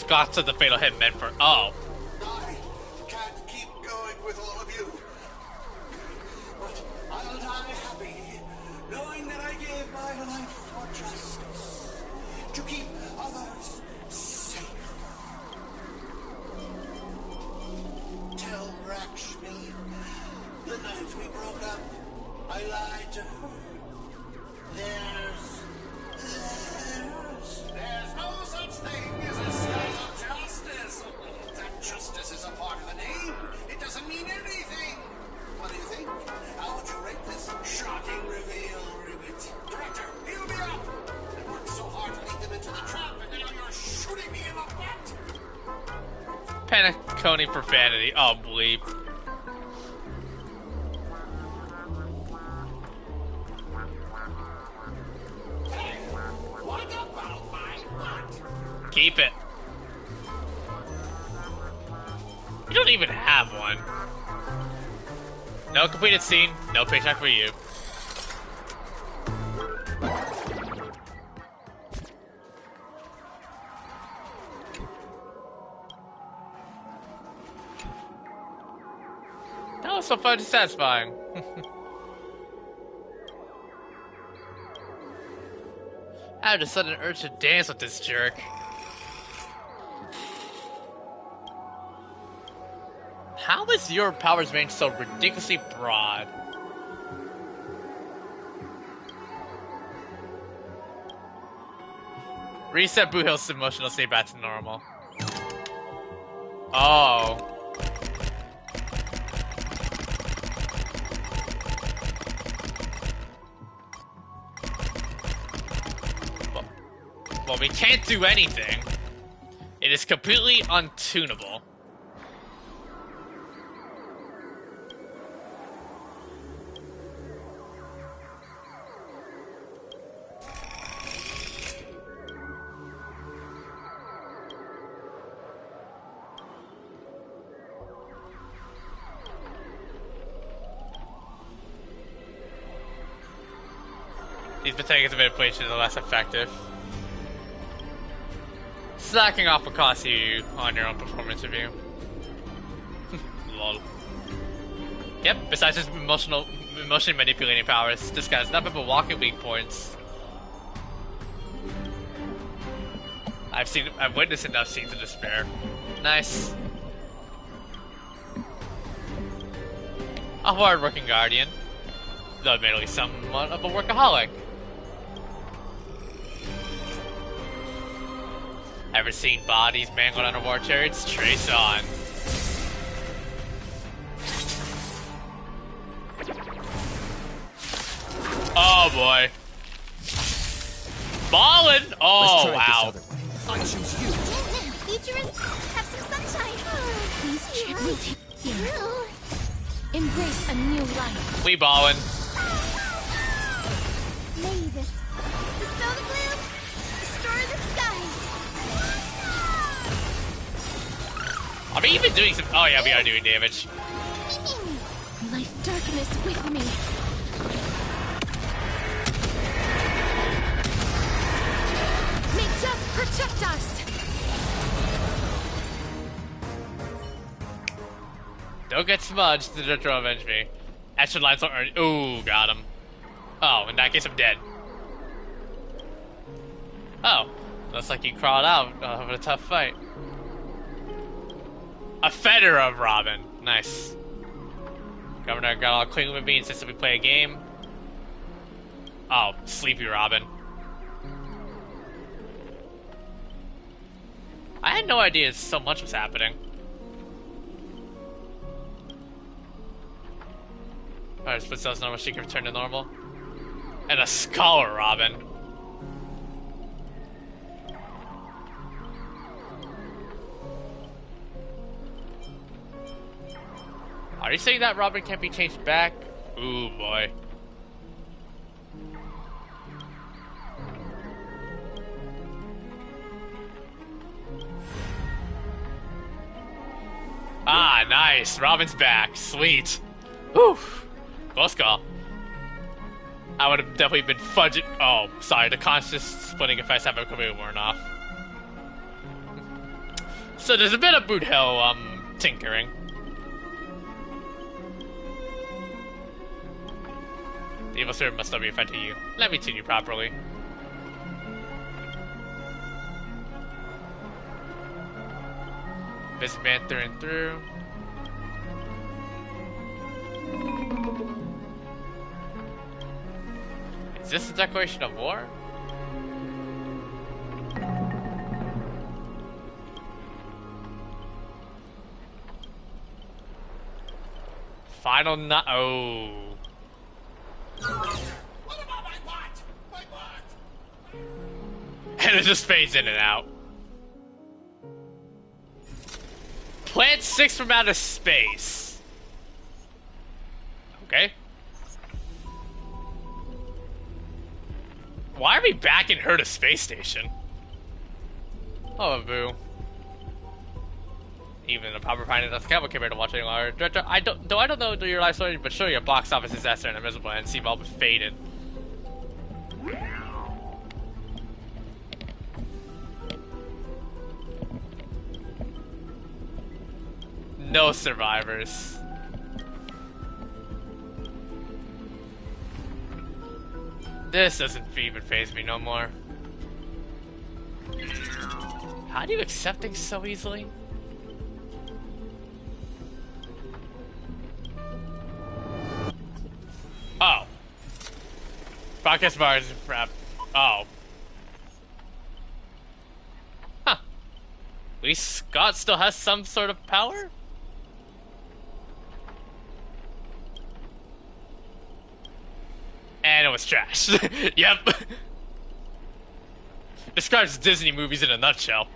Scott's of the Fatal Hit meant for. Oh. I can't keep going with all of you. But I'll die happy, knowing that I gave my life for justice, to keep others safe. Tell Rakshmi, the night we broke up, I lied to her. There's no such thing as a sense of justice. That justice is a part of the name. It doesn't mean anything. What do you think? How would you rate this shocking reveal, Ribbit? Director, heal me up! I worked so hard to lead them into the trap, and now you're shooting me in the butt! Paniconi profanity. Oh, bleep. Keep it. You don't even have one. No completed scene, no paycheck for you. That was so fun and satisfying. I had a sudden urge to dance with this jerk. How is your powers range so ridiculously broad? Reset Boohill's emotional state back to normal. Oh. Well, we can't do anything. It is completely untunable. These botanicals manipulations are less effective. Slacking off will cost you on your own performance review. Lol. Yep, besides his emotionally manipulating powers, this guy's nothing but walking weak points. I've witnessed enough scenes of despair. Nice. A hard-working guardian, though admittedly somewhat of a workaholic. Ever seen bodies mangled on a war chariots? Trace on. Oh boy. Ballin'! Oh wow. I choose you. Futurists, have some sunshine. Please check me here. Embrace a new life. We ballin'. May this dispel the gloom, restore the skies. Are we even doing some? Oh yeah, we are doing damage. Life darkness with me. May death protect us. Don't get smudged. The Director will avenge me. Extra lines don't earn. Ooh, got him. Oh, in that case, I'm dead. Oh, looks like you crawled out of a tough fight. A feather of Robin. Nice. Governor got all clean with me and insisted we play a game. Oh, sleepy Robin. I had no idea so much was happening. Alright, split cells normal, she can return to normal. And a scholar Robin. Are you saying that Robin can't be changed back? Ooh boy. Ah, nice. Robin's back. Sweet. Whew. Close call. I would have definitely been fudging. Oh, sorry. The conscious splitting effects haven't completely worn off. So there's a bit of boot hell tinkering. The evil spirit must still be affecting you. Let me tune you properly. Visit man through and through. Is this a declaration of war? Final nut. Oh. And it just fades in and out. Plant 6 from outer space. Okay. Why are we backing her to space station? Oh, boo. Even a proper finding that's kind of compared to watching our director. I don't know your life story, but show your box office disaster and a miserable and see all but faded. No survivors. This doesn't even faze me no more. How do you accept things so easily? Oh. Broadcast bars prep. Oh. Huh. At least Scott still has some sort of power? And it was trash. Yep. Describes Disney movies in a nutshell.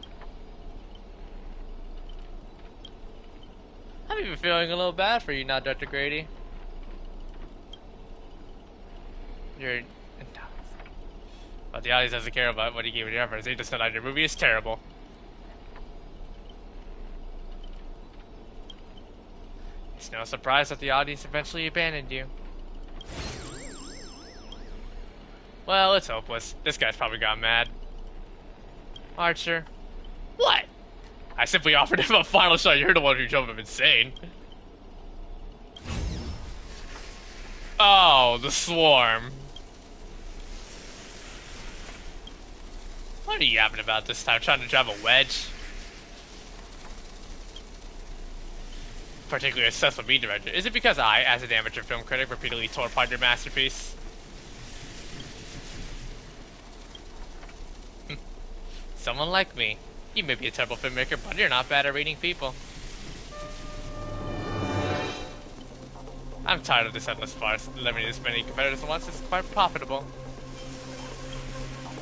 I'm even feeling a little bad for you now, Dr. Grady. But the audience doesn't care about what you gave it reference. They just know that your movie is terrible. It's no surprise that the audience eventually abandoned you. Well, it's hopeless. This guy's probably got mad. Archer. What? I simply offered him a final shot. You're the one who drove him insane. Oh, the swarm. What are you yapping about this time? Trying to drive a wedge? Particularly obsessed with me, director. Is it because I, as an amateur film critic, repeatedly tore apart your masterpiece? Someone like me. You may be a terrible filmmaker, but you're not bad at reading people. I'm tired of this endless farce. Limiting this many competitors at once is quite profitable.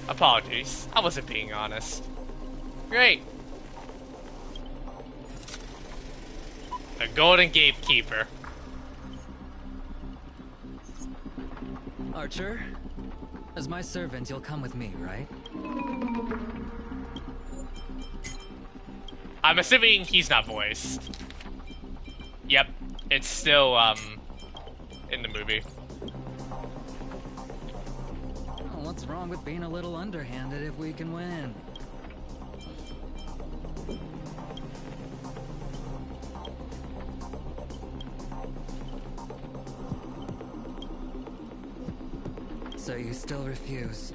Apologies. I wasn't being honest. Great. The Golden Gatekeeper. Archer, as my servant, you'll come with me, right? I'm assuming he's not voiced. Yep, it's still, in the movie. Oh, what's wrong with being a little underhanded if we can win? So you still refuse?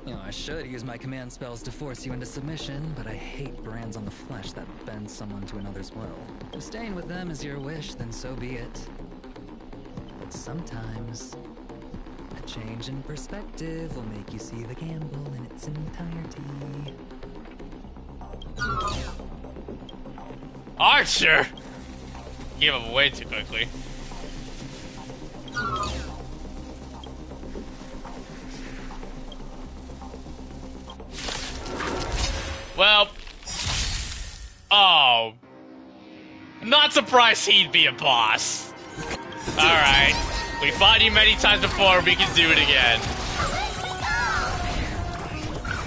You know, I should use my command spells to force you into submission, but I hate brands on the flesh that bend someone to another's will. If staying with them is your wish, then so be it. But sometimes, a change in perspective will make you see the gamble in its entirety. Archer! Gave him away too quickly. Well, oh, not surprised he'd be a boss. Alright, we fought you many times before, we can do it again.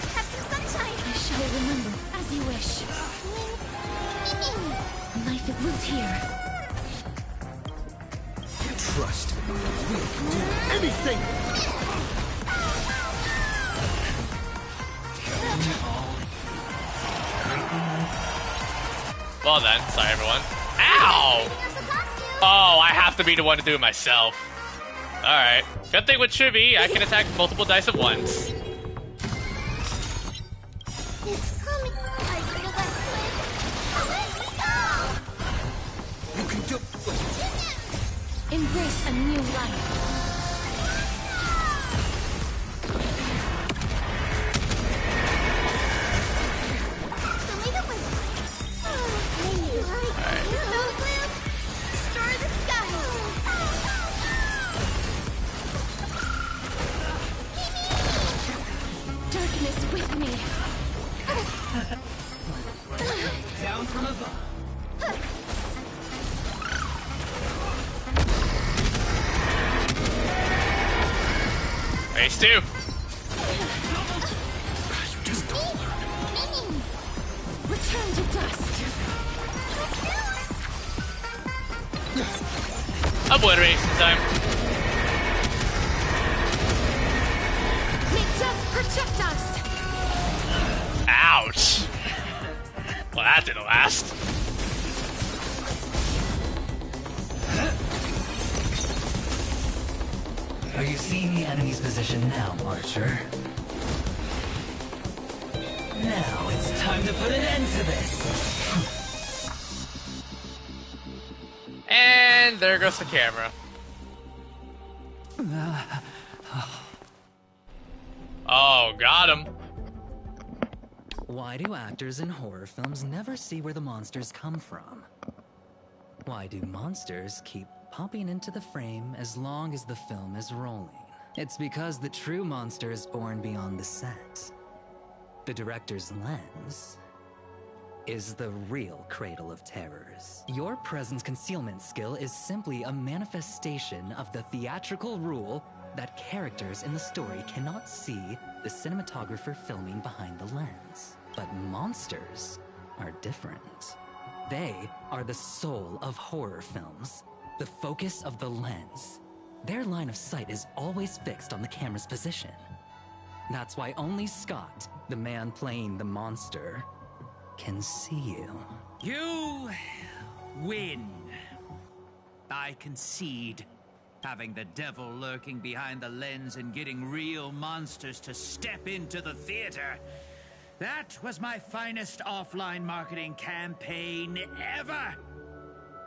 Have some sunshine. I shall remember, as you wish. Knife it loose here. Trust me, we can do anything! Tell me all. Breaking my fall then. Sorry, everyone. Ow! Oh, I have to be the one to do it myself. Alright. Good thing with Chibi, I can attack multiple dice at once. It's coming. You can do. Embrace a new life. With me. Down from above. Phase 2. Return to dust. Obliteration time. May death protect us. Ouch. Well, that didn't last. Are you seeing the enemy's position now, Archer? Now it's time to put an end to this! And there goes the camera. Oh, got him. Why do actors in horror films never see where the monsters come from? Why do monsters keep popping into the frame as long as the film is rolling? It's because the true monster is born beyond the set. The director's lens is the real cradle of terrors. Your presence concealment skill is simply a manifestation of the theatrical rule that characters in the story cannot see the cinematographer filming behind the lens. But monsters are different. They are the soul of horror films, the focus of the lens. Their line of sight is always fixed on the camera's position. That's why only Scott, the man playing the monster, can see you. You win. I concede. Having the devil lurking behind the lens and getting real monsters to step into the theater. That was my finest offline marketing campaign ever.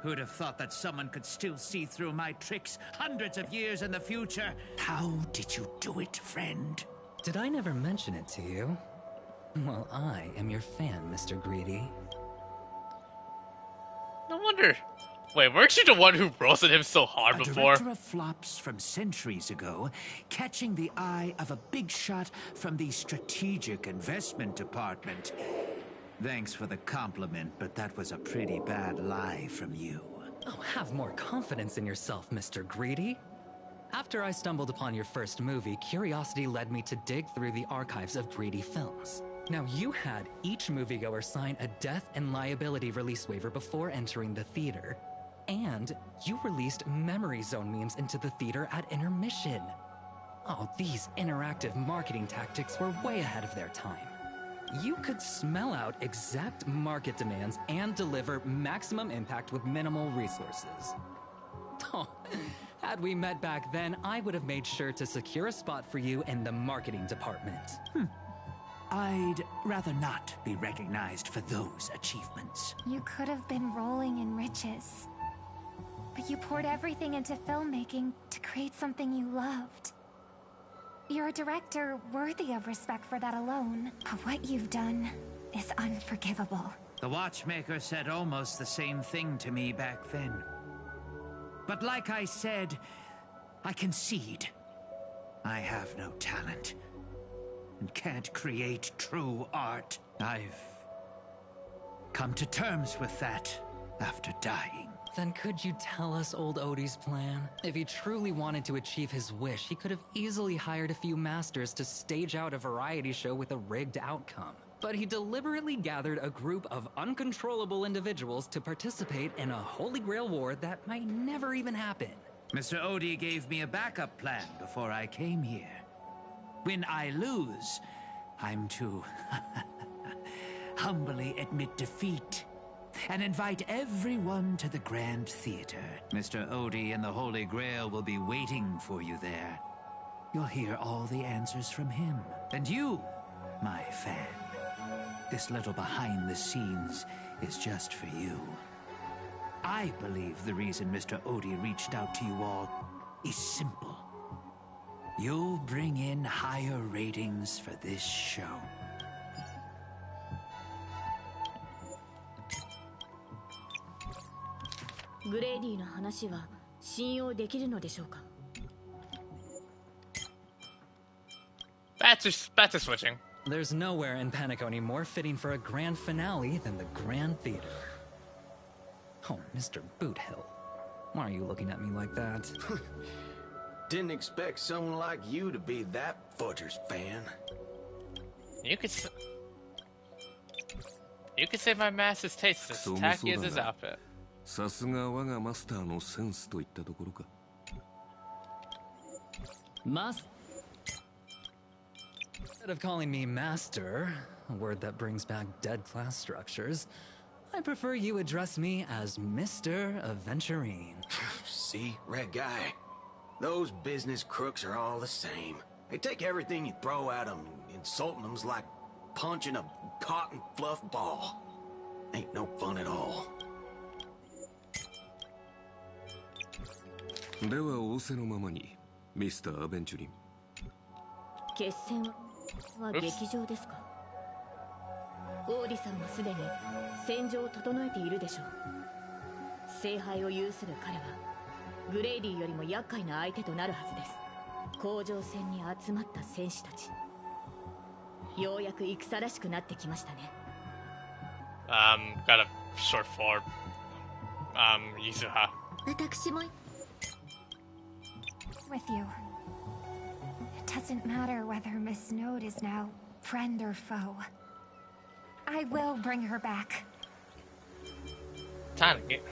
Who'd have thought that someone could still see through my tricks hundreds of years in the future? How did you do it, friend? Did I never mention it to you? Well, I am your fan, Mr. Greedy. No wonder. Wait, weren't you the one who roasted him so hard before? Director of flops from centuries ago, catching the eye of a big shot from the strategic investment department. Thanks for the compliment, but that was a pretty bad lie from you. Oh, have more confidence in yourself, Mr. Greedy. After I stumbled upon your first movie, curiosity led me to dig through the archives of Greedy films. Now, you had each moviegoer sign a death and liability release waiver before entering the theater. And you released memory zone memes into the theater at intermission. Oh, these interactive marketing tactics were way ahead of their time. You could smell out exact market demands and deliver maximum impact with minimal resources. Oh, had we met back then, I would have made sure to secure a spot for you in the marketing department. I'd rather not be recognized for those achievements. You could have been rolling in riches. But you poured everything into filmmaking to create something you loved. You're a director worthy of respect for that alone. But what you've done is unforgivable. The watchmaker said almost the same thing to me back then. But like I said, I concede. I have no talent. And can't create true art. I've come to terms with that after dying. Then could you tell us old Odie's plan? If he truly wanted to achieve his wish, he could have easily hired a few masters to stage out a variety show with a rigged outcome. But he deliberately gathered a group of uncontrollable individuals to participate in a Holy Grail war that might never even happen. Mr. Odie gave me a backup plan before I came here. When I lose, I'm to humbly admit defeat and invite everyone to the Grand Theater. Mr. Odie and the Holy Grail will be waiting for you there. You'll hear all the answers from him. And you, my fan, this little behind the scenes is just for you. I believe the reason Mr. Odie reached out to you all is simple. You'll bring in higher ratings for this show. Grady の話は信用できるのでしょうか? Back to switching. There's nowhere in Panacony more fitting for a grand finale than the Grand Theater. Oh, Mr. Boothill. Why are you looking at me like that? Didn't expect someone like you to be that Fudger's fan. You could say my master's taste is as tacky as his outfit. さすが我がマスターのセンスといったところか。Instead of calling me master, a word that brings back dead class structures, I prefer you address me as Mr. Aventurine. See, red guy? Those business crooks are all the same. They take everything you throw at them, insulting them's like punching a cotton fluff ball. Ain't no fun at all. では仰せのままに、ミスター・アベンチュリン。決戦は劇場ですか? オーディさんはすでに戦場を整えているでしょう。聖杯を有する彼はグレイディよりも厄介な相手となるはずです。甲状戦に集まった戦士たち、ようやく戦らしくなってきましたね。Got a short for Yuzuha. 私も with you. It doesn't matter whether Miss Snowd is now friend or foe. I will bring her back. Time to get.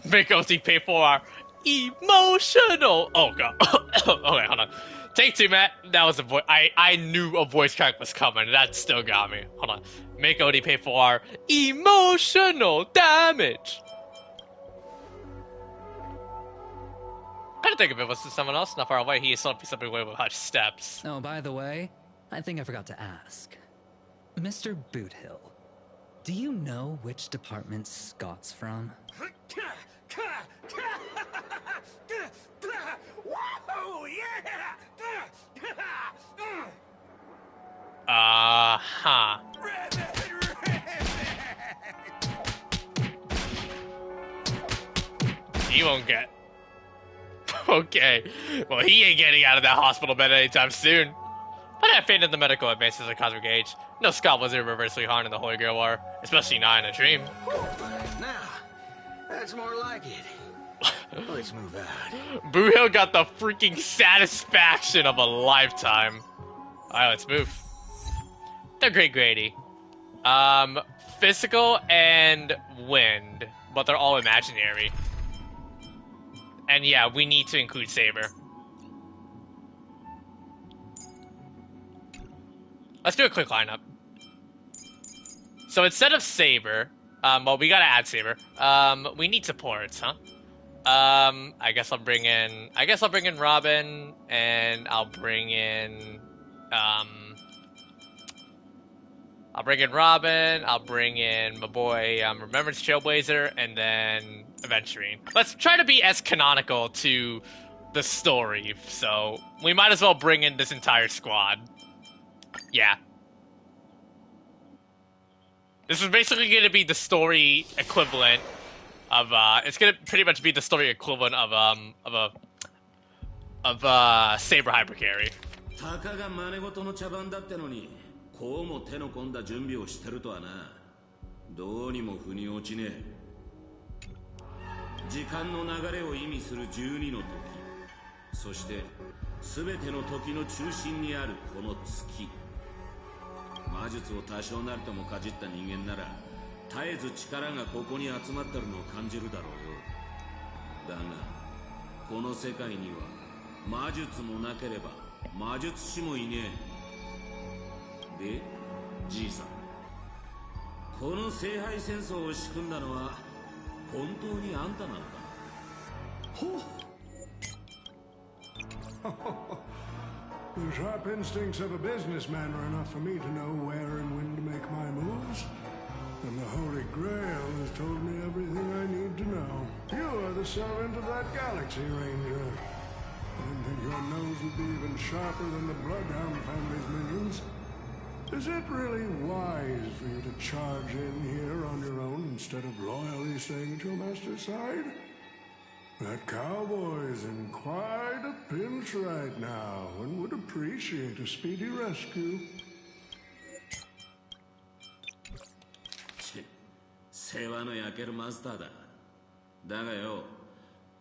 Make OT pay for our emotional. Oh god. Okay, hold on. Take two, Matt. That was a voice. I knew a voice crack was coming. That still got me. Hold on. Make OD pay for our emotional damage. I didn't think if it was someone else not far away. He is something away with Hutch steps. Oh, by the way, I think I forgot to ask. Mr. Boothill, do you know which department Scott's from? Whoa, yeah! Uh-huh. He won't get. Okay. Well, he ain't getting out of that hospital bed anytime soon. But I fainted the medical advances of Cosmic Age. No Scott was irreversibly harmed in the Holy Grail War, especially not in a dream. Now, that's more like it. Let's move out. Boo-Hill got the freaking satisfaction of a lifetime. Alright, let's move. They're great Grady. Physical and wind, but they're all imaginary. And yeah, we need to include Saber. Let's do a quick lineup. So instead of Saber, well, we gotta add Saber. We need supports, huh? I guess I'll bring in Robin, and I'll bring in my boy, Remembrance Trailblazer, and then Aventurine. Let's try to be as canonical to the story, so we might as well bring in this entire squad. Yeah. This is basically going to be the story equivalent of, it's going to pretty much be the story equivalent of Saber Hypercarry. たかが真似事の茶番だってのに、こうも手の込んだ準備をしてるとはな。どうにも腑に落ちねえ。時間の流れを意味する12の時、そして全ての時の中心にあるこの月。魔術を多少なりともかじった人間なら、絶えず力がここに集まってるのを感じるだろうよ。だが、この世界には魔術もなければ魔術師もいねえ。で、じいさん、この聖杯戦争を仕組んだのは本当にあんたなのか？ほThe sharp instincts of a businessman are enough for me to know where and when to make my moves. And the Holy Grail has told me everything I need to know. You are the servant of that galaxy, Ranger. I didn't think your nose would be even sharper than the Bloodhound family's minions. Is it really wise for you to charge in here on your own instead of loyally staying at your master's side? That cowboy is in quite a pinch right now and would appreciate a speedy rescue. 世話の焼けるマスターだ。だがよ、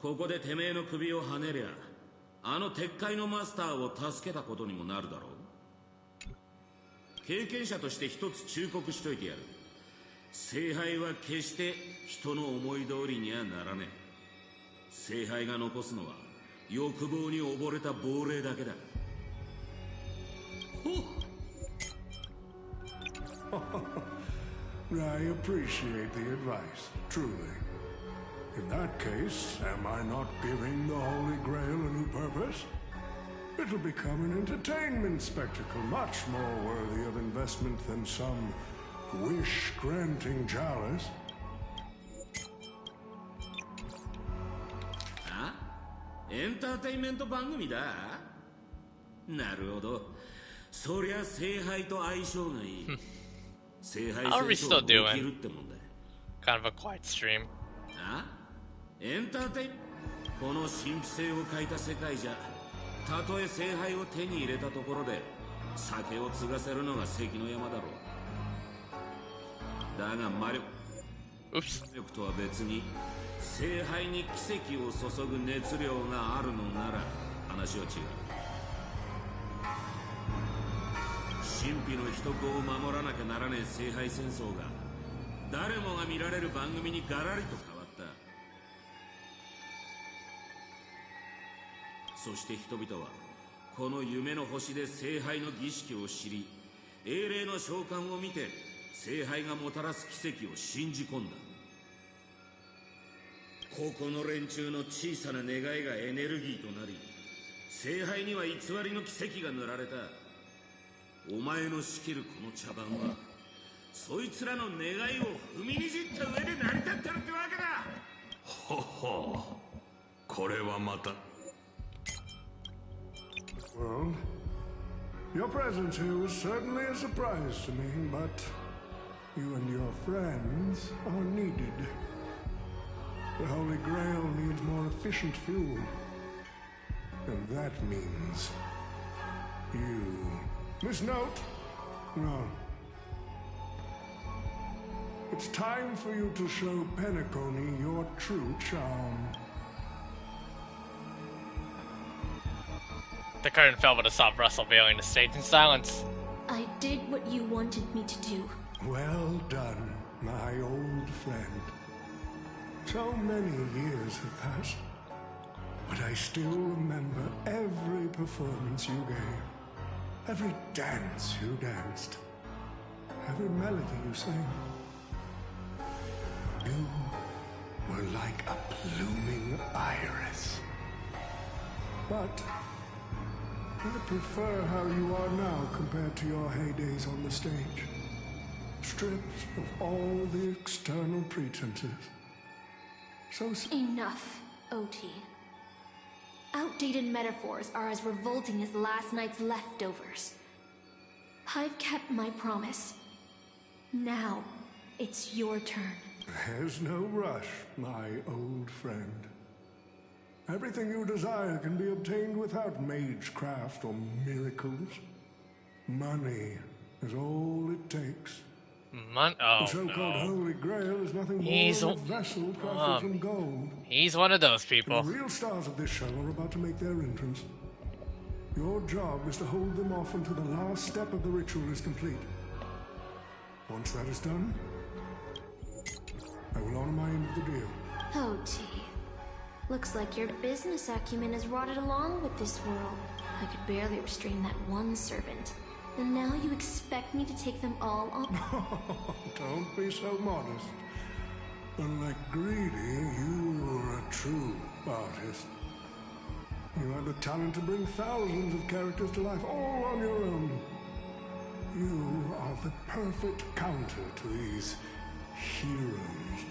ここでてめえの首をはねりゃ、あの鉄塊のマスターを助けたことにもなるだろう。経験者として一つ忠告しといてやる。聖杯は決して人の思い通りにはならねえ。聖杯が残すのは欲望に溺れた亡霊だけだ。I appreciate the advice, truly. In that case, am I not giving the Holy Grail a new purpose? It'll become an entertainment spectacle much more worthy of investment than some wish-granting chalice. エンターテインメント番組だ。なるほど。そりゃ聖杯と相性がいい。聖杯戦争を起きるってもんだ。Kind of a quiet stream. エンターテインこの神秘性を欠いた世界じゃ、たとえ聖杯を手に入れたところで酒を継がせるのが関の山だろう。だが魔力とは別に聖杯に奇跡を注ぐ熱量があるのなら話は違う。神秘の秘匿を守らなきゃならねえ聖杯戦争が誰もが見られる番組にガラリと変わった。そして人々はこの夢の星で聖杯の儀式を知り、英霊の召喚を見て聖杯がもたらす奇跡を信じ込んだ。ここの連中の小さな願いがエネルギーとなり、聖杯には偽りの奇跡が塗られた。お前の仕切るこの茶番はそいつらの願いを踏みにじった上で成り立ってるってわけだ。ほほう、これはまた。Well, your presence here was certainly a surprise to me, but you and your friends are needed. The Holy Grail needs more efficient fuel. And that means you. Miss Note? No. It's time for you to show Penacony your true charm. The curtain fell with a soft rustle, veiling the stage in silence. I did what you wanted me to do. Well done, my old friend. So many years have passed, but I still remember every performance you gave, every dance you danced, every melody you sang. You were like a blooming iris. But I prefer how you are now compared to your heydays on the stage. Stripped of all the external pretenses. So enough, OT. Outdated metaphors are as revolting as last night's leftovers. I've kept my promise. Now, it's your turn. There's no rush, my old friend. Everything you desire can be obtained without magecraft or miracles. Money is all it takes. The so-called Holy Grail is nothing more than a vessel crafted from gold. He's one of those people. And the real stars of this show are about to make their entrance. Your job is to hold them off until the last step of the ritual is complete. Once that is done, I will honor my end of the deal. OT. Looks like your business acumen has rotted along with this world. I could barely restrain that one servant. And now you expect me to take them all on? Don't be so modest. Unlike Greedy, you are a true artist. You have the talent to bring thousands of characters to life all on your own. You are the perfect counter to these heroes.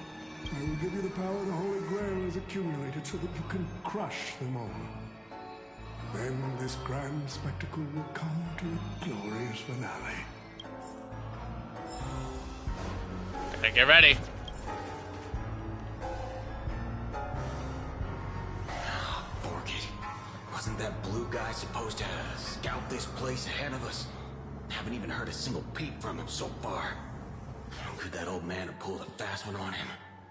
I will give you the power the Holy Grail has accumulated so that you can crush them all. Then this grand spectacle will come to a glorious finale. Okay, get ready. Fork it. Wasn't that blue guy supposed to scout this place ahead of us? Haven't even heard a single peep from him so far. Could that old man have pulled a fast one on him?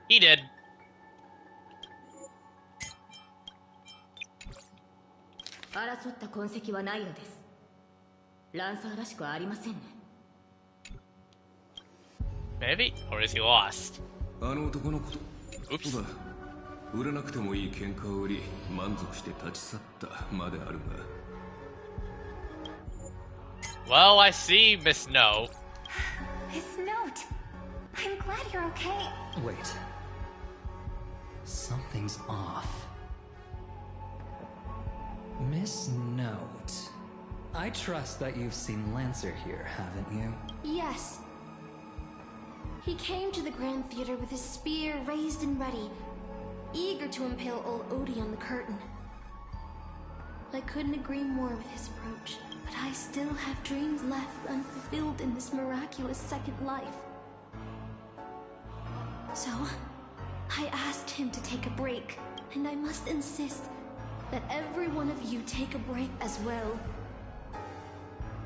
He did. Maybe? Or is he lost? Oops. 売らなくてもいい喧嘩を売り満足して立ち去ったまであるが Well, I see, Miss No. Miss Note, I'm glad you're okay. Wait. Something's off. Miss Note. I trust that you've seen Lancer here, haven't you? Yes. He came to the Grand Theater with his spear raised and ready, eager to impale old Odie on the curtain. I couldn't agree more with his approach, but I still have dreams left unfulfilled in this miraculous second life. So, I asked him to take a break, and I must insist that every one of you take a break as well.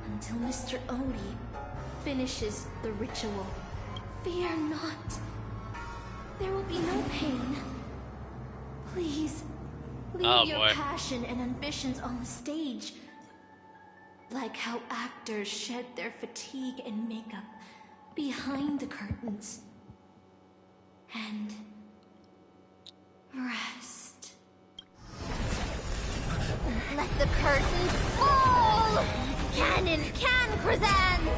Until Mr. Odie finishes the ritual. Fear not. There will be no pain. Please, leave your passion and ambitions on the stage. Like how actors shed their fatigue and makeup behind the curtains. And rest. Let the curtain fall! Canon can present!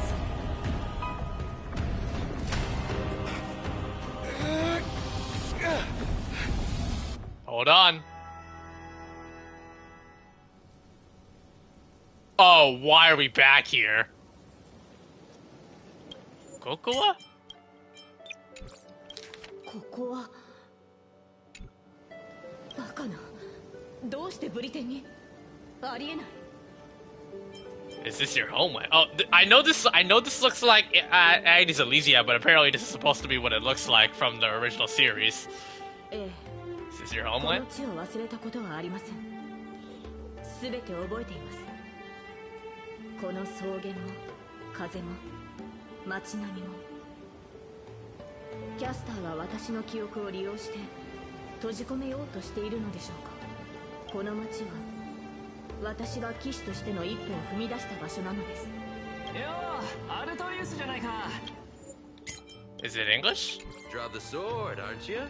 Hold on. Oh, why are we back here? Kokoa? ここはバカな。どうしてブリテンに？ありえない。 Is this your homeland? Oh, I know this looks like Agnes Elysia, but apparently this is supposed to be what it looks like from the original series. Is this your homeland? この地を忘れたことはありません。すべて覚えています。この草原も風も街並みも。キャスターは私の記憶を利用して閉じ込めようとしているのでしょうか。この街は私が騎士としての一歩を踏み出した場所なのです。よー、アルトリウスじゃないか。Is it English? Draw the sword, aren't you?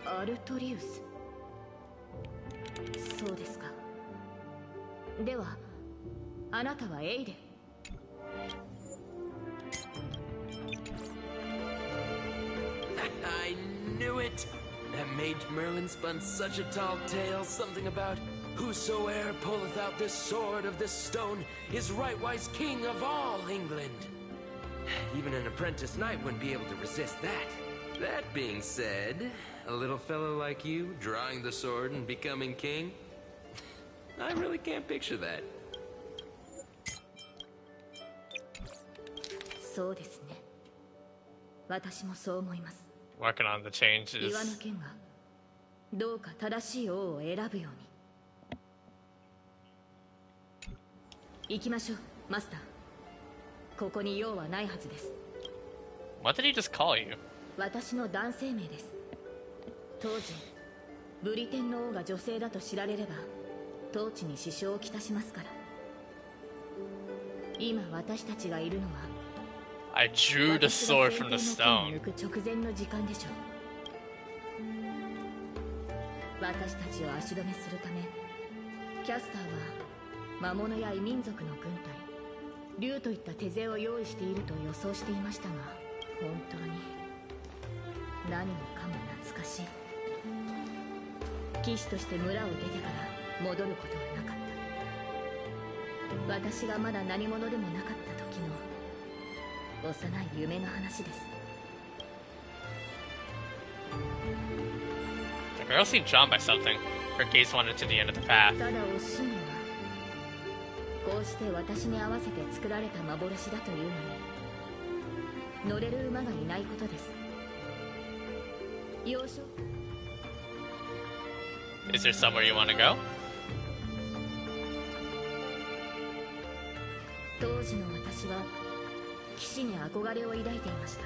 アルトリウス。そうですか。では、あなたはエイデン。I knew it! That mage Merlin spun such a tall tale, something about whosoe'er pulleth out this sword of this stone is rightwise king of all England. Even an apprentice knight wouldn't be able to resist that. That being said, a little fellow like you drawing the sword and becoming king, I really can't picture that. そうですね。私もそう思います。 Working on the changes. 岩の剣がどうか正しい王を選ぶように。行きましょう、マスター。ここに用はないはずです。What did he just call you? 私の男性名です。当時、ブリテンの王が女性だと知られれば、統治に支障をきたしますから。今私たちがいるのは、 I drew the sword from the stone. 直前の時間でしょう。私たちを足止めするため、キャスターは魔物や異民族の軍隊、竜といった手勢を用意していると予想していましたが、本当に何もかも懐かしい。騎士として村を出てから戻ることはなかった。私がまだ何者でもなかった時の幼い夢の話です。The girl seemed drawn by something. Her gaze wandered to the end of the path. ただ惜しいのは、こうして私に合わせて作られた幻だというのに、乗れる馬がいないことです。幼少 Is there somewhere you want to go? 当時の私は騎士に憧れを抱いていました。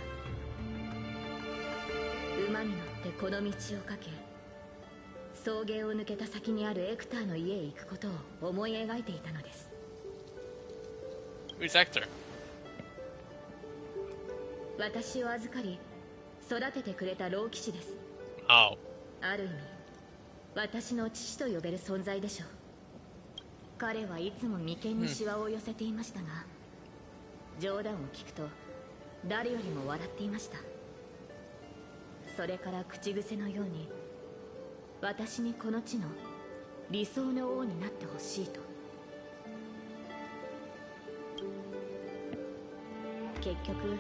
馬に乗ってこの道をかけ、草原を抜けた先にあるエクターの家へ行くことを思い描いていたのです。Who's Hector? 私を預かり育ててくれた老騎士です。Oh. ある意味私の父と呼べる存在でしょう。彼はいつも眉間にシワを寄せていましたが、冗談を聞くと誰よりも笑っていました。それから口癖のように、私にこの地の理想の王になってほしいと。結局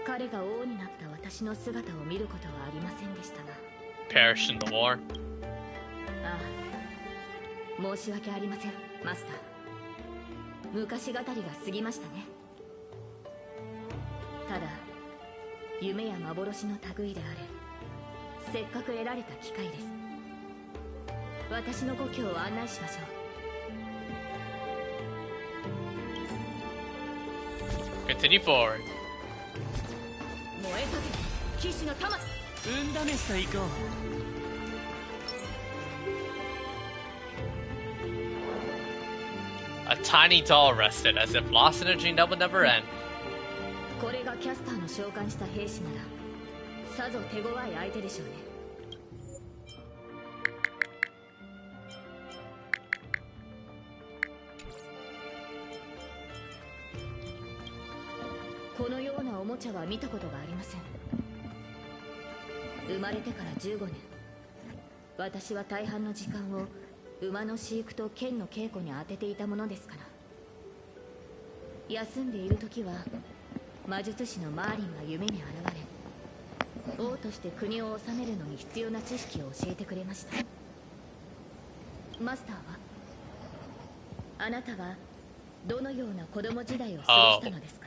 彼が王になった私の姿を見ることはありませんでしたが。 Perished in the war. ああ、申し訳ありません、マスター。昔語りが過ぎましたね。ただ夢や幻の類であれ、せっかく得られた機会です。私の故郷を案内しましょう。Continue forward. 燃えたけ騎士の魂、運試しと行こう。A tiny doll rested, as if lost in a dream that would never end. これがキャスターの召喚した兵士ならさぞ手強い相手でしょうね。このようなおもちゃは見たことがありません。生まれてから15年、私は大半の時間を馬の飼育と剣の稽古に当てていたものですから。休んでいる時は魔術師のマーリンが夢に現れ、王として国を治めるのに必要な知識を教えてくれました。マスターは、あなたはどのような子供時代を過ごしたのですか？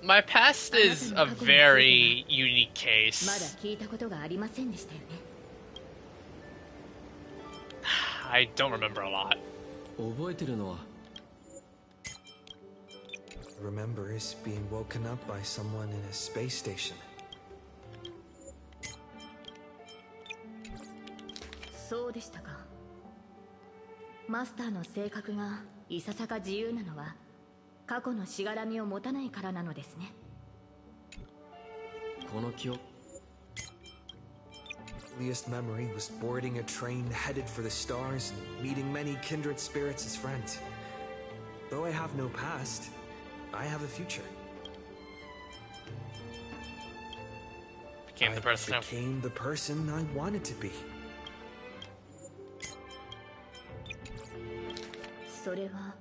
My past is a very unique case. まだ聞いたことがありませんでしたよね。I don't remember a lot. 覚えてるのは Remember is being woken up by someone in a space station. そうでしたか。マスターの性格がいささか自由なのは過去のしがらみを持たないからなのですね。この記憶 Earliest memory was boarding a train headed for the stars and meeting many kindred spirits as friends. Though I have no past, I have a future. Became the person I became the person I wanted to be. それは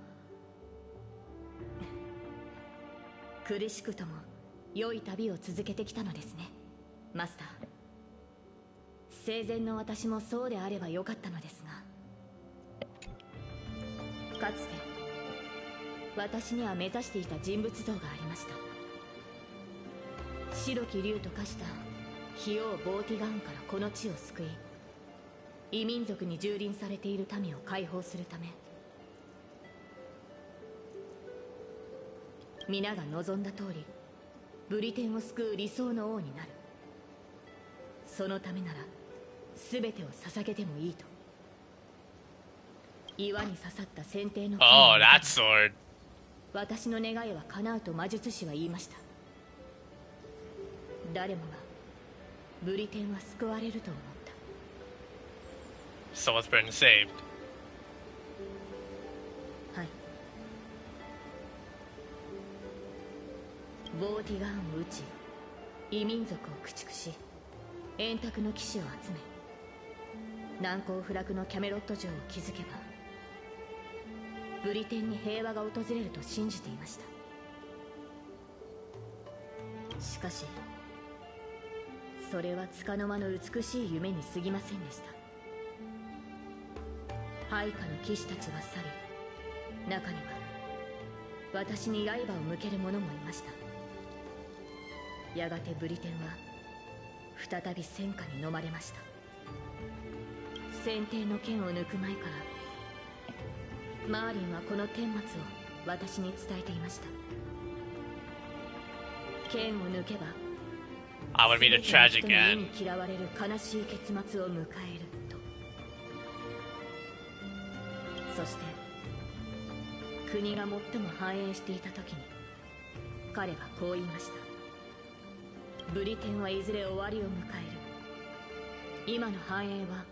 苦しくとも良い旅を続けてきたのですね、マスター。生前の私もそうであればよかったのですが、かつて私には目指していた人物像がありました。白き竜と化した費用ボーティガウンからこの地を救い、異民族に蹂躙されている民を解放するため、皆が望んだ通りブリテンを救う理想の王になる。そのためなら全てを捧げてもいいと。岩に刺さった先手の剣 Oh, that sword. 私の願いは叶うと魔術師は言いました。誰もがブリテンは救われると思った。 Someone's been saved. ティガーンを撃ち異民族を駆逐し円卓の騎士を集め難攻不落のキャメロット城を築けばブリテンに平和が訪れると信じていました。しかしそれは束の間の美しい夢に過ぎませんでした。配下の騎士たちは去り、中には私に刃を向ける者もいました。やがてブリテンは再び戦火に飲まれました。先帝の剣を抜く前からマーリンはこの顛末を私に伝えていました。剣を抜けば I would meet a tragic end. 嫌われる悲しい結末を迎えると。そして国が最も繁栄していた時に彼はこう言いました。ブリテンはいずれ終わりを迎える。今の繁栄は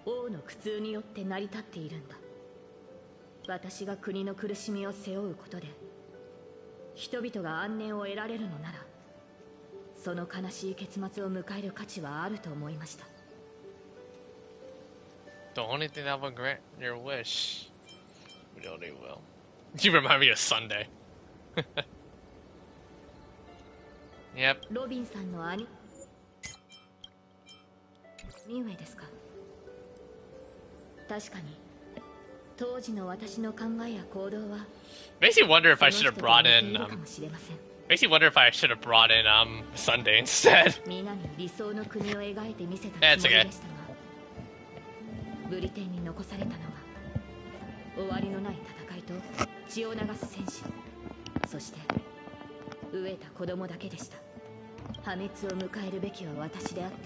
王の苦痛によって成り立っているんだ。私が国の苦しみを背負うことで人々が安寧を得られるのなら、その悲しい結末を迎える価値はあると思いました。 The only thing that will grant your wish. We know they will. You remind me of Sunday. Yep. ロビンさんの兄ミウエですか。確かに当時の私の考えや行動は Makes you wonder if I should have brought in. Makes you wonder if I should have brought in Sunday instead. 皆に理想の国を描いてみせたつ That's もり okay. でしたが、ブリテンに残されたのは終わりのない戦いと血を流す戦士、そして飢えた子供だけでした。破滅を迎えるべきは私であって、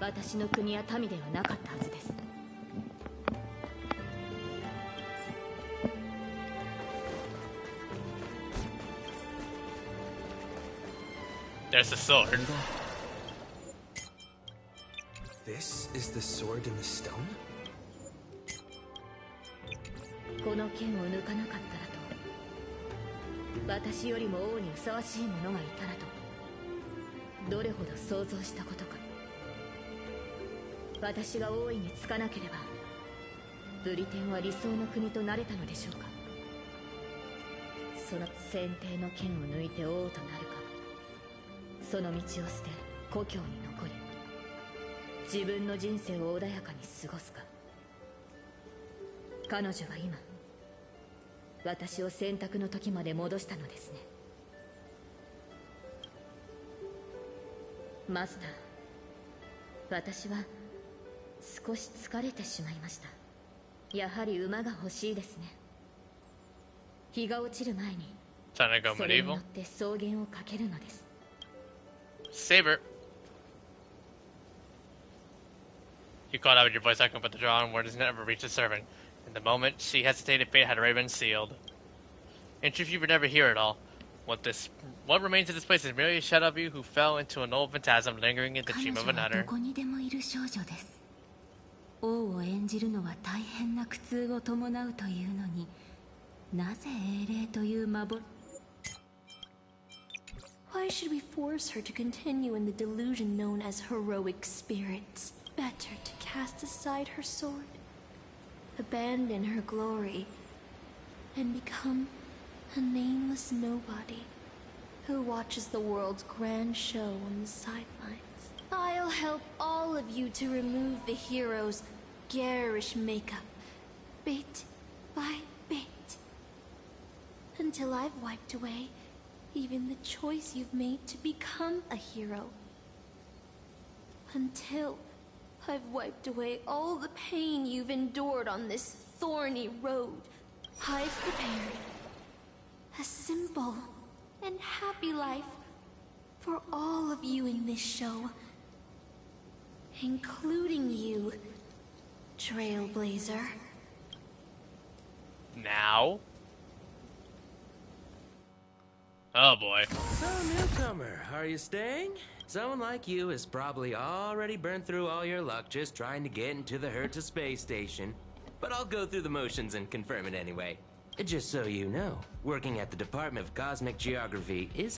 私の国や民ではなかったはずです。There's the sword. This is the sword in the stone? この剣を抜かなかったらと、私よりも王にふさわしい者がいたらと、どれほど想像したことか。私が王位につかなければブリテンは理想の国となれたのでしょうか。その先帝の剣を抜いて王となるか、その道を捨て故郷に残り自分の人生を穏やかに過ごすか。彼女は今私を選択の時まで戻したのですね。マスター、私は少し疲れてしまいました。やはり馬が欲しいですね。日が落ちる前にそれに乗って草原をかけるのです。Saber. You called out with your voice echo, but the drawn word has never reached the servant. In the moment she hesitated, fate had already been sealed. In truth, you would never hear it all. What remains of this place is merely a shadow of you who fell into an old phantasm lingering in the dream of another. どこにでもいる少女です。王を演じるのは大変な苦痛を伴うというのに、なぜ英霊という幻。Why should we force her to continue in the delusion known as heroic spirits? Better to cast aside her sword, abandon her glory, and become a nameless nobody who watches the world's grand show on the sidelines. I'll help all of you to remove the hero's garish makeup, bit by bit, until I've wiped away even the choice you've made to become a hero. Until I've wiped away all the pain you've endured on this thorny road, I've prepared a simple and happy life for all of you in this show, including you, Trailblazer. Now? Oh boy. So, newcomer, are you staying? Someone like you has probably already burned through all your luck just trying to get into the Hertz space station. But I'll go through the motions and confirm it anyway. Just so you know, working at the Department of Cosmic Geography is